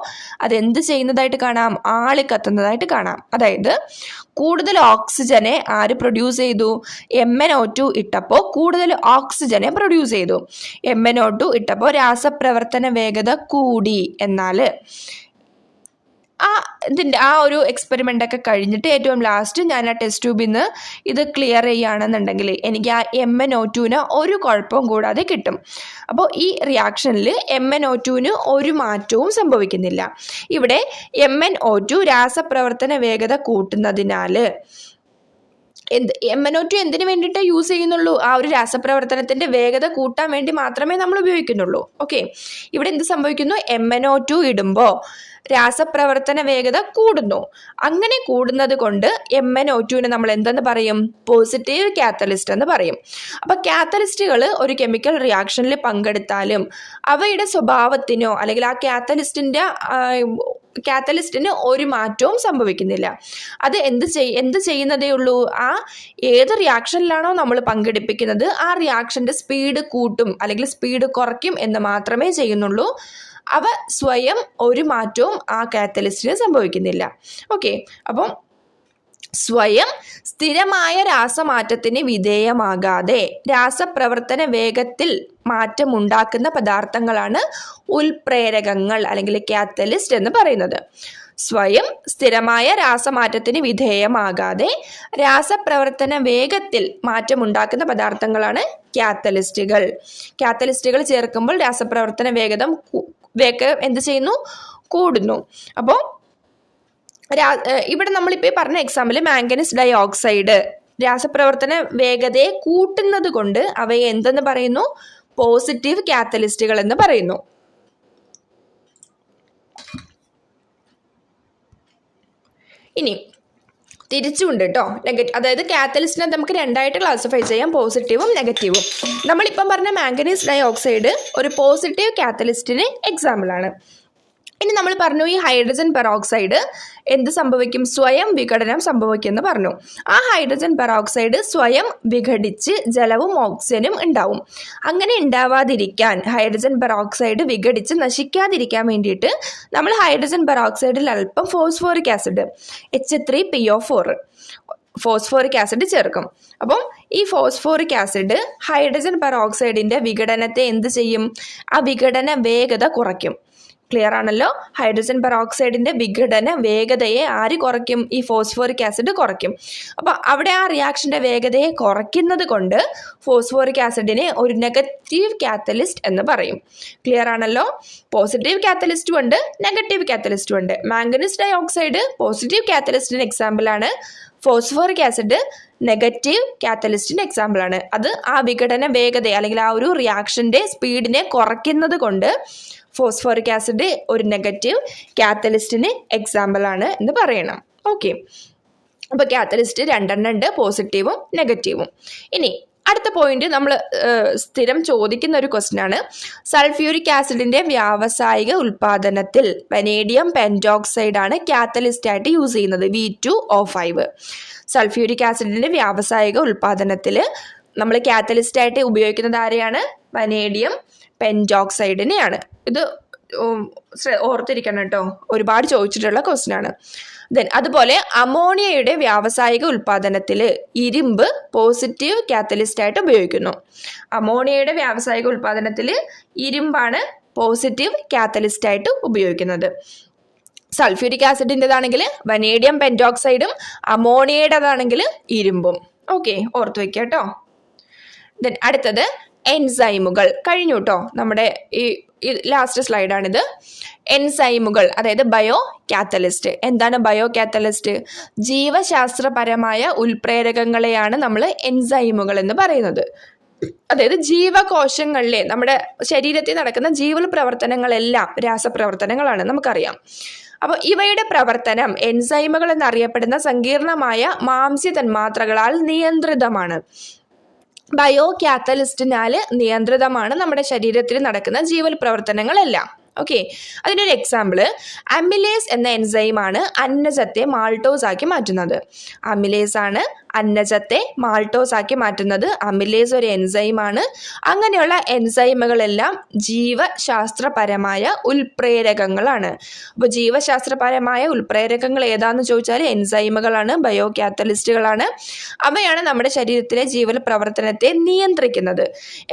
അതെന്ത് ചെയ്യുന്നതായിട്ട് കാണാം? ആളി കത്തുന്നതായിട്ട് കാണാം. അതായത് കൂടുതൽ ഓക്സിജനെ ആര് പ്രൊഡ്യൂസ് ചെയ്തു? MnO2 ഇട്ടപ്പോൾ കൂടുതൽ ഓക്സിജനെ പ്രൊഡ്യൂസ് ചെയ്തു. MnO2 ഇട്ടപ്പോൾ രാസപ്രവർത്തന വേഗത കൂടി. എന്നാൽ ആ ഒരു എക്സ്പെരിമെൻ്റ് ഒക്കെ കഴിഞ്ഞിട്ട് ഏറ്റവും ലാസ്റ്റ് ഞാൻ ആ ടെസ്റ്റ് ട്യൂബിൽ നിന്ന് ഇത് ക്ലിയർ ചെയ്യുകയാണെന്നുണ്ടെങ്കിൽ എനിക്ക് ആ MnO2ന് ഒരു കുഴപ്പവും കൂടാതെ കിട്ടും. അപ്പോൾ ഈ റിയാക്ഷനിൽ MnO2ന് ഒരു മാറ്റവും സംഭവിക്കുന്നില്ല. ഇവിടെ MnO2 രാസപ്രവർത്തന വേഗത കൂട്ടുന്നതിനാൽ MnO2 എന്തിനു വേണ്ടിയിട്ട് യൂസ് ചെയ്യുന്നുള്ളൂ? ആ ഒരു രാസപ്രവർത്തനത്തിന്റെ വേഗത കൂട്ടാൻ വേണ്ടി മാത്രമേ നമ്മൾ ഉപയോഗിക്കുന്നുള്ളൂ. ഓക്കെ, ഇവിടെ എന്ത് സംഭവിക്കുന്നു? MnO2 ഇടുമ്പോൾ രാസപ്രവർത്തന വേഗത കൂടുന്നു. അങ്ങനെ കൂടുന്നത് കൊണ്ട് MnO2നെ നമ്മൾ എന്തെന്ന് പറയും? പോസിറ്റീവ് കാറ്റലിസ്റ്റ് എന്ന് പറയും. അപ്പൊ കാറ്റലിസ്റ്റുകൾ ഒരു കെമിക്കൽ റിയാക്ഷനിൽ പങ്കെടുത്താലും അവയുടെ സ്വഭാവത്തിനോ അല്ലെങ്കിൽ ആ കാറ്റലിസ്റ്റിന് ഒരു മാറ്റവും സംഭവിക്കുന്നില്ല. അത് എന്ത് ചെയ്യുന്നതേ ഉള്ളൂ? ആ ഏത് റിയാക്ഷനിലാണോ നമ്മൾ പങ്കെടുപ്പിക്കുന്നത് ആ റിയാക്ഷന്റെ സ്പീഡ് കൂട്ടും അല്ലെങ്കിൽ സ്പീഡ് കുറയ്ക്കും എന്ന് മാത്രമേ ചെയ്യുന്നുള്ളൂ. അവ സ്വയം ഒരു മാറ്റവും ആ കാറ്റലിസ്റ്റിന് സംഭവിക്കുന്നില്ല. ഓക്കെ, അപ്പം സ്വയം സ്ഥിരമായ രാസമാറ്റത്തിന് വിധേയമാകാതെ രാസപ്രവർത്തന വേഗത്തിൽ മാറ്റമുണ്ടാക്കുന്ന പദാർത്ഥങ്ങളാണ് ഉൽപ്രേരകങ്ങൾ അല്ലെങ്കിൽ കാറ്റലിസ്റ്റ് എന്ന് പറയുന്നത്. സ്വയം സ്ഥിരമായ രാസമാറ്റത്തിന് വിധേയമാകാതെ രാസപ്രവർത്തന വേഗത്തിൽ മാറ്റമുണ്ടാക്കുന്ന പദാർത്ഥങ്ങളാണ് കാറ്റലിസ്റ്റുകൾ. കാറ്റലിസ്റ്റുകൾ ചേർക്കുമ്പോൾ രാസപ്രവർത്തന വേഗം എന്ത് ചെയ്യുന്നു? കൂടുന്നു. അപ്പോൾ ഇവിടെ നമ്മളിപ്പോൾ പറഞ്ഞ എക്സാമ്പിൾ മാംഗനീസ് ഡയോക്സൈഡ് രാസപ്രവർത്തന വേഗതയെ കൂട്ടുന്നത് കൊണ്ട് അവയെ എന്തെന്ന് പറയുന്നു? പോസിറ്റീവ് കാറ്റലിസ്റ്റുകൾ എന്ന് പറയുന്നു. ഇനി തിരിച്ചുണ്ട് കേട്ടോ. അതായത് കാറ്റലിസ്റ്റിനെ നമുക്ക് രണ്ടായിട്ട് ക്ലാസിഫൈ ചെയ്യാം, പോസിറ്റീവും നെഗറ്റീവും. നമ്മളിപ്പം പറഞ്ഞ മാംഗനീസ് ഡയോക്സൈഡ് ഒരു പോസിറ്റീവ് കാറ്റലിസ്റ്റിന് എക്സാമ്പിളാണ്. ഇനി നമ്മൾ പറഞ്ഞു ഈ ഹൈഡ്രജൻ പെറോക്സൈഡ് എന്ത് സംഭവിക്കും? സ്വയം വിഘടനം സംഭവിക്കുമെന്ന് പറഞ്ഞു. ആ ഹൈഡ്രജൻ പെറോക്സൈഡ് സ്വയം വിഘടിച്ച് ജലവും ഓക്സിജനും ഉണ്ടാവും. അങ്ങനെ ഉണ്ടാവാതിരിക്കാൻ, ഹൈഡ്രജൻ പെറോക്സൈഡ് വിഘടിച്ച് നശിക്കാതിരിക്കാൻ വേണ്ടിയിട്ട് നമ്മൾ ഹൈഡ്രജൻ പെറോക്സൈഡിൽ അല്പം phosphoric acid H3PO4 phosphoric acid ചേർക്കും. അപ്പം ഈ ഫോസ്ഫോറിക് ആസിഡ് ഹൈഡ്രജൻ പെറോക്സൈഡിൻ്റെ വിഘടനത്തെ എന്ത് ചെയ്യും? ആ വിഘടന വേഗത കുറയ്ക്കും. ക്ലിയർ ആണല്ലോ. ഹൈഡ്രജൻ പെറോക്സൈഡിൻ്റെ വിഘടന വേഗതയെ ആര് കുറയ്ക്കും? ഈ ഫോസ്ഫോറിക് ആസിഡ് കുറയ്ക്കും. അപ്പോൾ അവിടെ ആ റിയാക്ഷൻ്റെ വേഗതയെ കുറയ്ക്കുന്നത് കൊണ്ട് ഫോസ്ഫോറിക് ആസിഡിനെ ഒരു നെഗറ്റീവ് കാറ്റലിസ്റ്റ് എന്ന് പറയും. ക്ലിയർ ആണല്ലോ. പോസിറ്റീവ് കാറ്റലിസ്റ്റും ഉണ്ട്, നെഗറ്റീവ് കാറ്റലിസ്റ്റും ഉണ്ട്. മാംഗനീസ് ഡൈ ഓക്സൈഡ് പോസിറ്റീവ് കാറ്റലിസ്റ്റിന് എക്സാമ്പിളാണ്. ഫോസ്ഫോറിക് ആസിഡ് നെഗറ്റീവ് കാറ്റലിസ്റ്റിൻ്റെ എക്സാമ്പിളാണ്. അത് ആ വിഘടന വേഗത അല്ലെങ്കിൽ ആ ഒരു റിയാക്ഷൻ്റെ സ്പീഡിനെ കുറയ്ക്കുന്നത് കൊണ്ട് ഫോസ്ഫോറിക് ആസിഡ് ഒരു നെഗറ്റീവ് കാറ്റലിസ്റ്റിന് എക്സാമ്പിളാണ് എന്ന് പറയണം. ഓക്കെ, അപ്പോൾ കാറ്റലിസ്റ്റ് രണ്ടെണ്ണം ഉണ്ട്, പോസിറ്റീവും നെഗറ്റീവും. ഇനി അടുത്ത പോയിന്റ് നമ്മൾ സ്ഥിരം ചോദിക്കുന്ന ഒരു ക്വസ്റ്റ്യൻ ആണ്. സൾഫ്യൂരിക് ആസിഡിന്റെ വ്യാവസായിക ഉൽപാദനത്തിൽ വനേഡിയം പെന്റോക്സൈഡ് ആണ് കാറ്റലിസ്റ്റ് ആയിട്ട് യൂസ് ചെയ്യുന്നത്, V2O5. സൾഫ്യൂരിക് ആസിഡിന്റെ വ്യാവസായിക ഉൽപാദനത്തിൽ നമ്മൾ കാറ്റലിസ്റ്റ് ആയിട്ട് ഉപയോഗിക്കുന്നത് ആരെയാണ്? വനേഡിയം പെന്റോക്സൈഡിനെയാണ്. ഇത് ഓർത്തിരിക്കണം കേട്ടോ, ഒരുപാട് ചോദിച്ചിട്ടുള്ള ക്വസ്റ്റ്യൻ ആണ്. അതുപോലെ അമോണിയയുടെ വ്യാവസായിക ഉൽപാദനത്തിൽ ഇരുമ്പ് പോസിറ്റീവ് കാറ്റലിസ്റ്റ് ആയിട്ട് ഉപയോഗിക്കുന്നു. അമോണിയയുടെ വ്യാവസായിക ഉൽപാദനത്തിൽ ഇരുമ്പാണ് പോസിറ്റീവ് കാറ്റലിസ്റ്റ് ആയിട്ട് ഉപയോഗിക്കുന്നത്. സൾഫ്യൂരിക് ആസിഡിൻ്റെതാണെങ്കിൽ വനേഡിയം പെന്റോക്സൈഡും അമോണിയയുടേതാണെങ്കിൽ ഇരുമ്പും. ഓക്കെ, ഓർത്തു വയ്ക്കുക കേട്ടോ. അടുത്തത് എൻസൈമുകൾ കഴിഞ്ഞു കേട്ടോ. നമ്മുടെ ഈ ലാസ്റ്റ് സ്ലൈഡാണിത്. എൻസൈമുകൾ അതായത് ബയോ കാറ്റലിസ്റ്റ്. എന്താണ് ബയോ കാറ്റലിസ്റ്റ്? ജീവശാസ്ത്രപരമായ ഉൽപ്രേരകങ്ങളെയാണ് നമ്മൾ എൻസൈമുകൾ എന്ന് പറയുന്നത്. അതായത് ജീവകോശങ്ങളിലെ നമ്മുടെ ശരീരത്തിൽ നടക്കുന്ന ജീവൽ പ്രവർത്തനങ്ങളെല്ലാം രാസപ്രവർത്തനങ്ങളാണ്, നമുക്കറിയാം. അപ്പോൾ ഇവയുടെ പ്രവർത്തനം എൻസൈമുകൾ എന്നറിയപ്പെടുന്ന സങ്കീർണമായ മാംസ്യ തന്മാത്രകളാൽ നിയന്ത്രിതമാണ്. ബയോ കാറ്റലിസ്റ്റിനാൽ നിയന്ത്രിതമാണ് നമ്മുടെ ശരീരത്തിൽ നടക്കുന്ന ജീവൽ പ്രവർത്തനങ്ങളെല്ലാം. ഓക്കെ, അതിനൊരു എക്സാമ്പിൾ അമിലേസ് എന്ന എൻസൈമാണ് അന്നജത്തെ മാൾട്ടോസ് ആക്കി മാറ്റുന്നത്. അമിലേസ് ആണ് അന്നജത്തെ മാൾട്ടോസ് ആക്കി മാറ്റുന്നത്. അമിലേസ് ഒരു എൻസൈമാണ്. അങ്ങനെയുള്ള എൻസൈമുകളെല്ലാം ജീവശാസ്ത്രപരമായ ഉൽപ്രേരകങ്ങളാണ്. അപ്പോൾ ജീവശാസ്ത്രപരമായ ഉൽപ്രേരകങ്ങൾ ഏതാണെന്ന് ചോദിച്ചാൽ എൻസൈമുകളാണ്, ബയോ കാറ്റലിസ്റ്റുകളാണ്. അവയാണ് നമ്മുടെ ശരീരത്തിലെ ജീവൽ പ്രവർത്തനത്തെ നിയന്ത്രിക്കുന്നത്.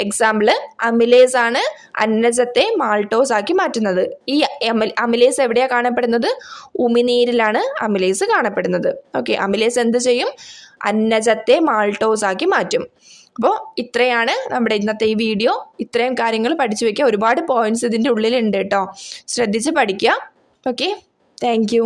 എക്സാമ്പിൾ അമിലേസ് ആണ് അന്നജത്തെ മാൾട്ടോസ് ആക്കി മാറ്റുന്നത്. ഈ അമിലേസ് എവിടെയാണ് കാണപ്പെടുന്നത്? ഉമിനീരിലാണ് അമിലേസ് കാണപ്പെടുന്നത്. ഓക്കെ, അമിലേസ് എന്ത് ചെയ്യും? അന്നജത്തെ മാൾട്ടോസ് ആക്കി മാറ്റും. അപ്പോൾ ഇത്രയാണ് നമ്മുടെ ഇന്നത്തെ ഈ വീഡിയോ. ഇത്രയും കാര്യങ്ങൾ പഠിച്ചു വയ്ക്കുക. ഒരുപാട് പോയിന്റ്സ് ഇതിൻ്റെ ഉള്ളിലുണ്ട് കേട്ടോ, ശ്രദ്ധിച്ച് പഠിക്കുക. Okay, thank you.